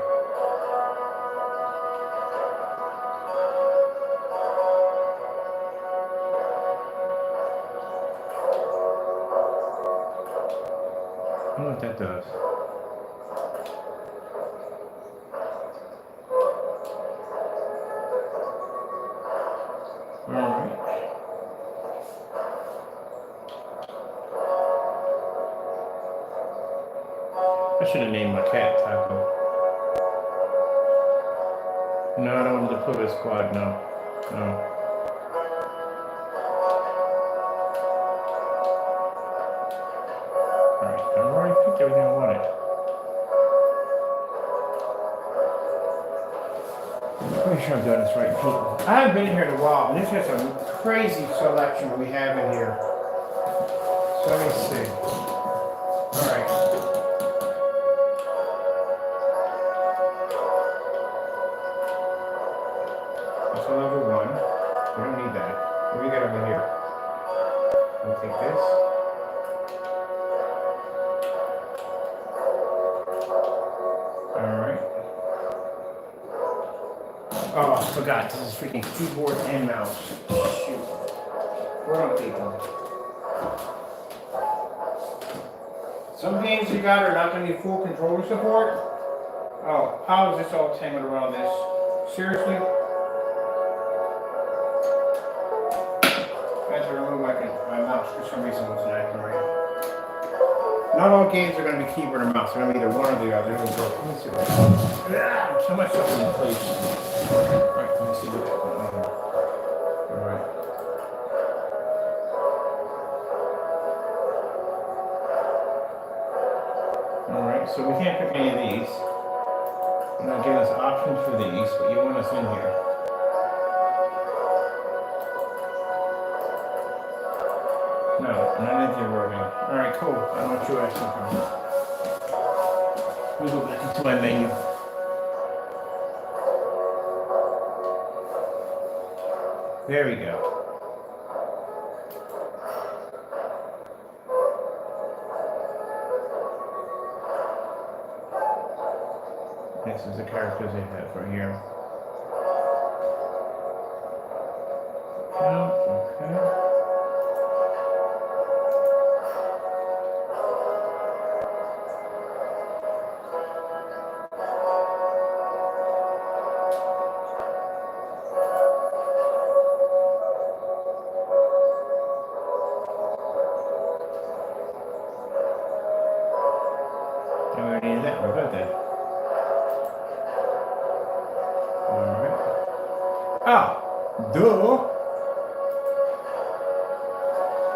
I don't know what that does. Alright. I should have named my cat Taco. No, I don't want to put a squad, no. Alright, I've already picked everything I wanted. Pretty sure I'm doing this right, people. I haven't been here in a while, and this is a crazy selection we have in here. So let me see. Alright. That's a level 1. We don't need that. What do we got over here? We'll take this. Alright. Oh, I forgot. This is freaking keyboard and mouse. Shoot. What on people? Some games you got are not going to need full controller support. Oh, how is this all tangled around this? Seriously? I have to remove my mouse for some reason it wasn't acting right. Not all games are going to be keyboard and mouse. They're going to be either one or the other. Let me see what so much stuff in place. Alright, let me see what's going on here. Alright. Alright, so we can't pick any of these. They're not giving us options for these, but you want us in here. No, none of them are working. Alright, cool. I want you asking for me. Let me go back into my menu. There we go. This is the characters they have right here. Okay. I already did that. We're good then. Alright. Oh! Duh!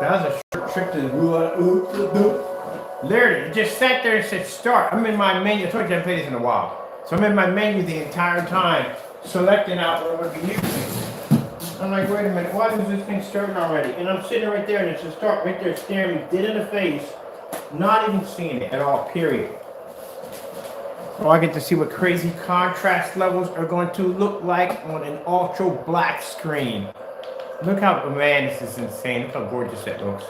That was a short trick to rule out. There it is. It just sat there and said start. I'm in my menu. I told you I haven't played this in a while. So I'm in my menu the entire time, selecting out what I'm going to be using. I'm like, wait a minute, why is this thing starting already? And I'm sitting right there and it says start right there staring me dead in the face, not even seeing it at all, period. So I get to see what crazy contrast levels are going to look like on an ultra black screen. Look how, man, this is insane. Look how gorgeous that looks.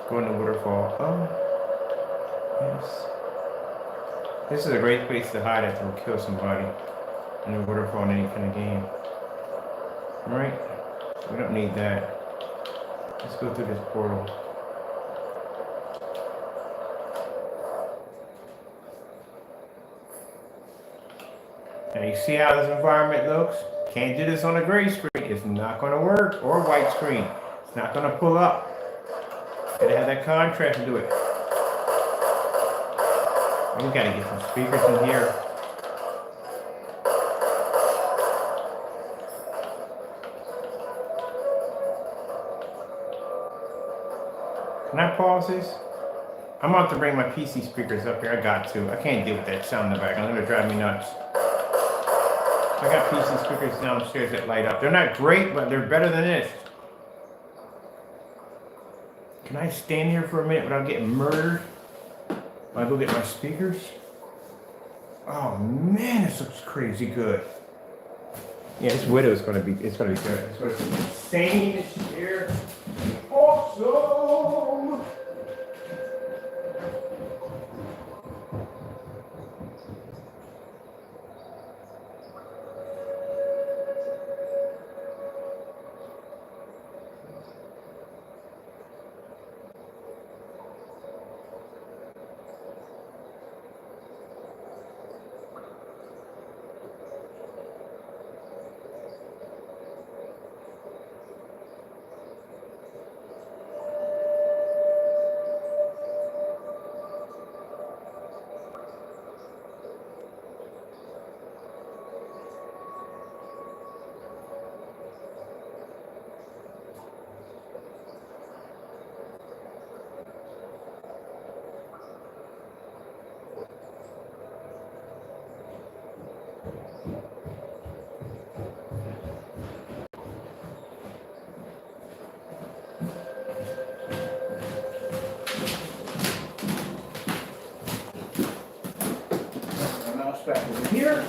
Go in the waterfall. Oh, yes. This is a great place to hide after we kill somebody in the waterfall in any kind of game. Alright, we don't need that. Let's go through this portal. Now you see how this environment looks? Can't do this on a gray screen. It's not going to work. Or a white screen. It's not going to pull up. Gotta have that contrast to do it. And we gotta get some speakers in here. Can I pause this? I'm about to bring my PC speakers up here. I got to. I can't deal with that sound in the back. I'm gonna drive me nuts. I got PC speakers downstairs that light up. They're not great, but they're better than this. Can I stand here for a minute without getting murdered? I go get my speakers. Oh man, this looks crazy good. Yeah, this widow's gonna be, it's gonna be good. It's gonna be insane this year. Awesome! Back over here.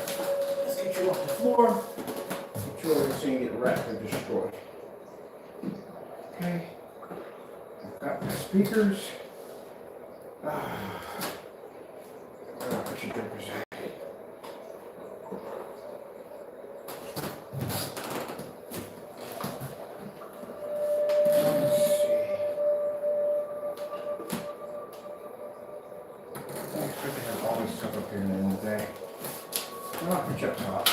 Let's get you off the floor. Make sure everything get wrecked or destroyed. Okay. I've got my speakers. Where do I put your drippers at? Let's see. I expect to have all this stuff up here in the end of the day. I'll put you up top.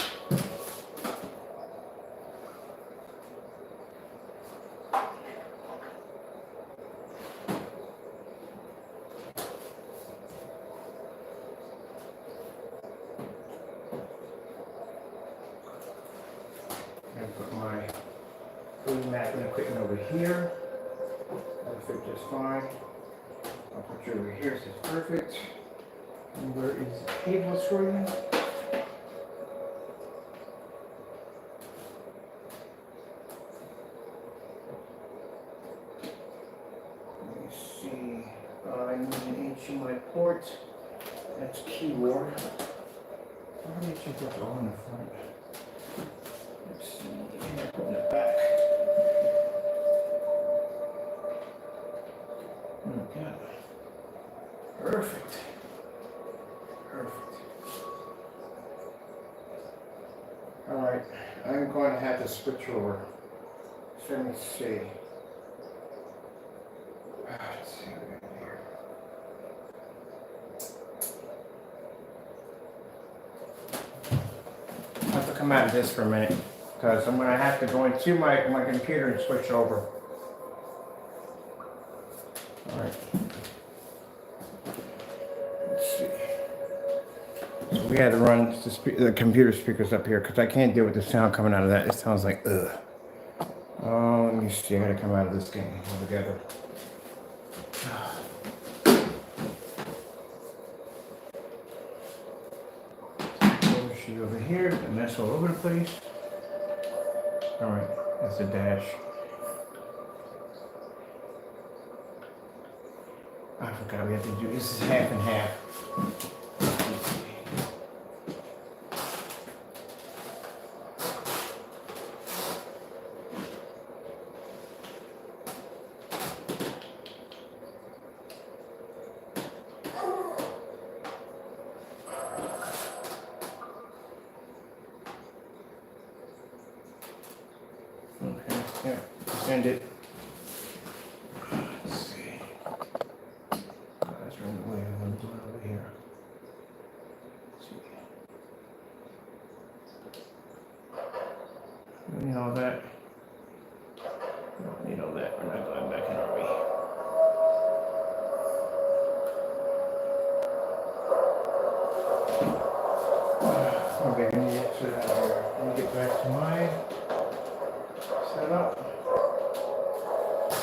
And put my food mat and equipment over here. That'll fit just fine. I'll put you over here, so it's perfect. And where is the cable screen? I need an HDMI port. That's keyboard. Why did you put it all in the front? Let's see. And put it in the back. Okay. Perfect. Perfect. Alright. I'm going to have to switch over. So let me see. Let's see what we got here. I have to come out of this for a minute because I'm going to have to go into my computer and switch over. All right. Let's see. So we had to run the computer speakers up here because I can't deal with the sound coming out of that. It sounds like ugh. Oh, let me see. I got to come out of this game altogether. Over here, a mess all over the place. All right, that's the dash. I forgot we have to do this. Is half and half. Okay, yeah, send it. Let's see. That's right away. I'm going to do it over here. Let's see. You need all that? You don't need all that. We're not going back in RV. Okay, I need to get out of here. Let me get back to my setup.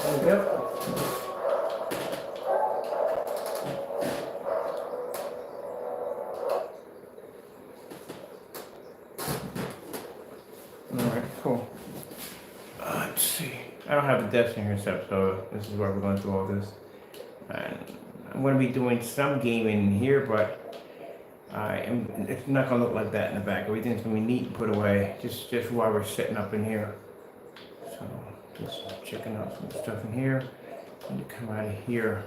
There we go. All right, cool. Let's see. I I don't have the desking here set up, so this is where we're going through all this. And I'm going to be doing some gaming here, but it's not going to look like that in the back. Everything's going to be neat and put away, just while we're sitting up in here. So just checking out some stuff in here. And to come out of here,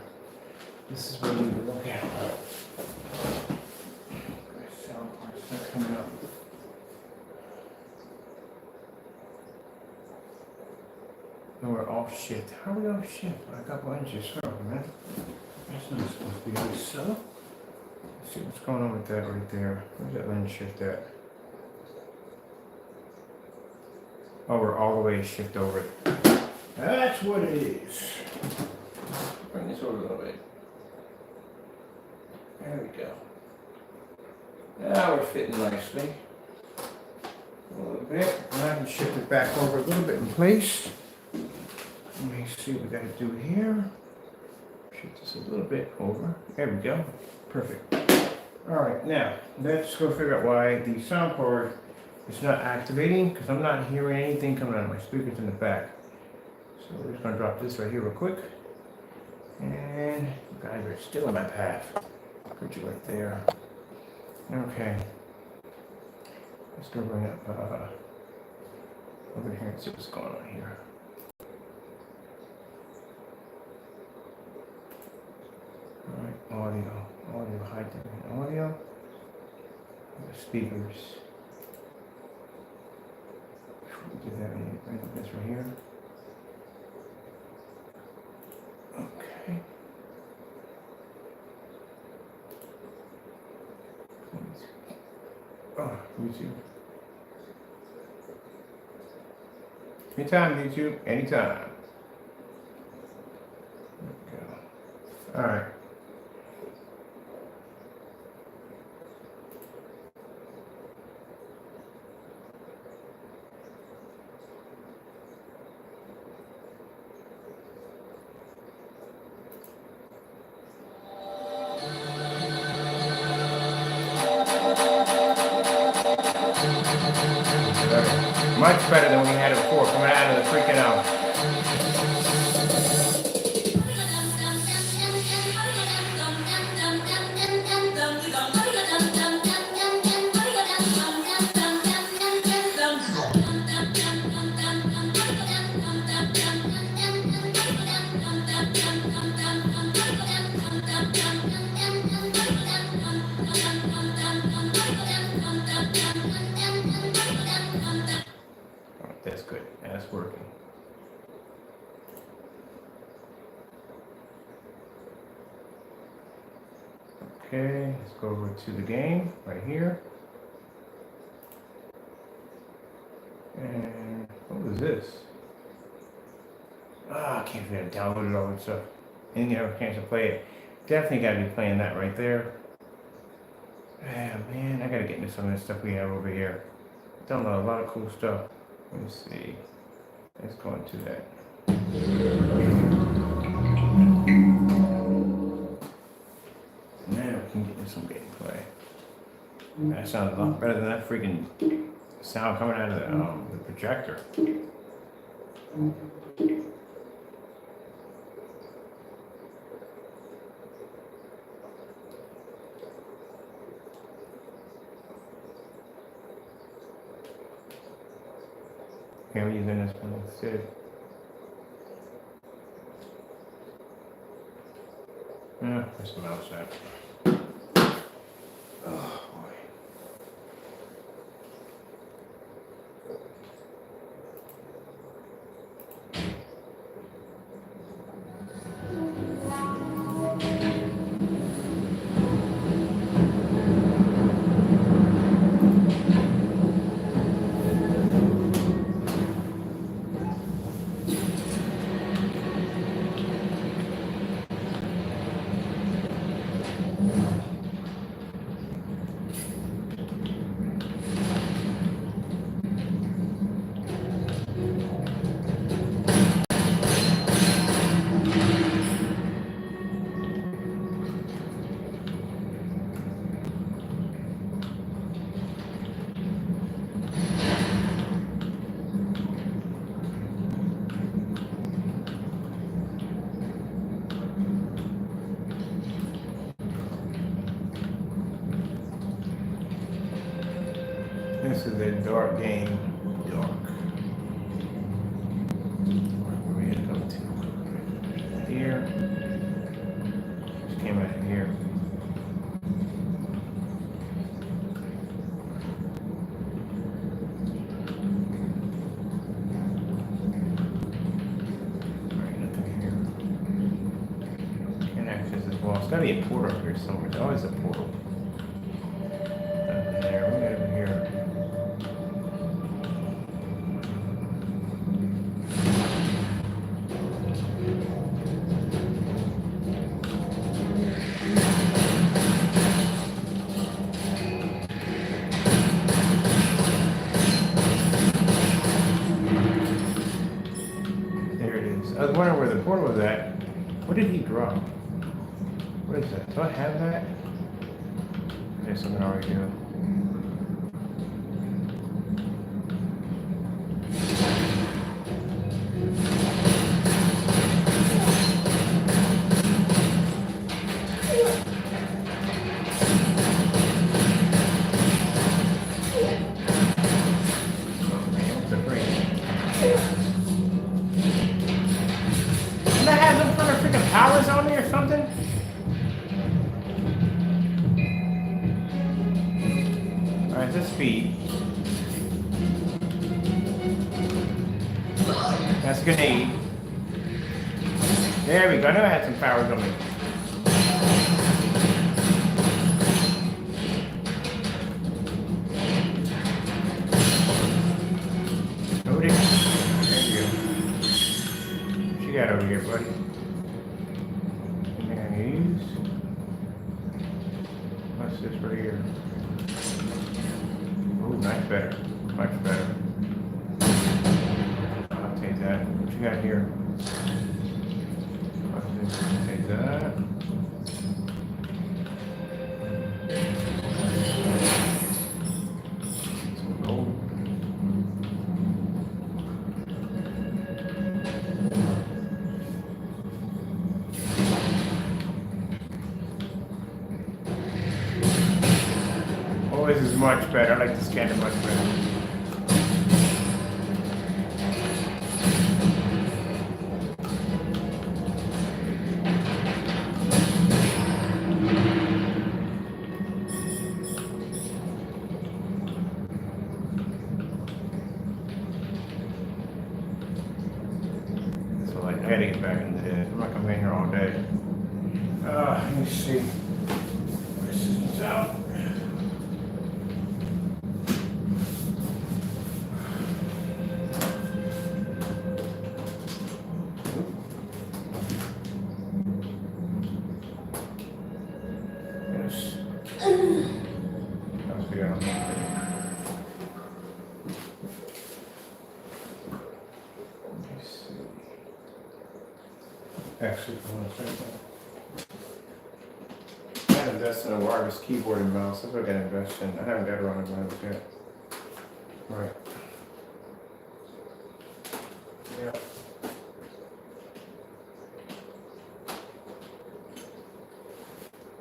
this is what we need to look at. Sound part's not coming up. And we're off shift. How are we off shift? A couple inches. Oh, man. That's not supposed to be like so. Let's see what's going on with that right there. Where's that lens shift at? Oh, we're all the way shift over it. That's what it is. Bring this over a little bit. There we go. Now we're fitting nicely. A little bit. And I can shift it back over a little bit in place. Let me see what we got to do here. Shift this a little bit over. There we go. Perfect. Alright, now let's go figure out why the sound card is not activating, because I'm not hearing anything coming out of my speakers in the back. So we're just going to drop this right here real quick. And you guys are still in my path. Put you right there. Okay. Let's go bring up over here and see what's going on here. Alright, audio, high different audio. The speakers. Do that right this right here. Okay. Oh, YouTube. Anytime, YouTube. Anytime. There we go. Alright. Much better than we had it before, coming out of the freaking out. That's good. That's working. Okay, let's go over to the game right here. And what was this? Ah, I can't forget to download it all and stuff. And you have a chance to play it. Definitely got to be playing that right there. Ah, man, I got to get into some of the stuff we have over here. Download a lot of cool stuff. Let me see. Let's go into that. Now we can get into some gameplay. That sounds a lot better than that freaking sound coming out of the projector. Okay, I'm using this one instead. Yeah, where's the mouse at? Oh boy. is a dark game. Dark. Where we gonna go to? Here. Just came out here. Alright, nothing here. Can't access this wall. It's gotta be a portal up here somewhere. There's always a portal. Nothing there. We got over here. There it is. I was wondering where the portal was at. What did he drop? What is that? Do I have that? There's something already here. Oh man, what's the break? Doesn't that have some kind of freaking powers on me or something? Alright, this speed. That's a grenade. There we go. I know I had some powers on me. Over there. There you go. What you got over here, buddy? Anything I can use? What's this right here? Ooh, nice, better. Much better. I'll take that. What you got here? What's this? Take that. Some gold. Oh, this is much better. I like this scanner much better. So like, I gotta get back into this. I'm not gonna be in here all day. Let me see. This is out. Yes. Must be on. Actually, I want to check that. I haven't invested in a wireless keyboard and mouse. That's what I got to invest in. I haven't got around to mouse yet. Right. Yeah.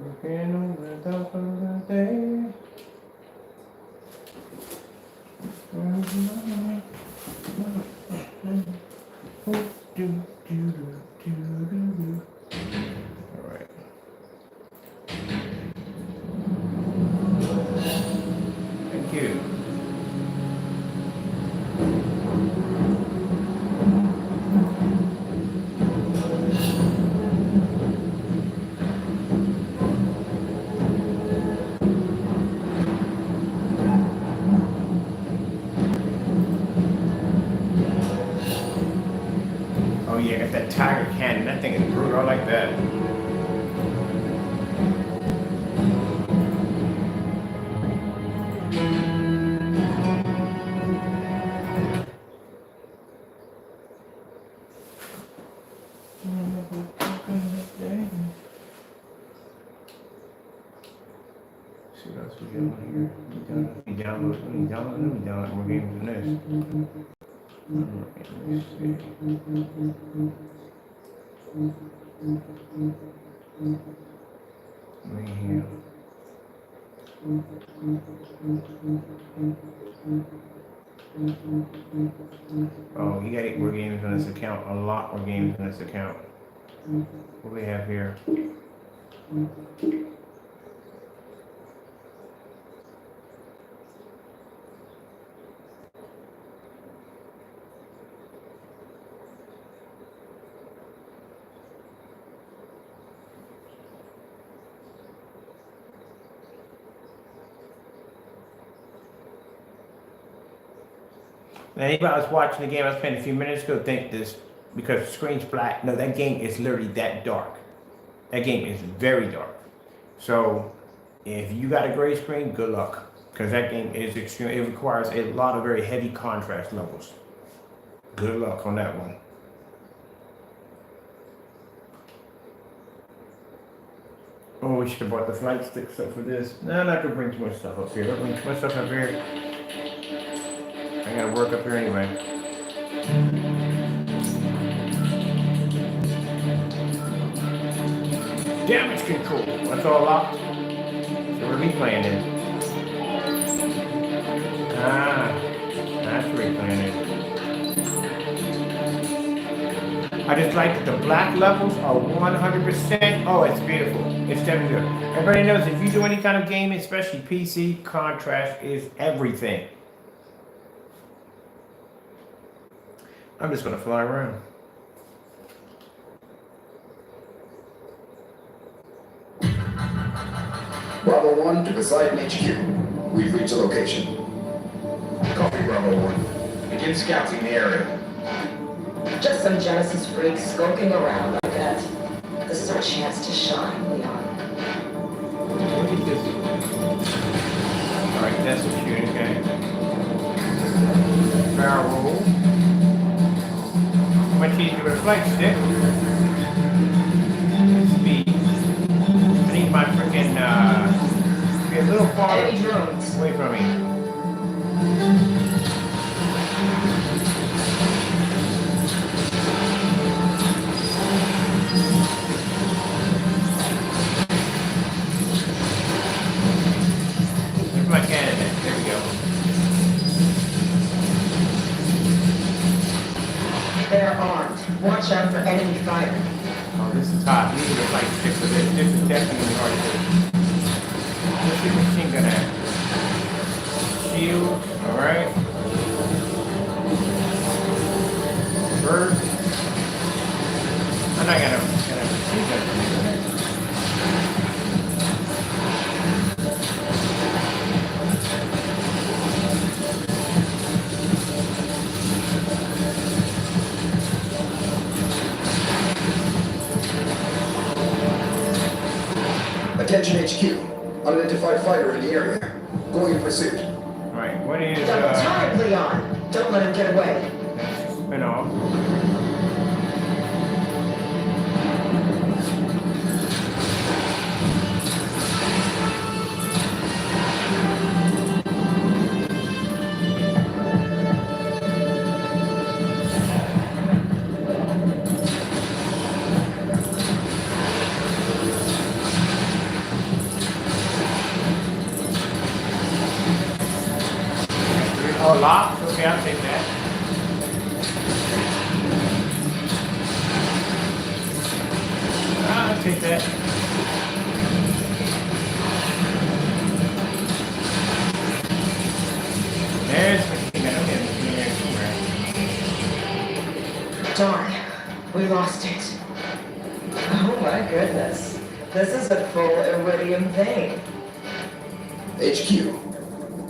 Working over the top of the day. All right. Thank you. Oh yeah, got that tiger cannon. That thing is brutal. I like that. See what else we got on here. We download. More games than this. Let's see. Right here. Oh, you got 8 more games on this account. A lot more games on this account. What do we have here? Now, anybody that's watching the game I was playing a few minutes ago think this because the screen's black. No, that game is literally that dark. That game is very dark. So if you got a gray screen, good luck. Because that game is extreme. It requires a lot of very heavy contrast levels. Good luck on that one. Oh, we should have bought the flight stick stuff for this. No, I'm not gonna bring too much stuff up here. Don't bring too much stuff up here. I gotta work up here anyway. Damage control. That's all locked. So what are we playing in? Ah, that's what we're playing in. I just like that the black levels are 100%. Oh, it's beautiful. It's definitely good. Everybody knows if you do any kind of gaming, especially PC, contrast is everything. I'm just gonna fly around. Bravo 1 to the site in HQ. We've reached the location. Copy, Bravo 1. Begin scouting the area. Just some Genesis freaks skulking around, I bet. This is our chance to shine, Leon. Look at this. Alright, that's a shooting game. Barrel roll. Much easier with a flight stick. Speed. I need my freaking be a little farther away from me. Here's my cannon. There we go. They're armed. Watch out for enemy fire. Oh, this is hot. We need to like stick with this. This is definitely hard to do. Let's see what machine gun at. Shield. Alright. Bird. I'm not gonna machine gun for me. Attention HQ. Unidentified fighter in the area. Going in pursuit. Alright, what is Double time, Leon. Don't let him get away. spin off? Oh, locked? Okay, I'll take that. I'll take that. There's the machine gun. Okay, machine gun somewhere. Darn. We lost it. Oh my goodness. This is a full iridium vein. HQ.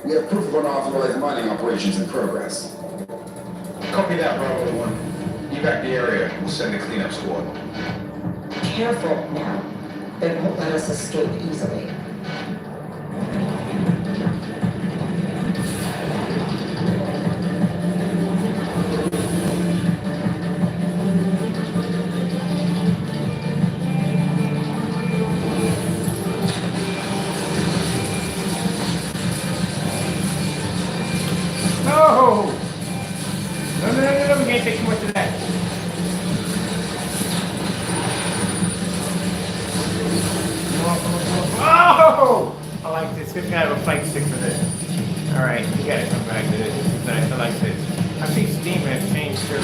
We have proof of unauthorized mining operations in progress. Copy that, Bravo 1. Evac the area. We'll send a cleanup squad. Careful now. They won't let us escape easily. No! No, we can't take too much of that. Oh! This guy have a fight stick for this. Alright, you gotta come back to this. This is nice. I like this. I see Steam has changed their.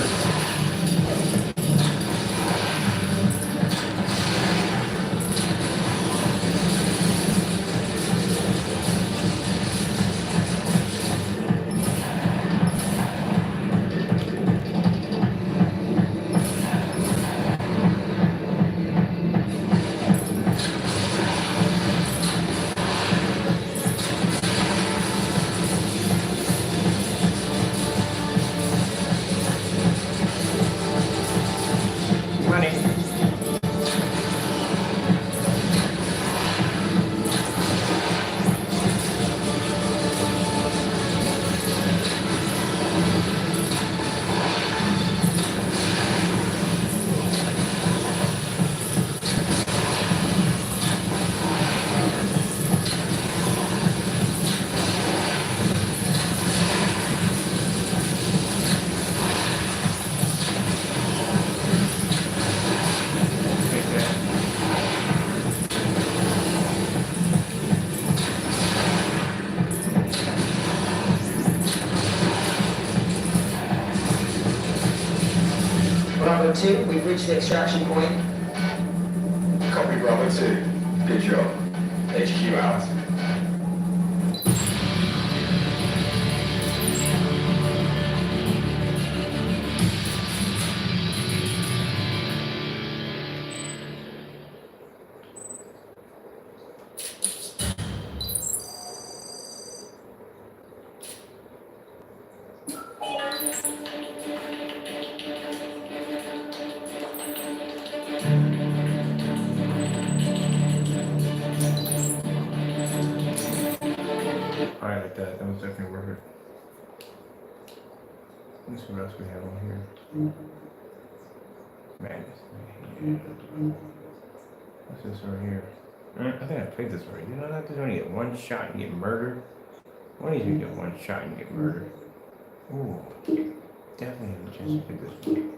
Bravo 2, we've reached the extraction point. Copy Bravo 2. Good job. HQ out. Alright, like that. That was definitely worth it. Let's see what else we have on here. Man, what's this right here? I think I played this already. You know that there's only get one shot and get murdered? When did you get one shot and get murdered? Ooh, definitely have a chance to pick this one.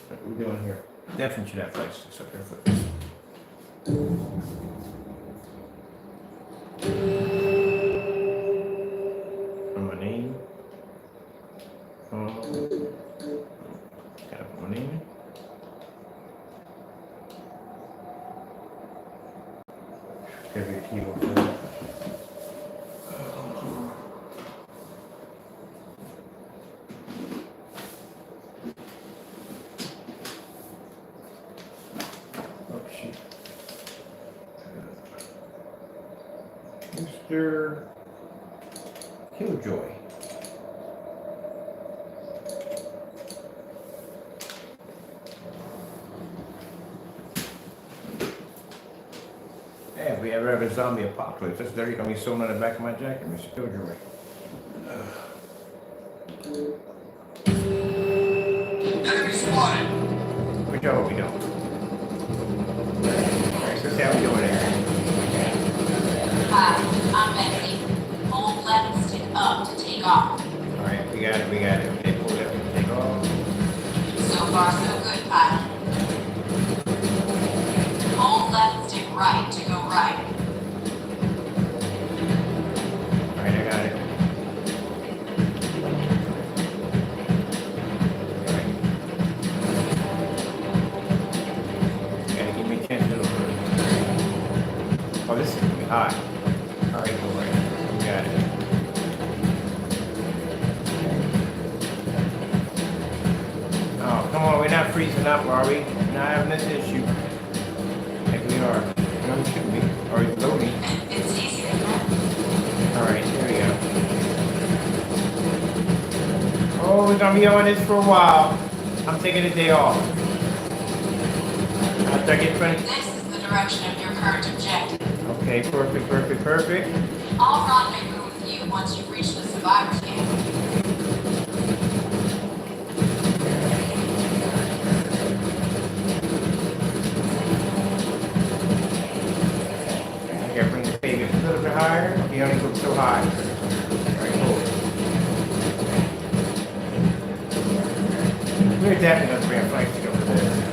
What are we doing here? Definitely should have flight sticks up here for this. My name. Gotta put my name in. Gotta be a keyboard for that. Mr. Killjoy. Hey, if we ever have a zombie apocalypse, that's there gonna be sewn on the back of my jacket, Mr. Killjoy. Enemy spotted! Which I hope we don't. Alright, so that's how we go. job. Alright, we got it. Okay, pull it up. Take off. So far, so good, pilot. Hold left, stick right to go right. Alright, I got it. Alright. Gotta give me a chance to look. Oh, this is gonna be hot. Alright, go right. We got it. Oh, come on, we're not freezing up, are we? We're not having this issue. Like we are. No, we shouldn't be. Or it's loading. It's easier than that. Alright, here we go. Oh, we're gonna be on this for a while. I'm taking a day off. After I get finished. This is the direction of your current objective. Okay, perfect. I'll rendezvous with you once you've reached the survivors camp. I gotta bring the baby a little bit higher. He only goes so high. Alright, cool. We're definitely gonna bring a flight stick over there.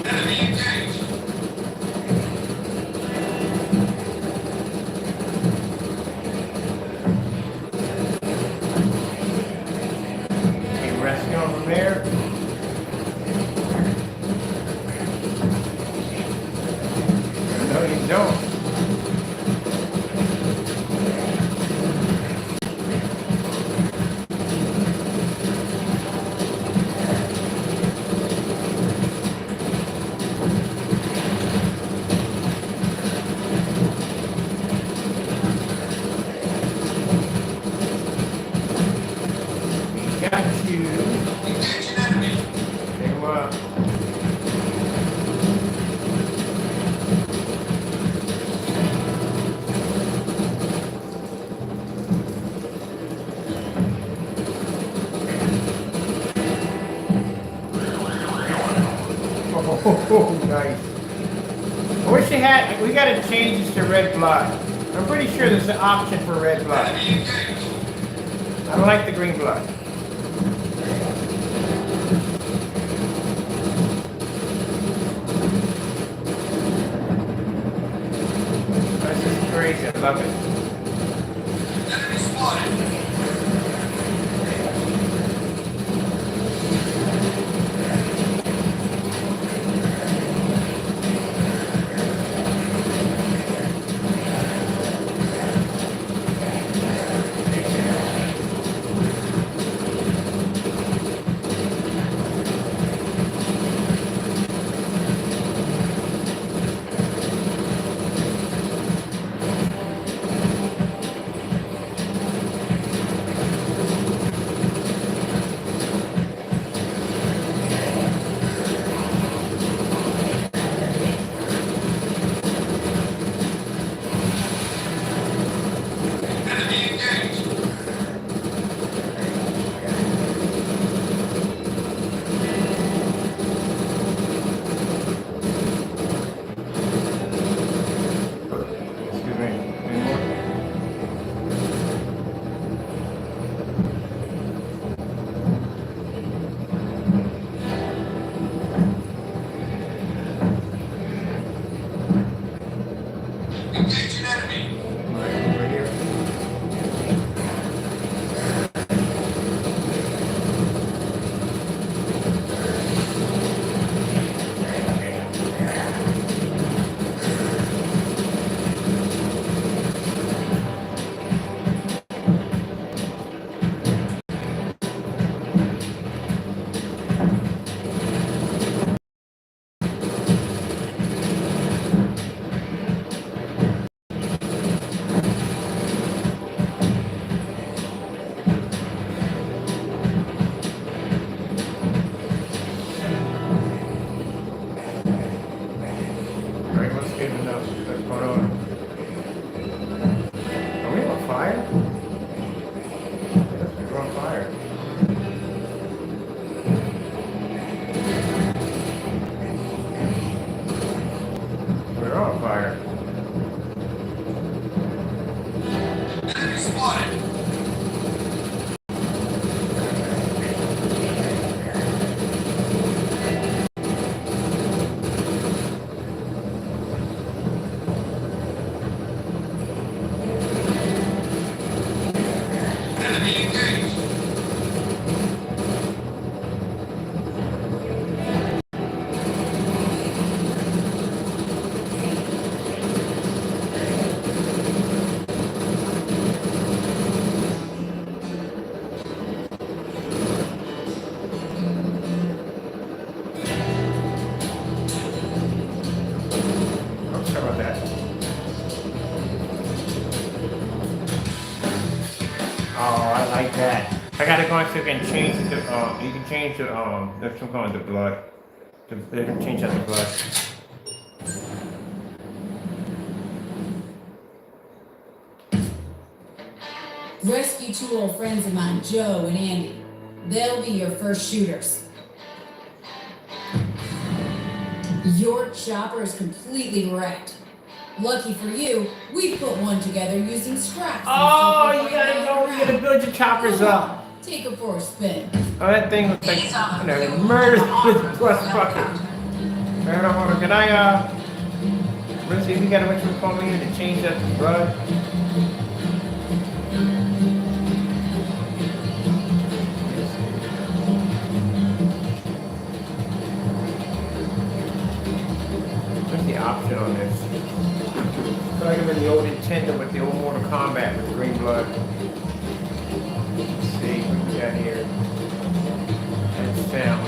Enemy engaged. Okay, rescue him from there. No, you don't. Got you. Engage an enemy. Take him up. Oh, nice. I wish they had, we gotta change this to red blood. I'm pretty sure there's an option for red blood. Enemy engaged. I don't like the green blood. This is crazy, I love it. Enemy spotted. that. I gotta go and see if I can change the, you can change the, there's some kind of the blood. They can change out the blood. Rescue two old friends of mine, Joe and Andy. They'll be your first shooters. Your chopper is completely wrecked. Lucky for you, we put one together using scraps. Oh, you gotta build your choppers up. Take it for a spin. Oh, that thing looks like, I know, murder with plus bucket. Hold on, can I, let's see if we got a bunch of phone here to change that to blood. What's the option on this? I feel like I'm in the old Nintendo with the old Mortal Kombat with green blood. Let's see, what we got here? That's sound.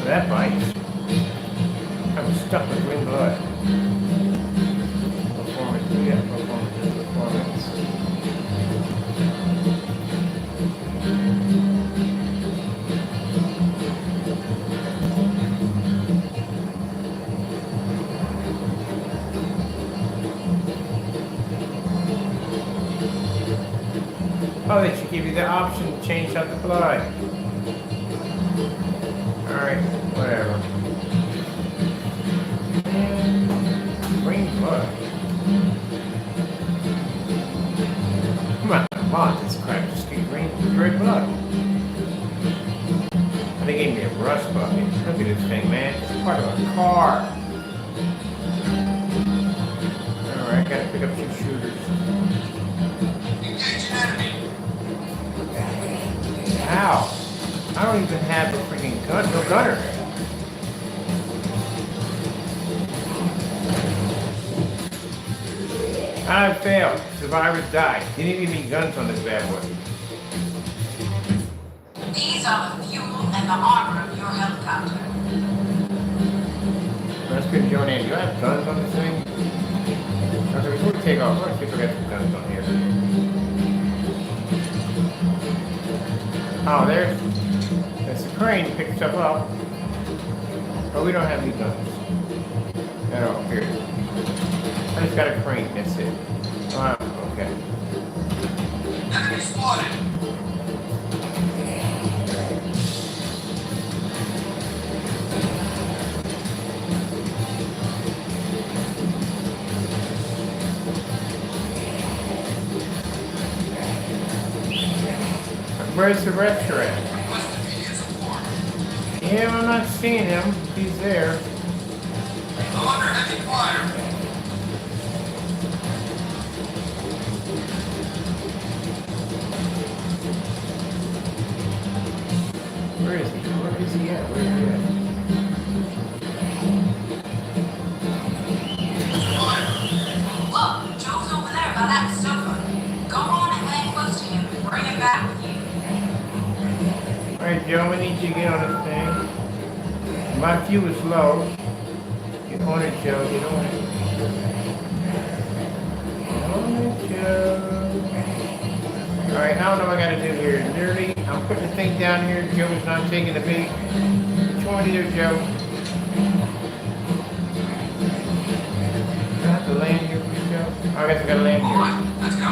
That bites. I'm stuck with green blood. Performance, we got performance. Oh, they should give you the option to change out the blood. Alright, whatever. Green blood. Come on, this crap just get red blood. They gave me a rust bucket. Look at this thing, man. It's part of a car. Alright, I gotta pick up some shooters. Ow! I don't even have a freaking gun, no gunner. I failed. Survivors died. He didn't give me guns on this bad boy. These are the fuel and the armor of your helicopter. That's good, Joe and Andy. Do I have guns on this thing? Okay, before we take off, let's see if I got some guns on here. Oh, there's the crane to pick stuff up. But we don't have any guns. Oh, here. I just got a crane, that's it. Oh, okay. Enemy spotted. Where's the restaurant? Yeah, I'm not seeing him. He's there. Under heavy fire. Where is he? Where is he at? Where is he at? Look, Joe's over there by that sofa. Go on and land close to him and bring him back with you. Alright, Joe, we need you to get on this thing. My fuel is low. Get on it, Joe. Get on it. Get on it, Joe. Alright, I don't know what I gotta do here. Literally, I'm putting the thing down here. Joe is not taking the bait. Which one do you do, Joe? I have to land here for you, Joe. I guess I gotta land here. Alright, let's go.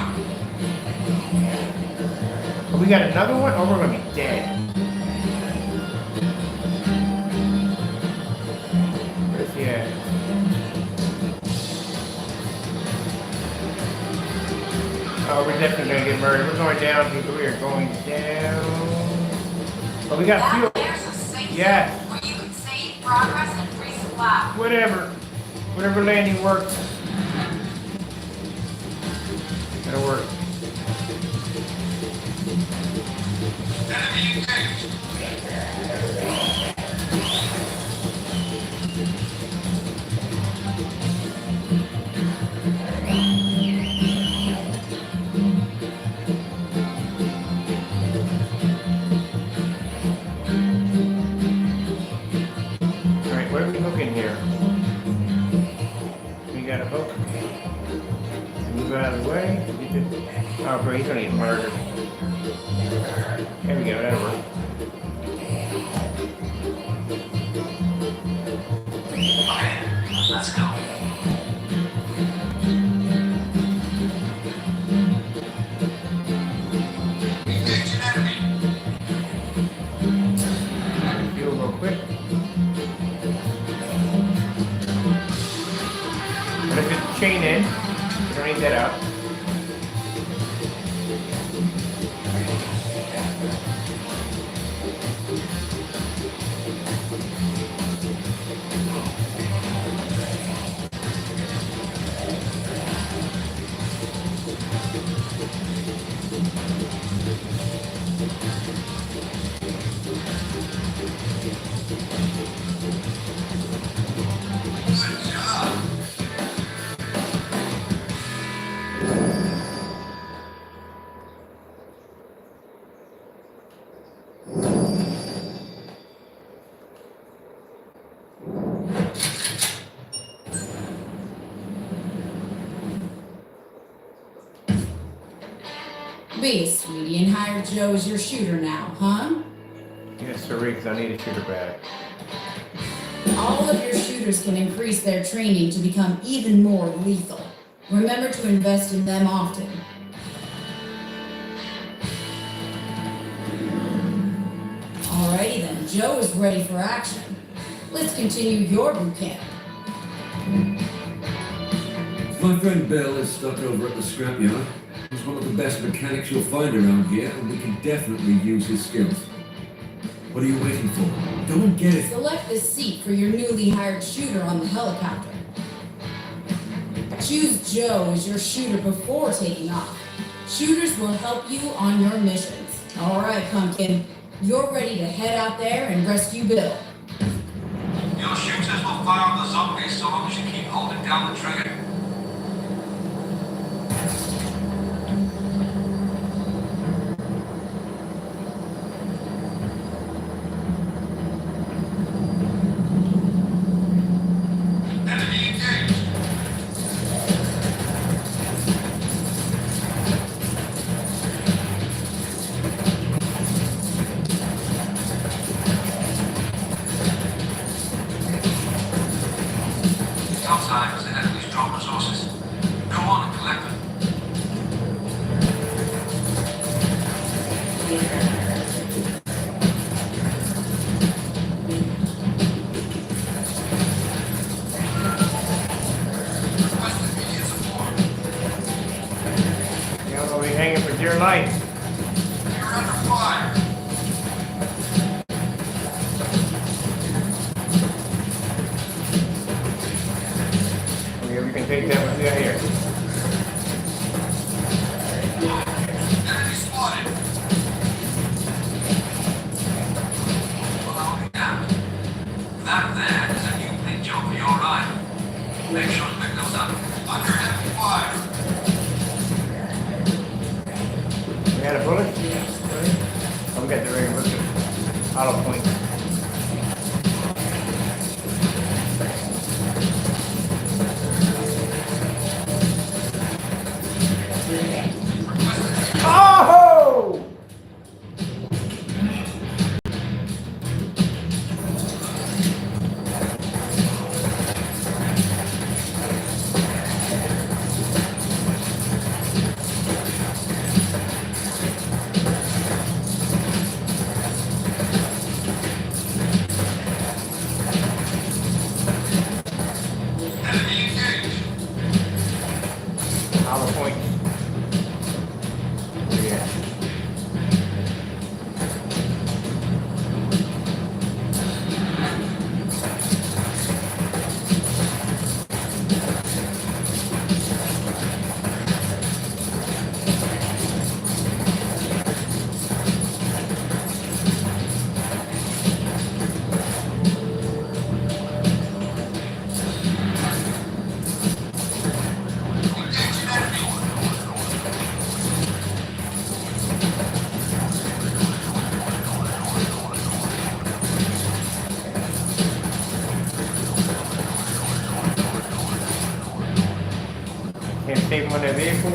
Oh, we got another one? Oh, we're gonna be dead. Where's he at? Oh, we're definitely gonna get murdered. We're going down. We are going down. Oh, we got fuel. There's a safe Yes. zone where you can save progress and resupply. Whatever. Whatever landing works. That'll work. Enemy engaged. Alright, what are we hooking here? We got a hook. Move out of the way. Oh, bro, he's gonna get murdered. There we go, that'll work. Okay, let's go. Engage an enemy. Fuel real quick. Gotta get the chain in. We don't need that out. Good job. Be a sweetie and hire Joe as your shooter now, huh? Yes, sir, because I need a shooter back. All of your shooters can increase their training to become even more lethal. Remember to invest in them often. Alrighty then, Joe is ready for action. Let's continue your boot camp. My friend Bill is stuck over at the scrapyard. He's one of the best mechanics you'll find around here, and we can definitely use his skills. What are you waiting for? Go and get it. Select the seat for your newly hired shooter on the helicopter. Choose Joe as your shooter before taking off. Shooters will help you on your missions. Alright, Pumpkin. You're ready to head out there and rescue Bill. Your shooters will fire on the zombies so long as you keep holding down the trigger. Enemy engaged. Outside as the enemy's drop resources. Go on and collect them. Requesting immediate support. Y'all will be hanging for dear life. You're under fire. Okay, we can take that one. We got here. Enemy spotted. Well, only down. That there is a new paint job for your ride. Make sure to pick those up. Under heavy fire. We got a bullet? Oh, we got the very bullet. Hollow point. Oh! Yeah. Can't save him on their vehicle.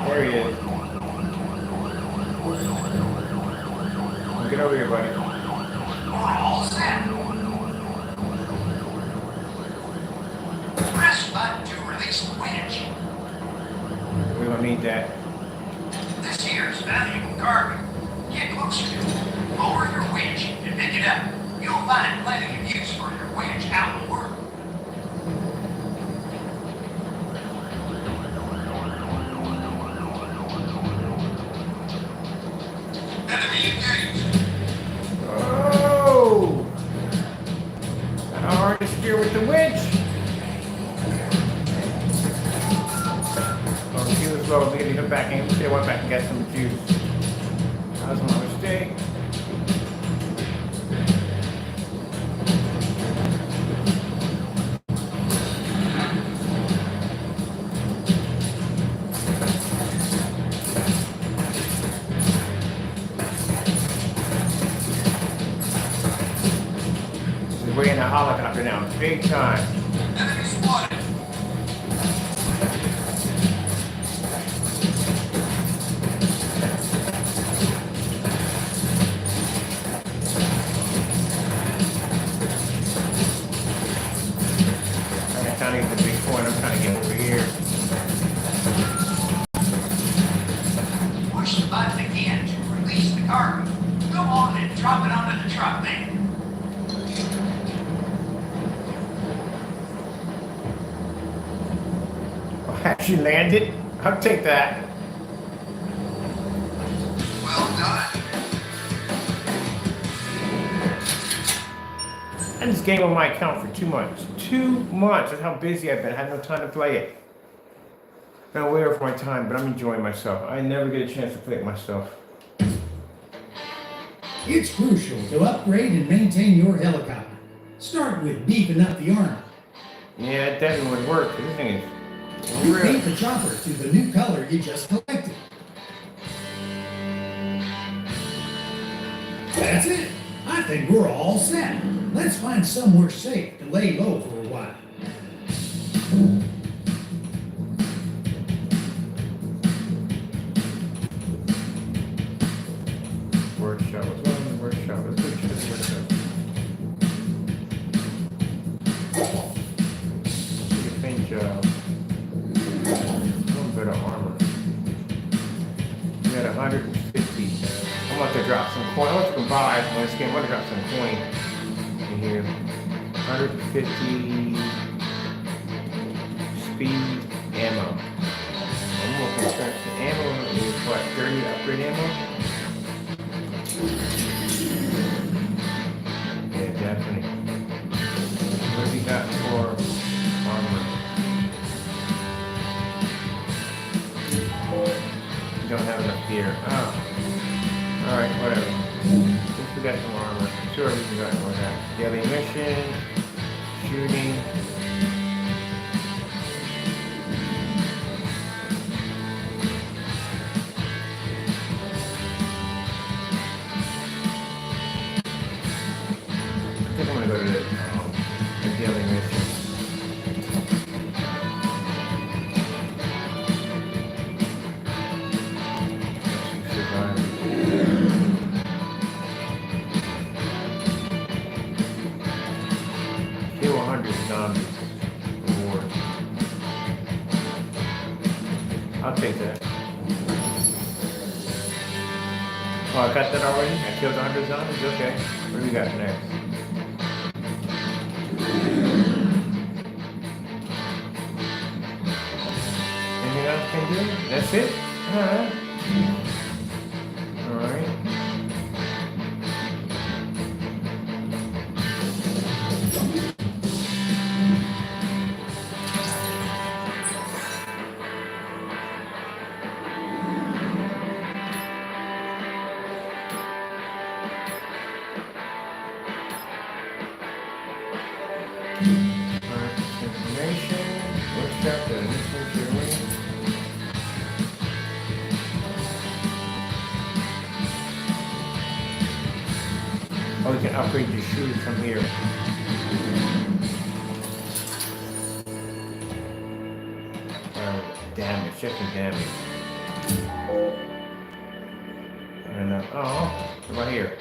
There he is. Get over here, buddy. All set. Press button to release the winch. We don't need that. This here is valuable cargo. Get closer to it. Lower your winch and pick it up. You'll find plenty of use for your winch out in the world. Enemy engaged. Oh! Kind of hard to steer with the winch. Oh, the fuel is low. We need to come back in. We should have went back and got some juice. That was my mistake. We're in a helicopter now, big time. Enemy spotted. I'm trying to get the big point. I'm trying to get over here. Push the button again to release the cargo. Go on and drop it onto the truck, man. Actually landed. I'll take that. Well done. I had this game on my account for 2 months. 2 months. That's how busy I've been. I had no time to play it. Been away from my time, but I'm enjoying myself. I never get a chance to play it myself. It's crucial to upgrade and maintain your helicopter. Start with beefing up the armor. Yeah, it definitely would work. This thing is You real. paint the chopper to the new color you just collected. That's it. I think we're all set. Let's find somewhere safe to lay low for a while. Workshop. What's going on in the workshop? Let's go check the workshop. Take a paint job. One better armor. We got 150. I want to drop some coin. I want to buy on this game. I want to drop some coin in here. 150 speed ammo. I'm more concerned. The ammo is what? 30 upgrade ammo? Yeah, definitely. What have we got for armor? We don't have enough gear. Oh. Alright, whatever. Let's we got some armor. Sure, we got more of that. Daily mission, shooting. I think I'm gonna go to the daily mission. Kill 100 zombies. Reward. I'll take that. Oh, I got that already? I killed 100 zombies? Okay. What do we got next? can do? That's it? Alright. Alright. Information. Workshop. The listening to your ring. Oh, we can upgrade your shoes from here. Damage, checking damage. And oh, what about here?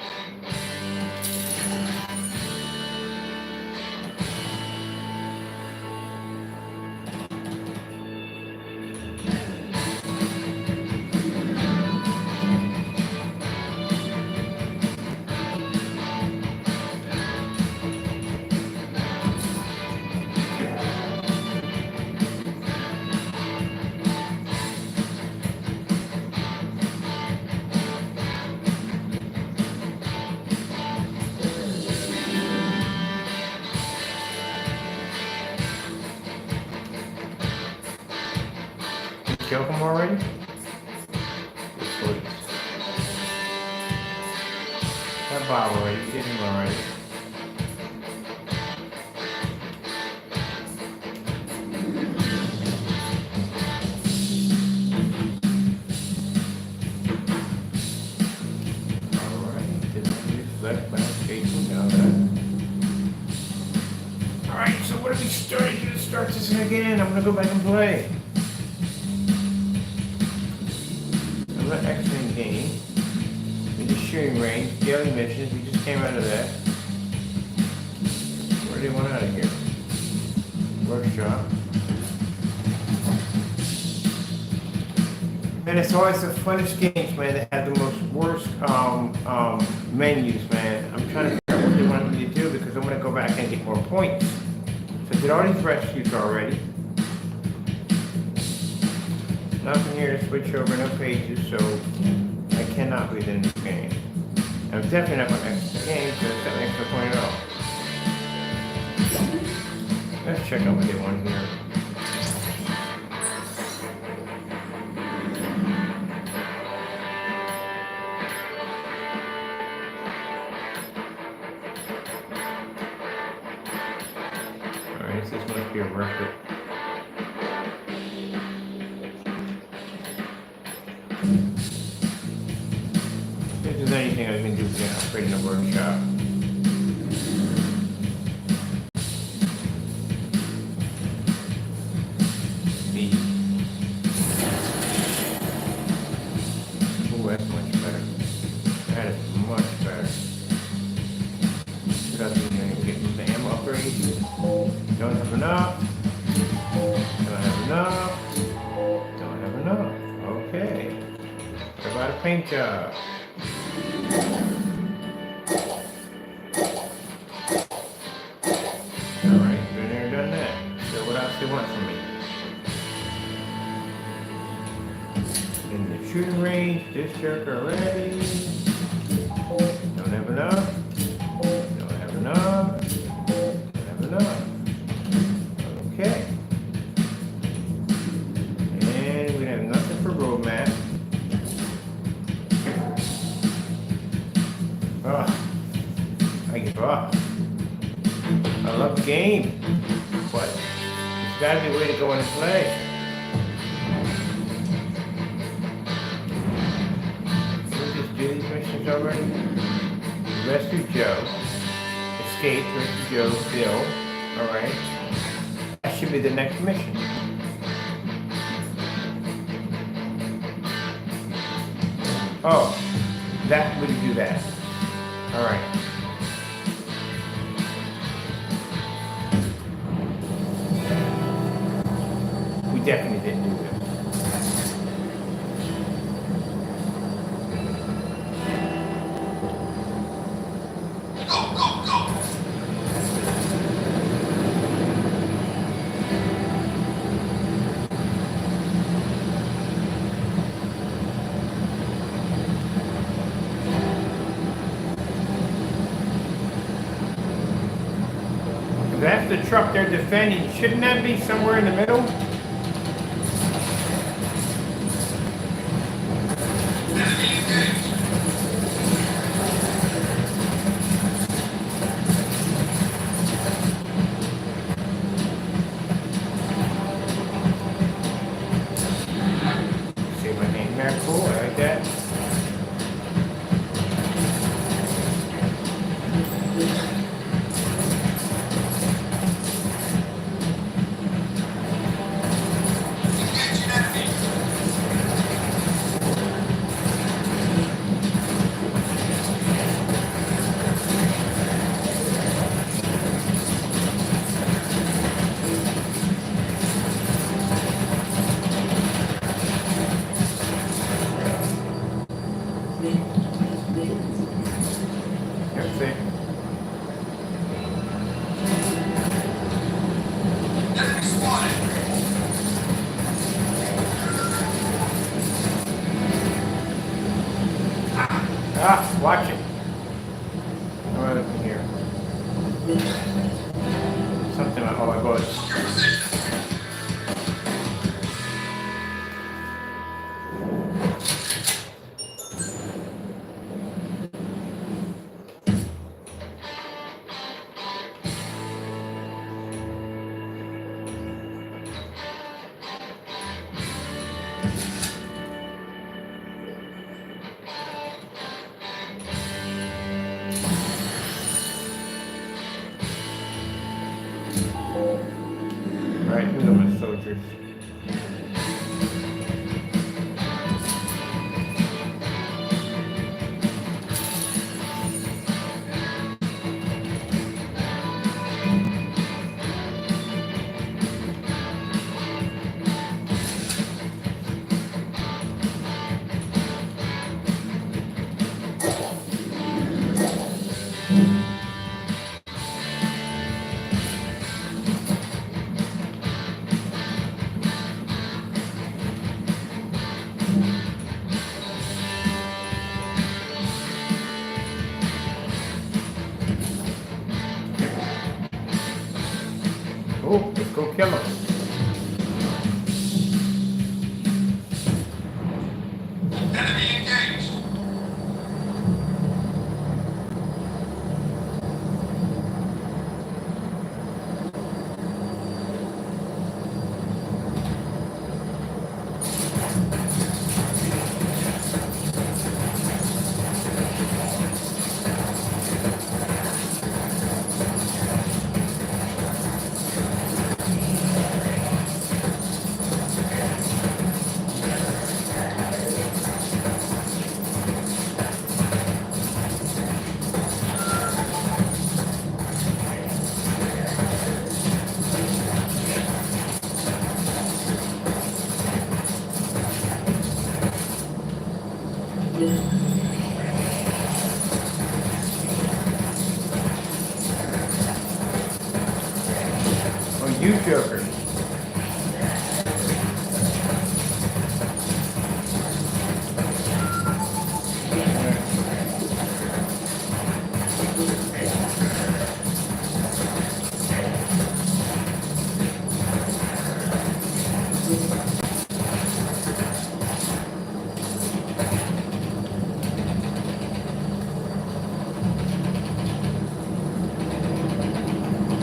Kill him already? That Bob already, you did him already. Alright, didn't use left back, chasing down that. Alright, so what are we starting to start this again? I'm gonna go back and play. Excellent game. In the shooting range, daily missions, we just came out of that. Where do they want out of here? Workshop. And it's always the funnest games, man, that have the most worst menus, man. I'm trying to figure out what they want me to do because I want to go back and get more points. So I did all these rescues already. Nothing here to switch over, no pages, so I cannot be in this game. I'm definitely not going to exit the game, so that's an extra point at all. Let's check out what they want here. Alright, this must be a record. If there's anything I can do to upgrade in the workshop. Oh, that's much better. That is much better. Doesn't even get the ammo upgrade. Don't have enough. Don't have enough. Don't have enough. Okay. What about a paint job? Alright, been there, done that. So what else they want from me? In the shooting range, this jerk already. Don't have enough. Don't have enough. Don't have enough. Okay. And we have nothing for road map. I give up. I love the game, but there's got to be a way to go in and play. We'll just do these missions already. Rescue Joe. Escape, rescue Joe, Bill. Alright. That should be the next mission. Oh, that we can do that. Alright. We definitely didn't do this. Go, go, go! truck they're defending, shouldn't that be somewhere in the middle? See my name there? Cool, I like that. That's it. Enemy spotted. Ah, watch it. What is in here? Something like, oh, I was. Right, who's on my soldiers? Oh, let's go kill him. Enemy engaged. Oh, you joker.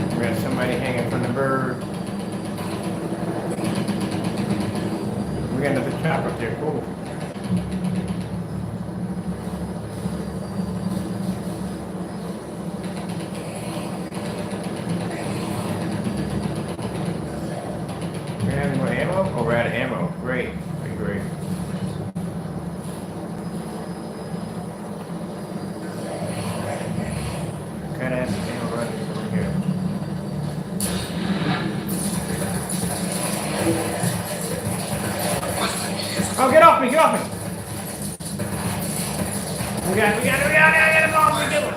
We got somebody hanging from the bird. We got another chop up there, cool. We have any more ammo? Oh, we're out of ammo. Great, great. Kind of have ammo running over here. Oh, get off me, get off me! We got him off, we're doing it!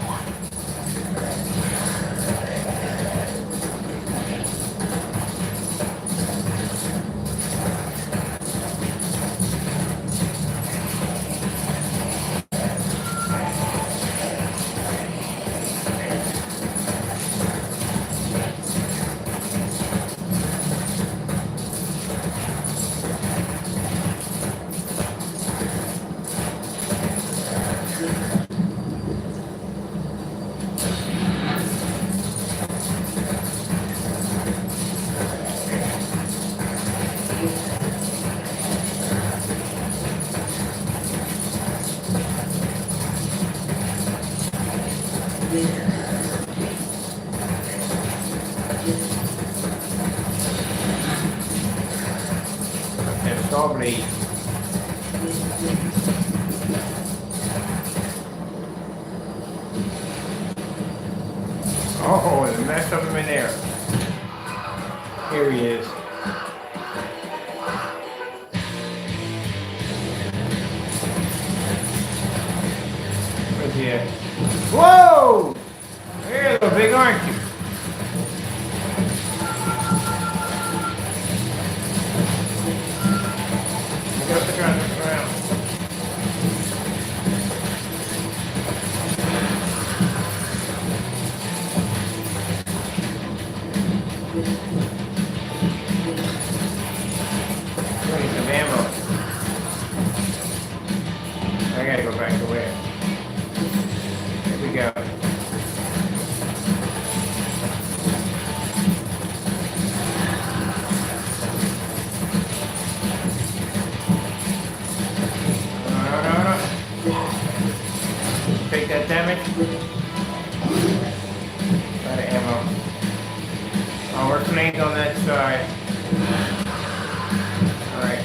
Saw blade. Oh, there's a mess of them in there. Here he is. Where's he at? Whoa! You're a little big, aren't you? Get up the ground, look around. I need some ammo. I gotta go back to where? Here we go. Take that damage. Got ammo. Oh, we're flanked on that side. Alright.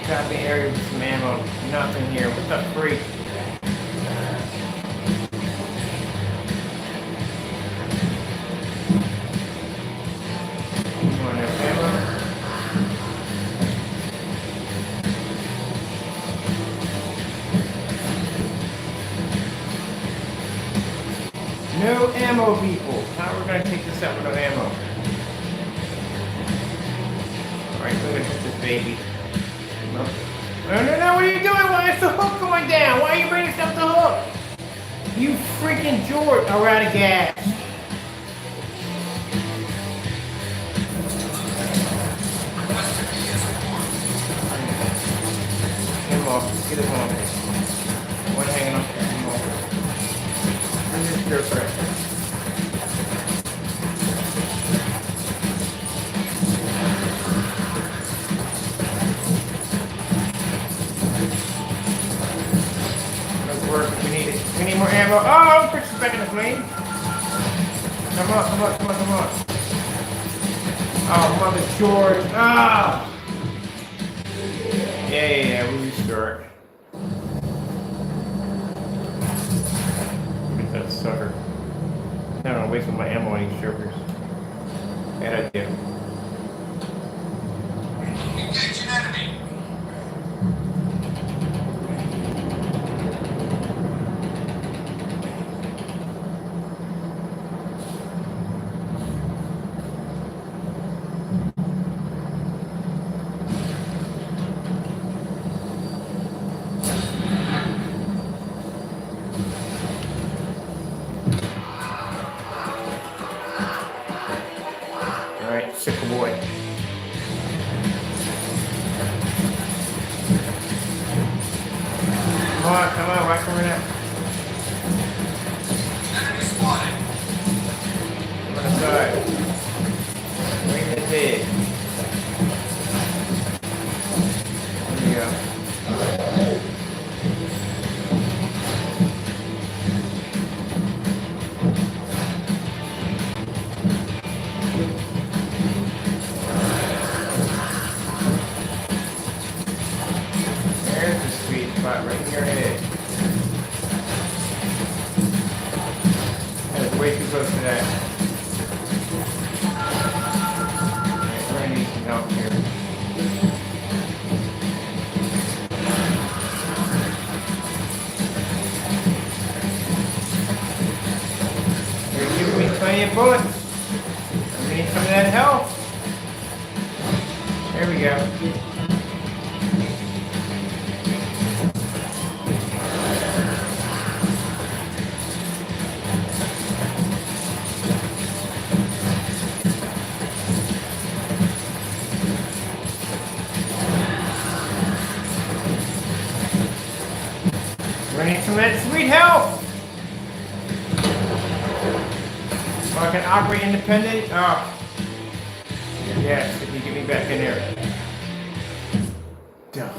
Got the area with some ammo. Nothing here. What the freak? You want that ammo? No ammo, people. How are we gonna take this out with no ammo? Alright, we're gonna hit this baby. No, what are you doing? Why is the hook going down? Why are you bringing stuff to hook? You freaking George. Oh, we're out of gas. Get him off. Get him off. One hanging off. Get him off. Where's this girlfriend? We need more ammo. Oh, Chris is back in the flame. Come on. Oh, Mother George. Ah. Yeah, we'll restart. Get that sucker. No, I'm wasting my ammo on these strippers. Bad idea. Engage an enemy. Sickle boy. Come on, right over there. Enemy spotted. On the side. Right in the head. There we go. Right in your head. That was way too close to that. Alright, we're gonna need some help here. You're giving me plenty of bullets. I need some of that health. There we go. We need some of that sweet help. So I can operate independent. Oh. Yes, if you get me back in there. Duh.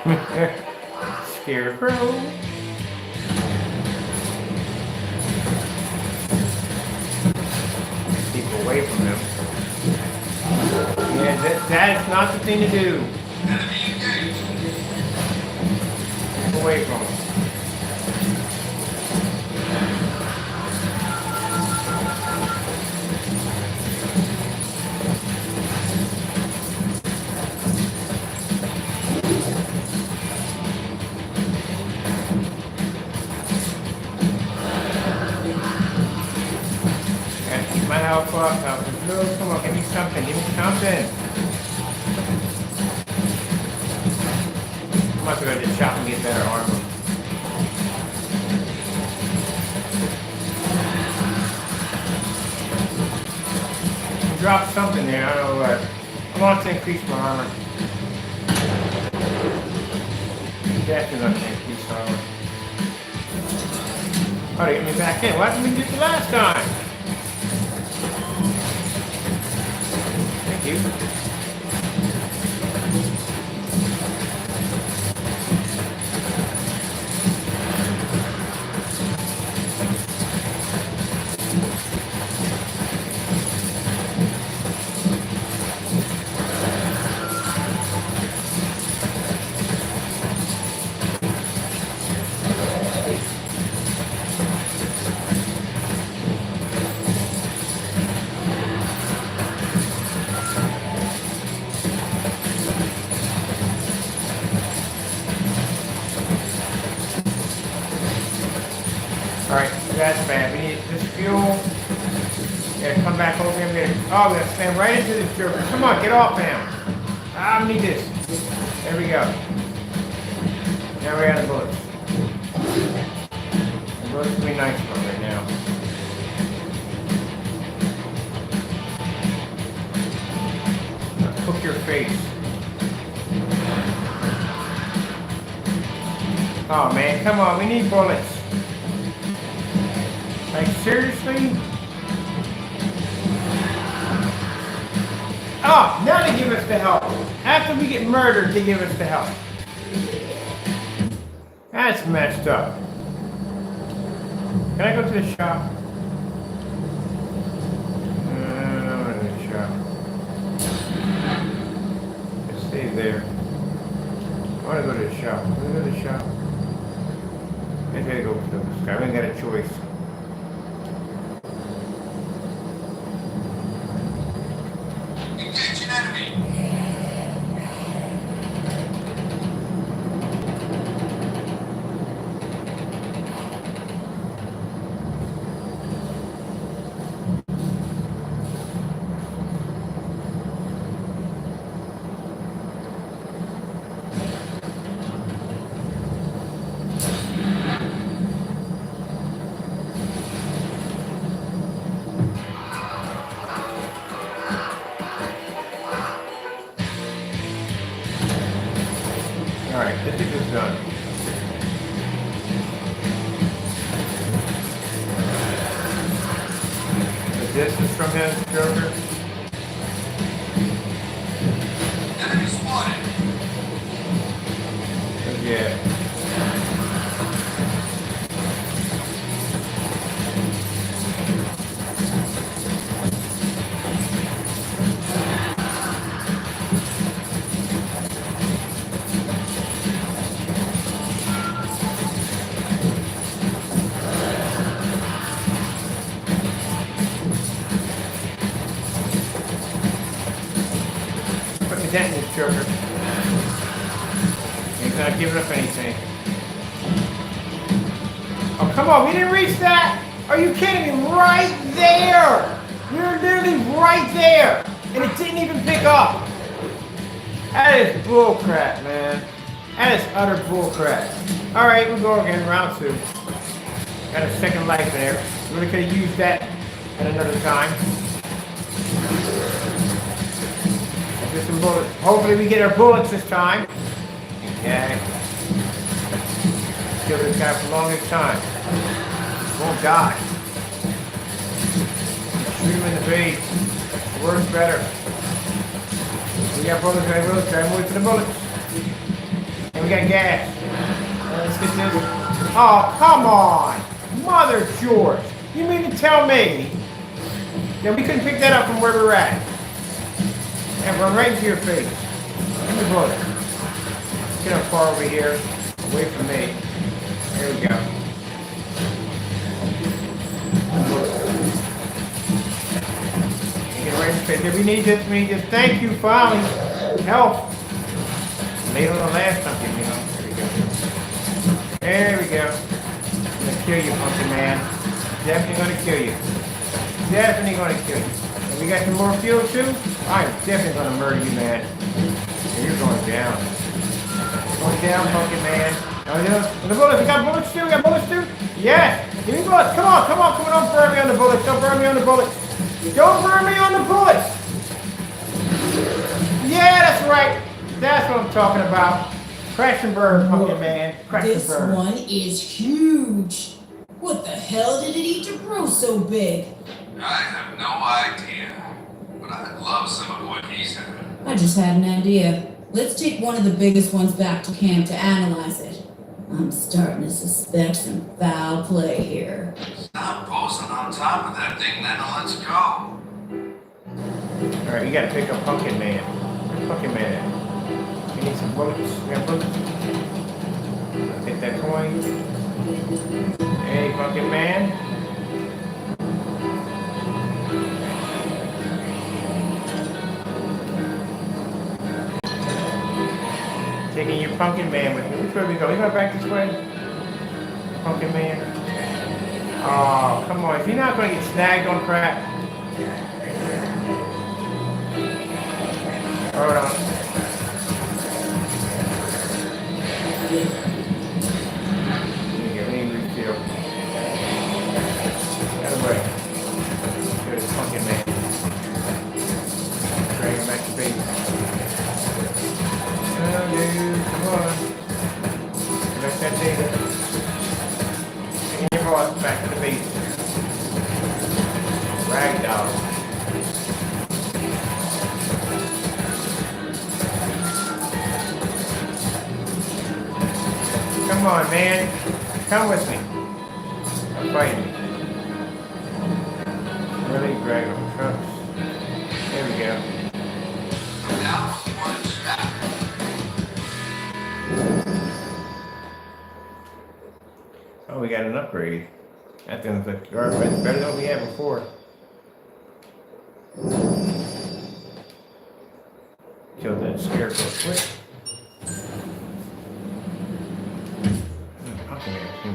Scarecrow. Keep away from him. Yeah, that is not the thing to do. Keep away from him. My health up, come on, give me something, give me something. I'm about to go to the shop and get better armor. Drop something there, I don't know what. I want to increase my armor. Definitely not to increase my armor. Oh, they get me back in. Why didn't we get the last time? Thank you. Alright, that's bad. We need this fuel. Yeah, come back over here. Oh, we're gonna slam right into this joker. Come on, get off now. I need this. There we go. Now we're out of bullets. The bullets will be nice for right now. Now cook your face. Oh man, come on, we need bullets. Like, seriously? Oh, now they give us the help. After we get murdered, they give us the help. That's messed up. Can I go to the shop? No, I'm in the shop. Let's stay there. I want to go to the shop. Can we go to the shop? I gotta go to the sky. We ain't got a choice. Alright, this is done. The distance from him, Joker. Enemy spotted. Yeah. Put me down, this Joker. He's not giving up anything. Oh, come on, we didn't reach that! Are you kidding me? Right there! We were literally right there! And it didn't even pick up! That is bullcrap, man. That is utter bullcrap. Alright, we'll go again, round 2. Got a second life there. Really could have used that at another time. Get some bullets. Hopefully we get our bullets this time. Okay. Give this guy for the longest time. Won't die. Shoot him in the face. The worse, better. We got bullets, right? Bullets, right? Wait for the bullets. And we We got gas. Let's get this. Oh, come on. Mother George. You mean to tell me that we couldn't pick that up from where we're at? And run right into your face. Give me the bullet. Get up far over here. Away from me. There we go. Get right in the face. We need this. We need this. Thank you, finally. Help. Laid on the last pumpkin, you know. There we go. There we go. I'm gonna kill you, pumpkin man. Definitely gonna kill you. Definitely gonna kill you. And we got some more fuel too? I'm definitely gonna murder you, man. And you're going down. Going down, pumpkin man. Oh, you know, the bullets. We got bullets too? We got bullets too? Yes. Give me bullets. Come on, come on, come on. Don't burn me on the bullets. Don't burn me on the bullets. Don't burn me on the bullets. Yeah, that's right. That's what I'm talking about. Crash and burn, pumpkin man. Crash and This burn. one is huge. What the hell did it eat to grow so big? I have no idea, but I'd love some of what he's had. I just had an idea. Let's take one of the biggest ones back to camp to analyze it. I'm starting to suspect some foul play here. Stop posing on top of that thing, then let's go. Alright, you gotta pick up Pumpkin Man. Where's Pumpkin Man at? We need some bullets. We got bullets. Take that coin. Hey, Pumpkin Man. Taking your Pumpkin Man with me. Which way we go? We go back this way? Pumpkin Man. Oh, come on. Is he not gonna get snagged on crap? Hold on. We need refuel. Out of the way. There's Pumpkin Man. Drag him back to base. Oh, dude, come on. Collect that data. Bring your boss back to the base. Ragdoll. Come on, man. Come with me. I'm fighting. Really drag on trucks. There we go. Now, what's that? Oh, we got an upgrade. That thing's like garbage. Better than what we had before. Kill that scarecrow quick.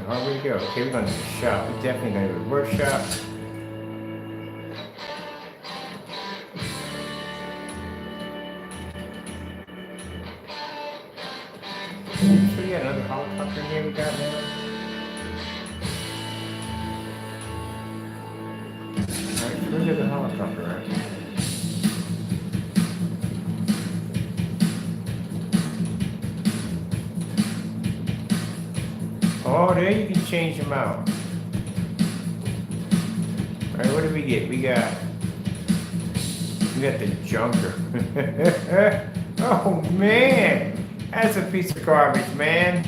How we go? Okay, we're going to the shop. We're definitely going to the workshop. So we got another helicopter here we got now. Alright, so where's the helicopter at? Oh, there you can change them out. Alright, what did we get? We got the junker. Oh man, that's a piece of garbage, man.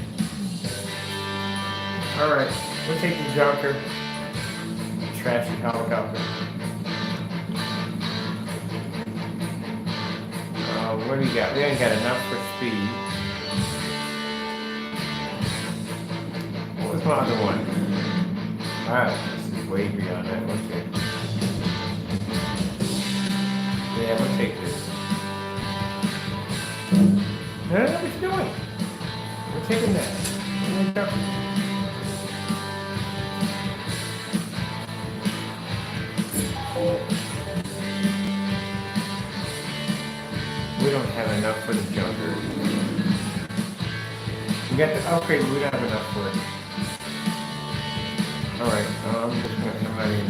Alright, we'll take the junker. Trashy helicopter. What do we got? We ain't got enough for speed. What's my other one? Alright, this is way beyond that. Okay. Yeah, we'll take this. No, what you doing? We're taking that. We don't have enough for the junker. We got the upgrade, but we don't have enough for it. Alright, I'm just gonna come out here.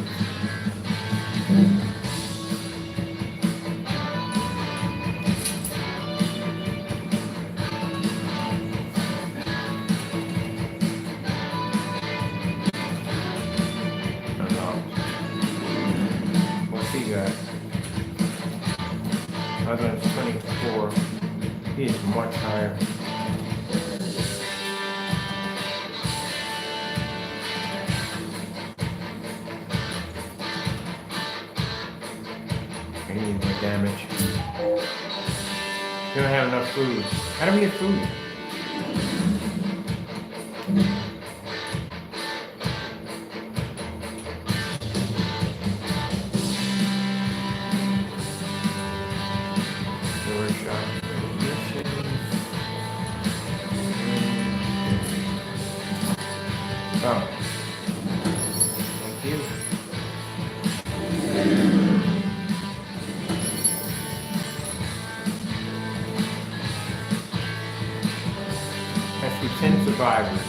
What's he got? Other than 24. He is much higher. take my damage. We don't have enough food. How do we get food? Door shop. Oh. Thank you. Actually, 10 survivors.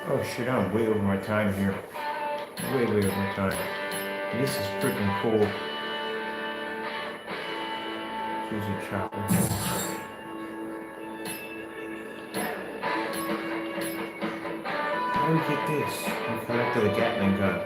Oh shit, I'm way over my time here. Way over my time. This is freaking cool. Choose a chopper. How do we get this? We collected a Gatling gun.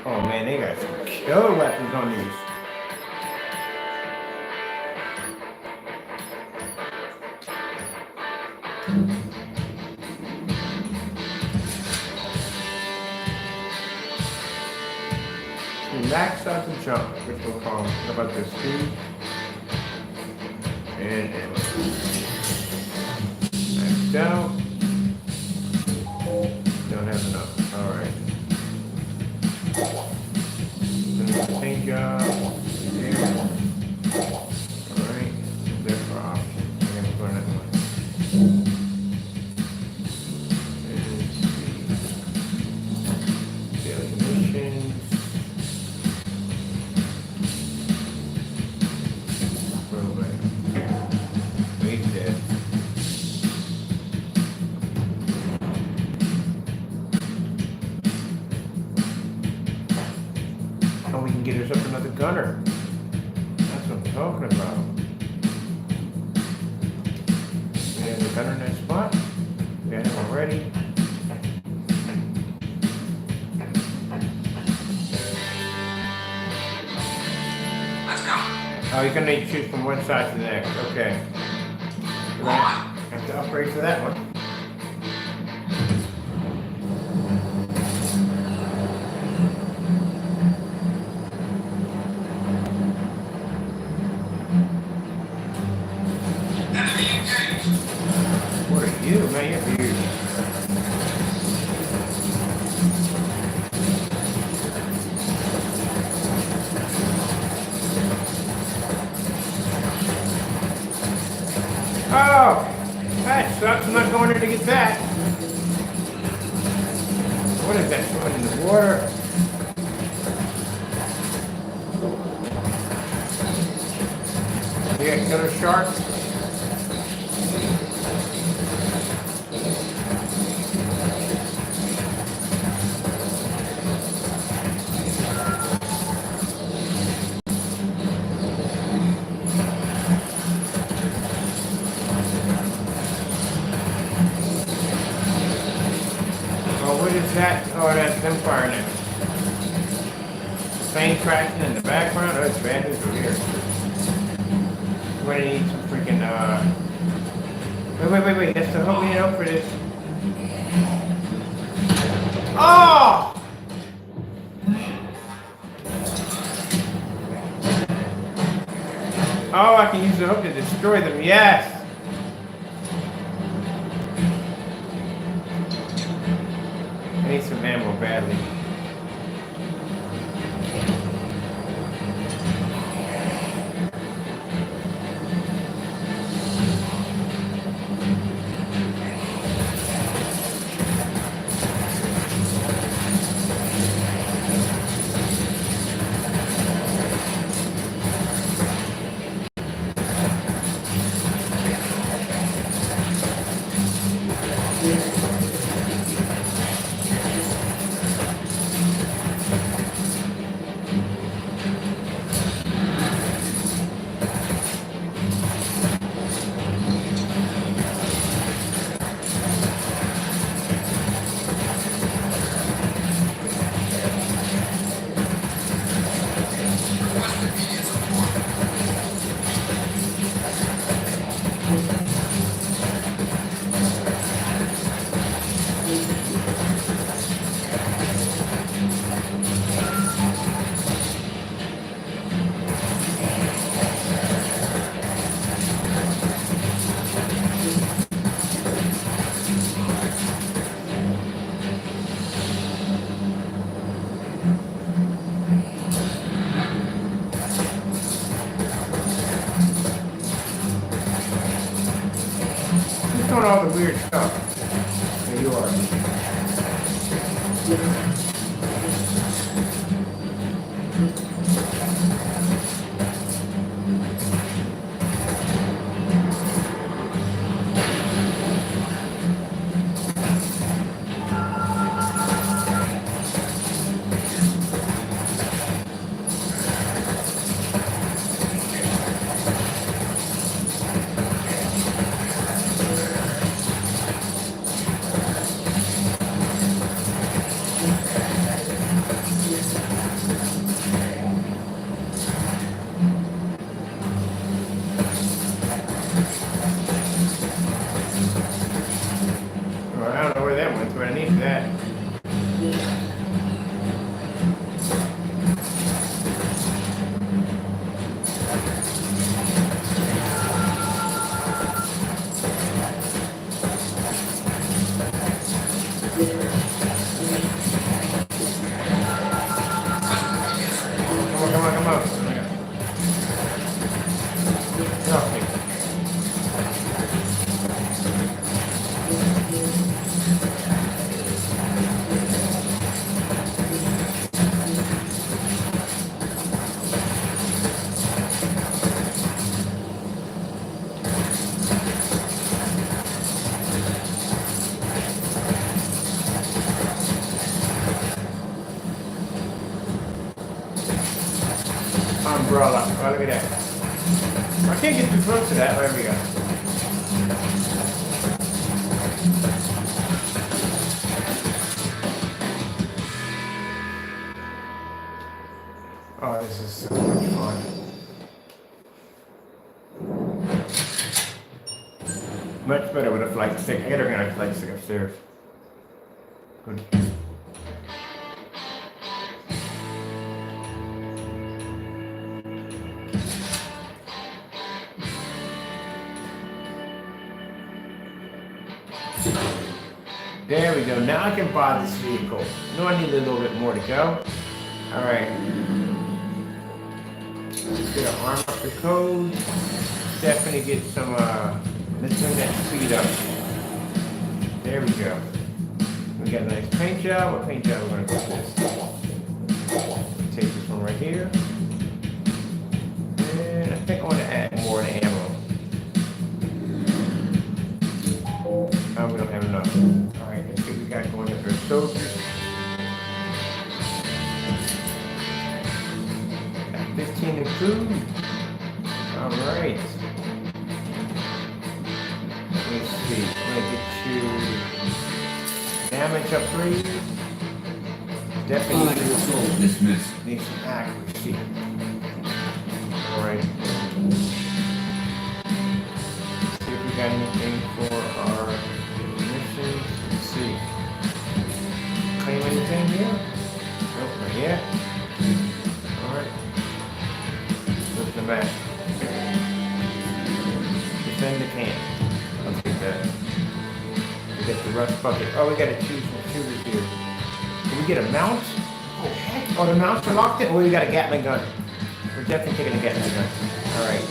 Oh man, they got some killer weapons on these. Relax out and jump, which will call. How about this speed? And maxed out. Don't have enough. Alright. Paint job. There. Alright. There for options. I'm gonna go on that one. Daily missions. Program. Wait there. Oh, we can get ourselves another gunner. That's what I'm talking about. We have a gunner in that spot. We had him already. Let's go. Oh, you're gonna need to choose from one side to the next. Okay. We're gonna have to upgrade for that one. What are you, man? You're huge. Oh! That sucks. I'm not going there to get that. What is that? Going in the water? You got killer sharks? What is that? Oh, that's them firing it. Plane crashing in the background. Oh, it's bad news over here. We're gonna need some freaking, Wait. That's to help me out for this. Oh! Oh, I can use the hook to destroy them. Yes! I need some ammo badly. doing all the weird stuff. There you are. Well, I don't know where that went, but I need that. Come on. Okay. Umbrella. Oh, look at that. I can't get too close to that. There we go. Oh, this is so much fun. Much better with a flight stick. I gotta bring a flight stick upstairs. Good. There we go. Now I can buy this vehicle. No, I need a little bit more to go. All right. Just gonna arm up the code. Definitely get some. Let's bring that speed up. There we go. We got a nice paint job. What paint job we're gonna go with this? Take this one right here. And I think I want to add more to ammo. Oh, we don't have enough. Alright, let's see what we got going up here. Soldiers. Got 15 to crew. Alright. Let me see. I'm gonna get you damage upgrade. Definitely need some accuracy. Alright. See if we got anything for our missions. Let's see. Claim anything here? Nope, not yet. Alright. Look at the map. Defend the camp. I'll take that. We got the rust bucket. Oh, we gotta choose some shooters here. Can we get a mount? Oh, heck. Oh, the mounts are locked in? Oh, we got a Gatling gun. We're definitely taking a Gatling gun. Alright.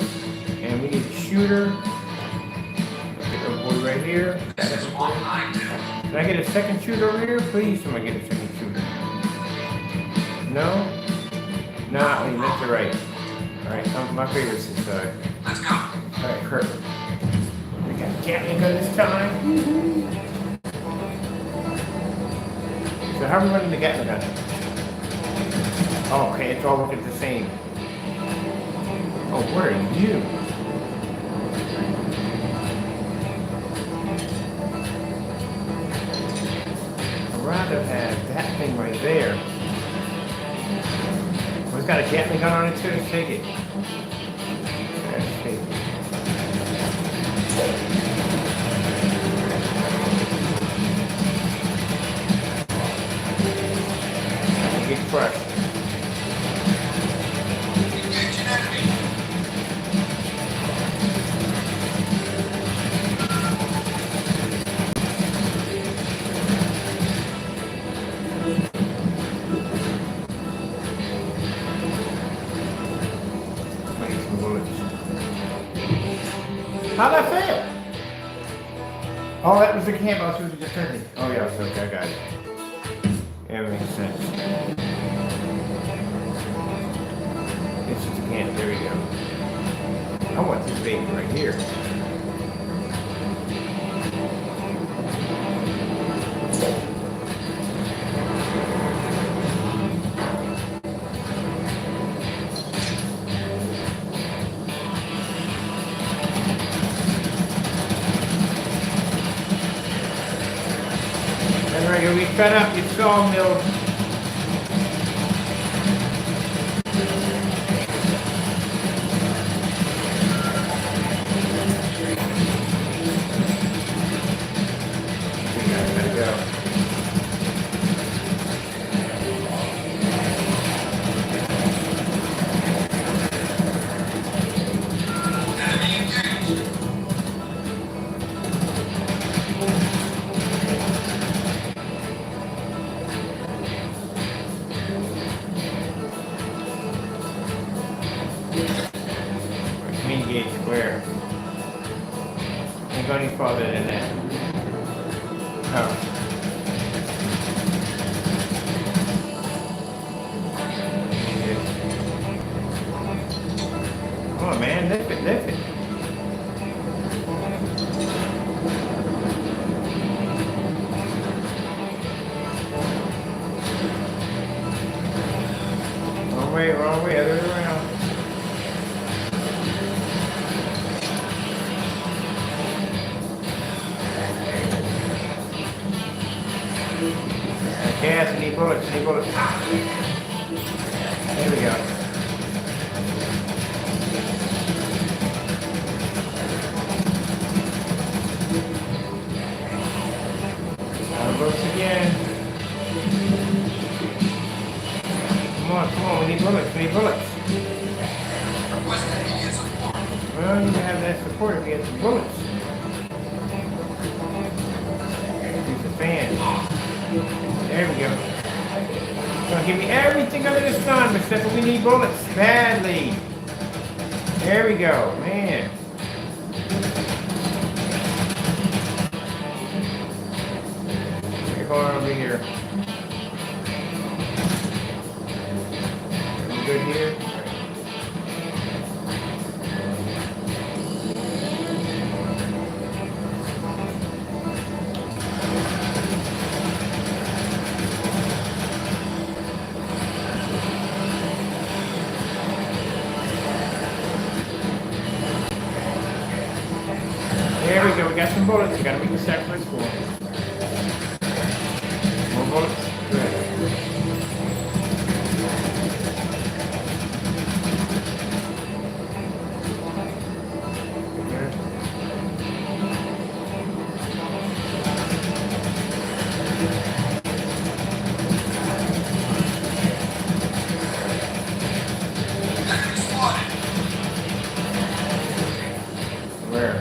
And we need a shooter. Boy right here. Can I get a second shooter over here? Please, somebody get a second shooter. No? Nah, wait, that's alright. Alright, my favorite's this side. Let's go. Alright, perfect. We got Gatling gun this time. So how are we running the Gatling gun? Oh, okay, it's all looking the same. Oh, what are you? I'd rather have that thing right there. Oh, it's got a Gatling gun on it too. Let's take it. Let's take it. Get crushed. Engage an enemy. How'd I fail? Oh, that was the camp. I was supposed to just turn it. Oh, yeah, okay, I got it. Yeah, it makes sense. This is the camp. There we go. I want this baby right here. We cut up your sawmill. Gotta go. Gauge square. Ain't go any farther than that. Oh. Come on, man, lift it, lift it. Wrong way, other way around. Gas, need bullets, need bullets. There we go. Bullets again. Come on, we need bullets, we need bullets. Well, you have that support if we get some bullets. Use the fan. There we go. Gonna give me everything under the sun, except for we need bullets badly. There we go, man. Go on over here. Are we good here? There we go, we got some bullets. We gotta make the sacrifice for them. More bullets? Good. Where?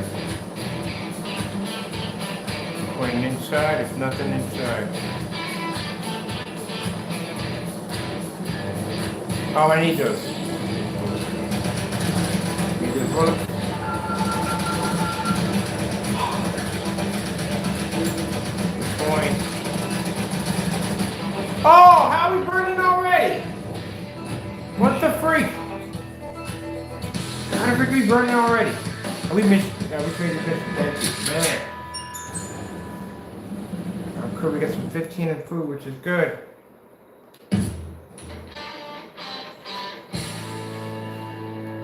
Pointing inside, there's nothing inside. Oh, I need those. Need those bullets. Point. Oh, how are we burning already? What the freak? How did we burning already? Oh, we missed. Yeah, we made the man. Cool, we got some 15 in food, which is good.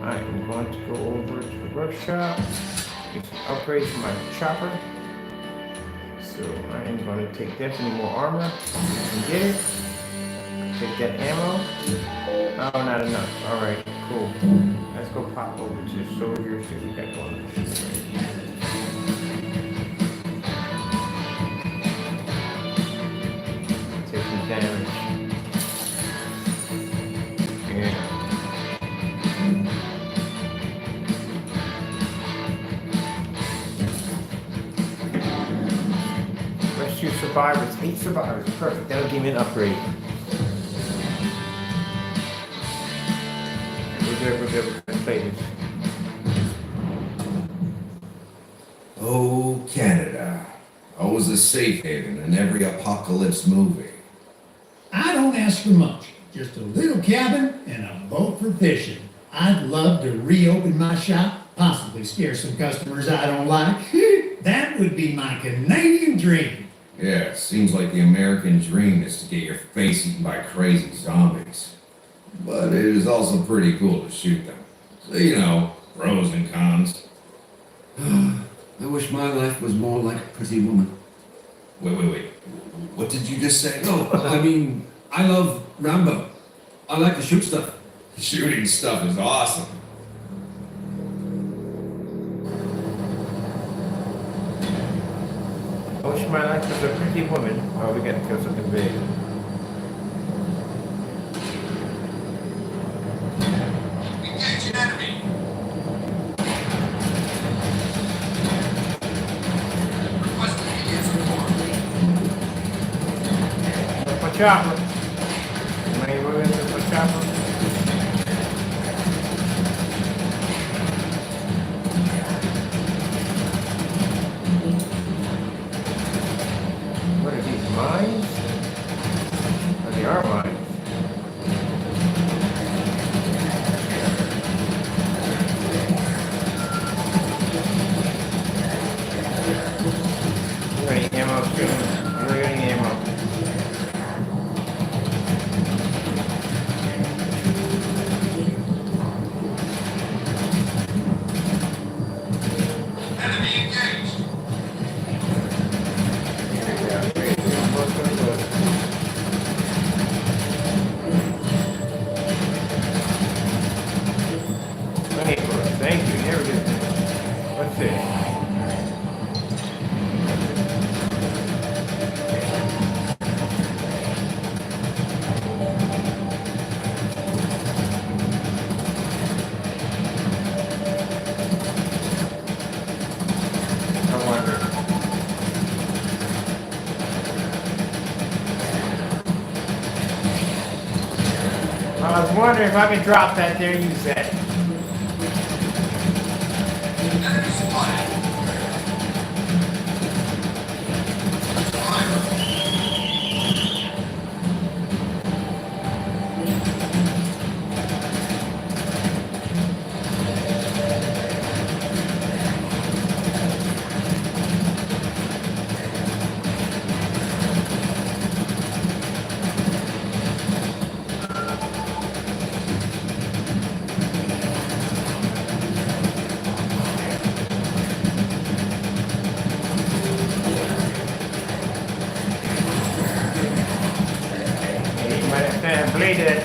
I'm going to go over to the workshop, get some upgrades for my chopper. So I am going to take definitely more armor and get it. Take that ammo. Oh, not enough. Alright, cool. Let's go pop over to the soldiers, see what we got going on. Take some damage. Yeah. Rescue survivors. 8 survivors. Perfect. That'll give me an upgrade. We're good. Let's play this. Oh, Canada. Always a safe haven in every apocalypse movie. I don't ask for much. Just a little cabin and a boat for fishing. I'd love to reopen my shop, possibly scare some customers I don't like. That would be my Canadian dream. Yeah, seems like the American dream is to get your face eaten by crazy zombies. But it is also pretty cool to shoot them. So, you know, pros and cons. I wish my life was more like a pretty woman. Wait. What did you just say? Oh, I mean, I love Rambo. I like to shoot stuff. Shooting stuff is awesome. I wish my life was a pretty woman. Oh, we gotta kill something big. Engage an enemy. Requesting immediate support. For chopper. May we win for chopper? What are these, mines? Oh, they are mines. You got any ammo, Steven? You got any ammo? Enemy engaged. Thank you, there we go. What's this? I wonder. I was wondering if I could drop that there, use that. Enemy spotted. You might have to bleed it.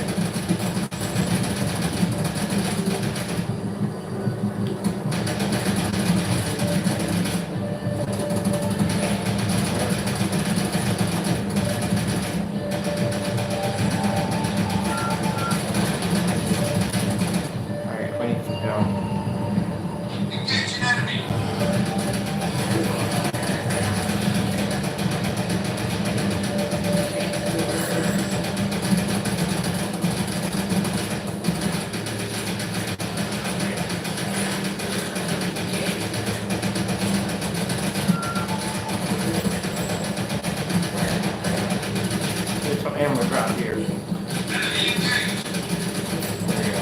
Alright, 22 down. Engage an enemy. There's some ammo drop here. Enemy engaged. There we go.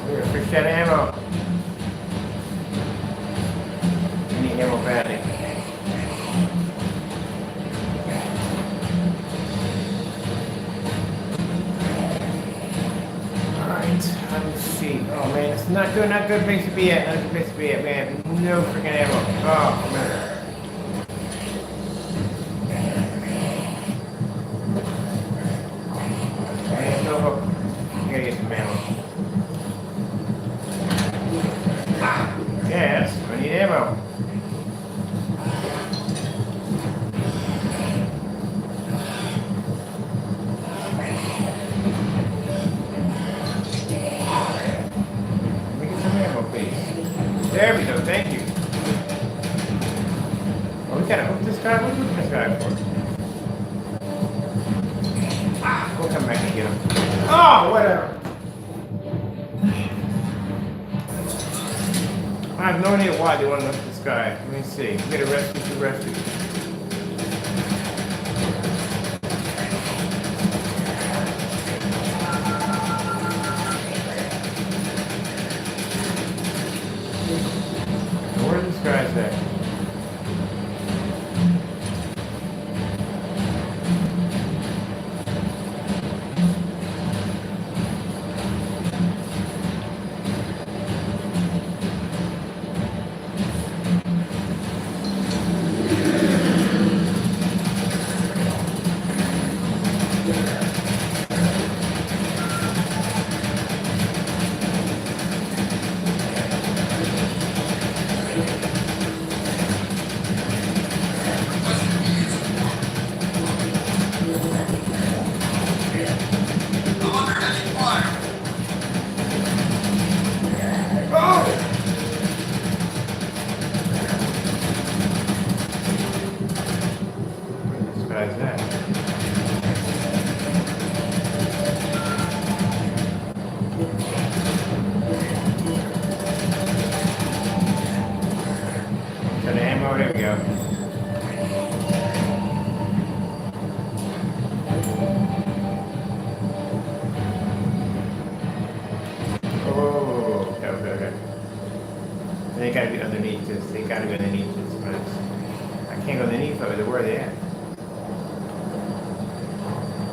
Here, fish that ammo. I need ammo badly. Alright, let's see. Oh man, it's not good place to be at. Not a good place to be at, man. No freaking ammo. Oh man. There's no hope. You gotta get some ammo. Yes, I need ammo. what's this guy for? We'll come back and get him. Oh, whatever. I have no idea why they want to lift this guy. Let me see. We gotta rescue two rescues. Where are these guys at? They gotta be underneath this. They gotta be underneath this. But I can't go underneath of it. Where are they at?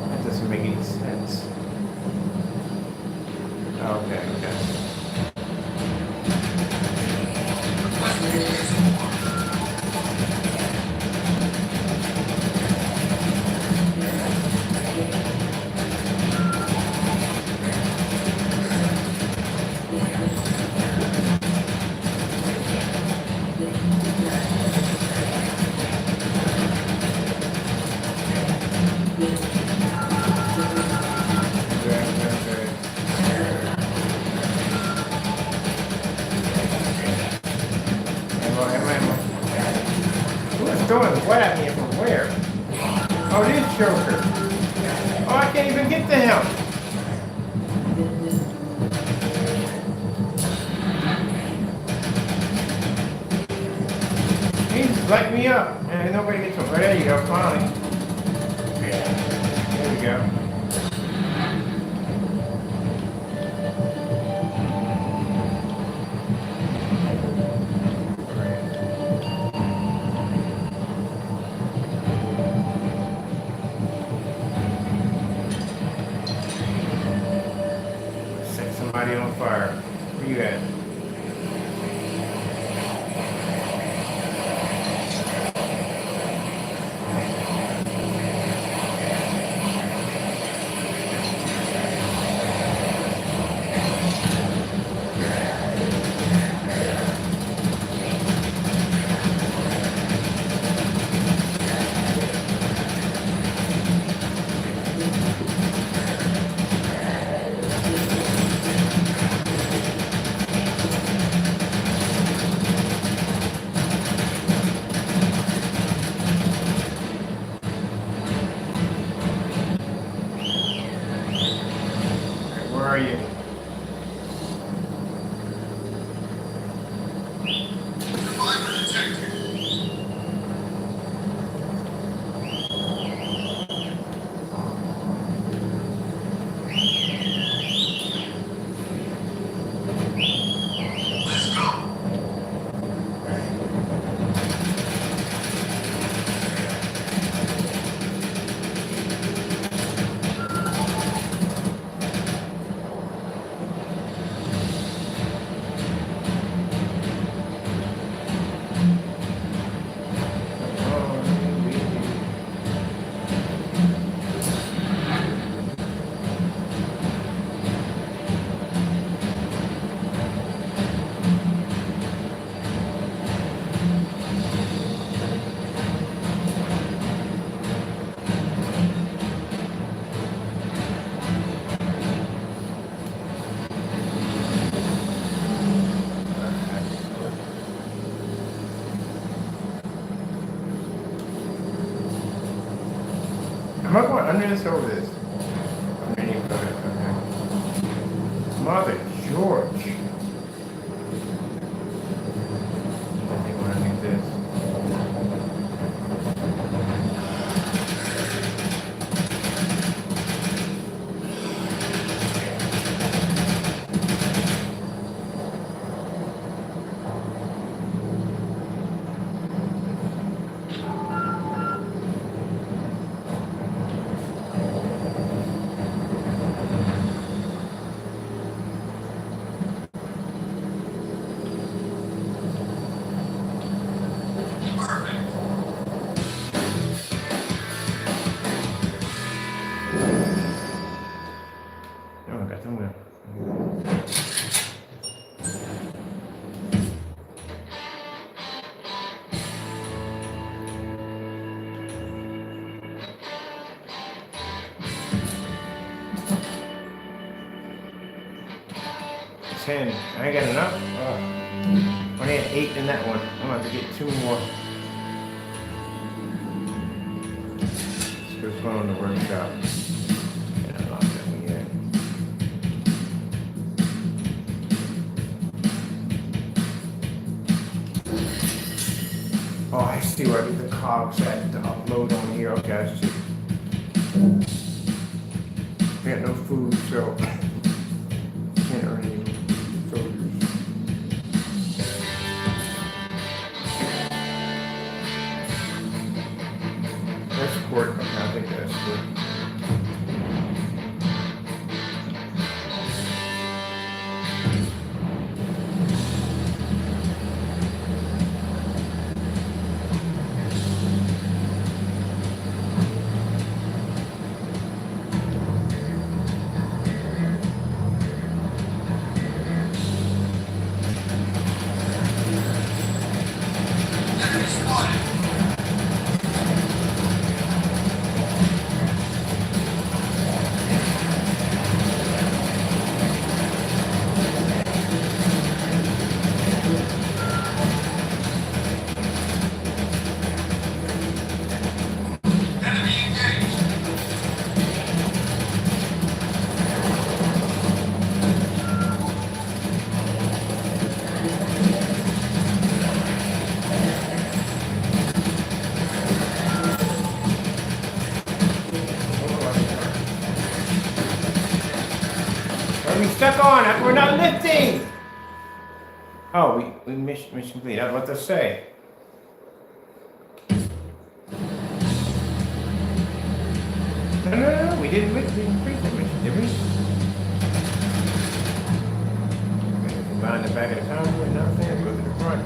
That doesn't make any sense. Okay, okay. What at me from where? Oh, it is Joker. Oh, I can't even get to him. He's lighting me up. And nobody gets him. Oh, there you go, finally. There we go. Somebody on fire. Where you at? Am I going under this or over this? Underneath, okay. Mother George. I think when I need this. Oh, I got them there. 10. I ain't got enough. Oh. Only had 8 in that one. I'm gonna have to get 2 more. Let's go on the workshop. And unlock that one yet. Oh, I see where the cogs at to upload on here. Okay, I see. We got no food, so can't earn any soldiers. Escort. Okay, I'll take the escort. Are we stuck on it? We're not lifting! Oh, we mission complete. I was about to say. No. We didn't complete that mission, did we? Combine the back of the convoy, nothing. Go to the front.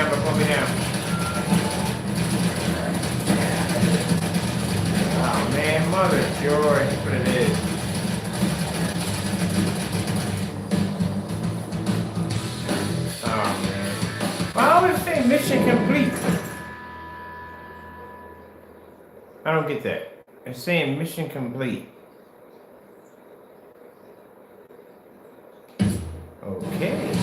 Pull me down. Oh man, Mother George, that's what it is. Oh man. Well, I would say mission complete. I don't get that. It's saying mission complete. Okay.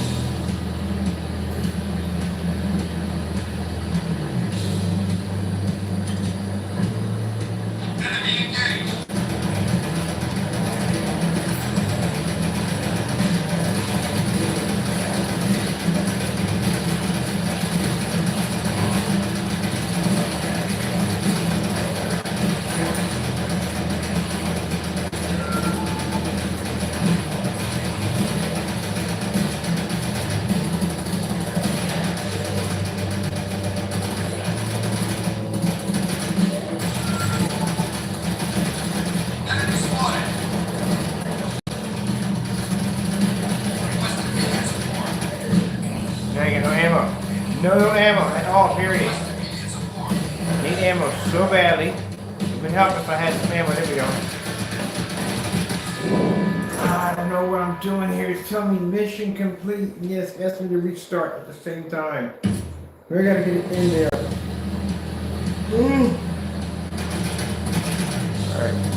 No ammo at all, period. Need ammo so badly. It would help if I had some ammo. There we go. I don't know what I'm doing here. It's telling me mission complete. And yes, ask me to restart at the same time. We gotta get it in there. Alright.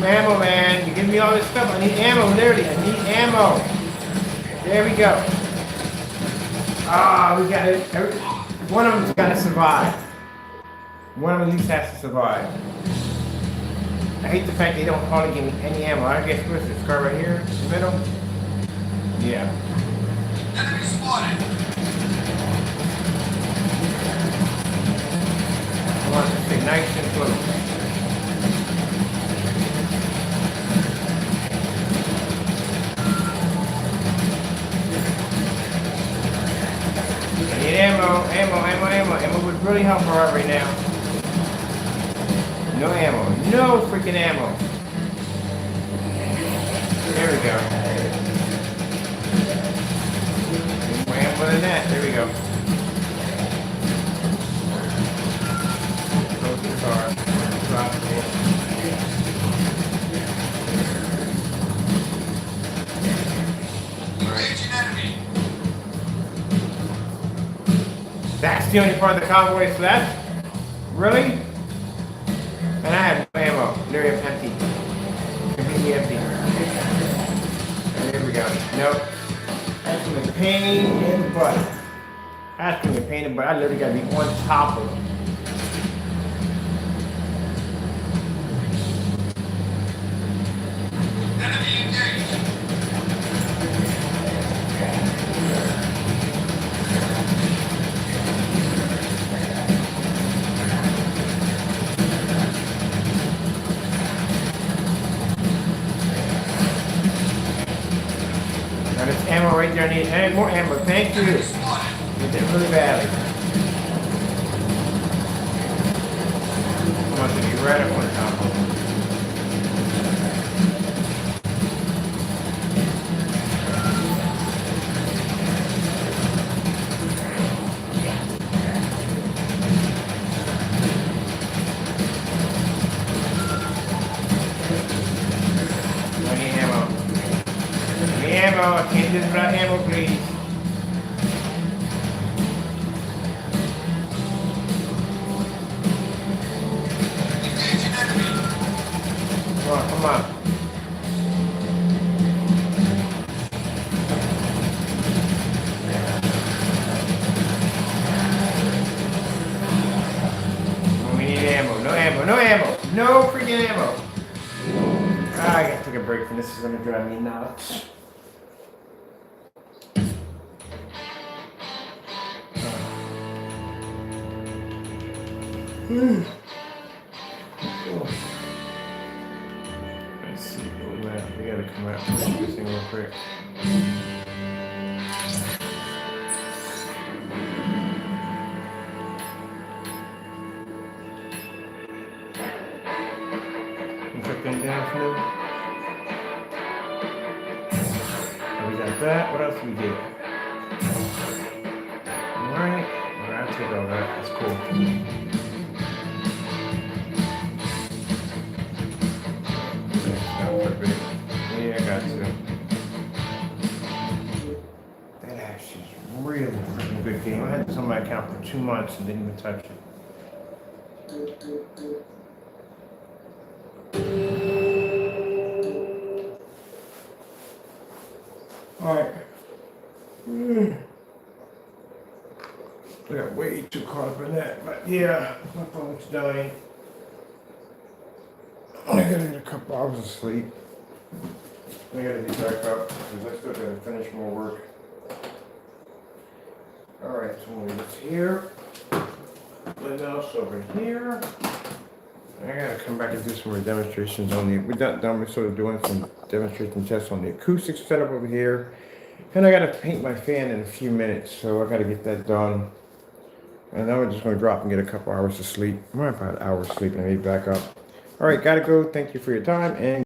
Ammo, man. You give me all this stuff. I need ammo, literally. I need ammo. There we go. Ah, we got it. One of them's got to survive. One of them at least has to survive. I hate the fact they don't hardly give me any ammo. I guess where's this car right here in the middle? Yeah. Enemy spotted. I want to stay nice and close. Ammo. Ammo would really help her out right now. No ammo. No freaking ammo. There we go. More ammo than that. There we go. Close the car. Drop it. Engaging enemy. That's the only part of the convoy, so that's really? And I have no ammo. Literally empty. Completely empty. And there we go. Nope. That's gonna be a pain in the butt. That's gonna be a pain in the butt. I literally gotta be on top of them. Enemy engaged. Now there's ammo right there. I need more ammo. Thank you. Need that really badly. I want to be right up on top of them. I need ammo. I need ammo. I can't do this without ammo, please. Come on. Oh, we need ammo. No ammo. No ammo. No freaking ammo. Ah, I gotta take a break from this. This is gonna drive me nuts. Let's see what we have. We gotta come out with this thing real quick. You took them down for me? We got that. What else do we get? Alright. Alright, I'll take all that. That's cool. Yeah, I got to. That actually is really freaking a good game. I had this on my account for 2 months and didn't even touch it. Alright. I got way too caught up in that, but yeah, my phone's dying. I gotta get a couple hours of sleep. I gotta get back up because I still gotta finish more work. Alright, so we'll leave this here. What else over here? I gotta come back and do some more demonstrations on the, we're not done, we're sort of doing some demonstration tests on the acoustic setup over here. And I gotta paint my fan in a few minutes, so I gotta get that done. And then we're just gonna drop and get a couple hours of sleep. I'm about an hour of sleep and I need back up. All right, gotta go. Thank you for your time and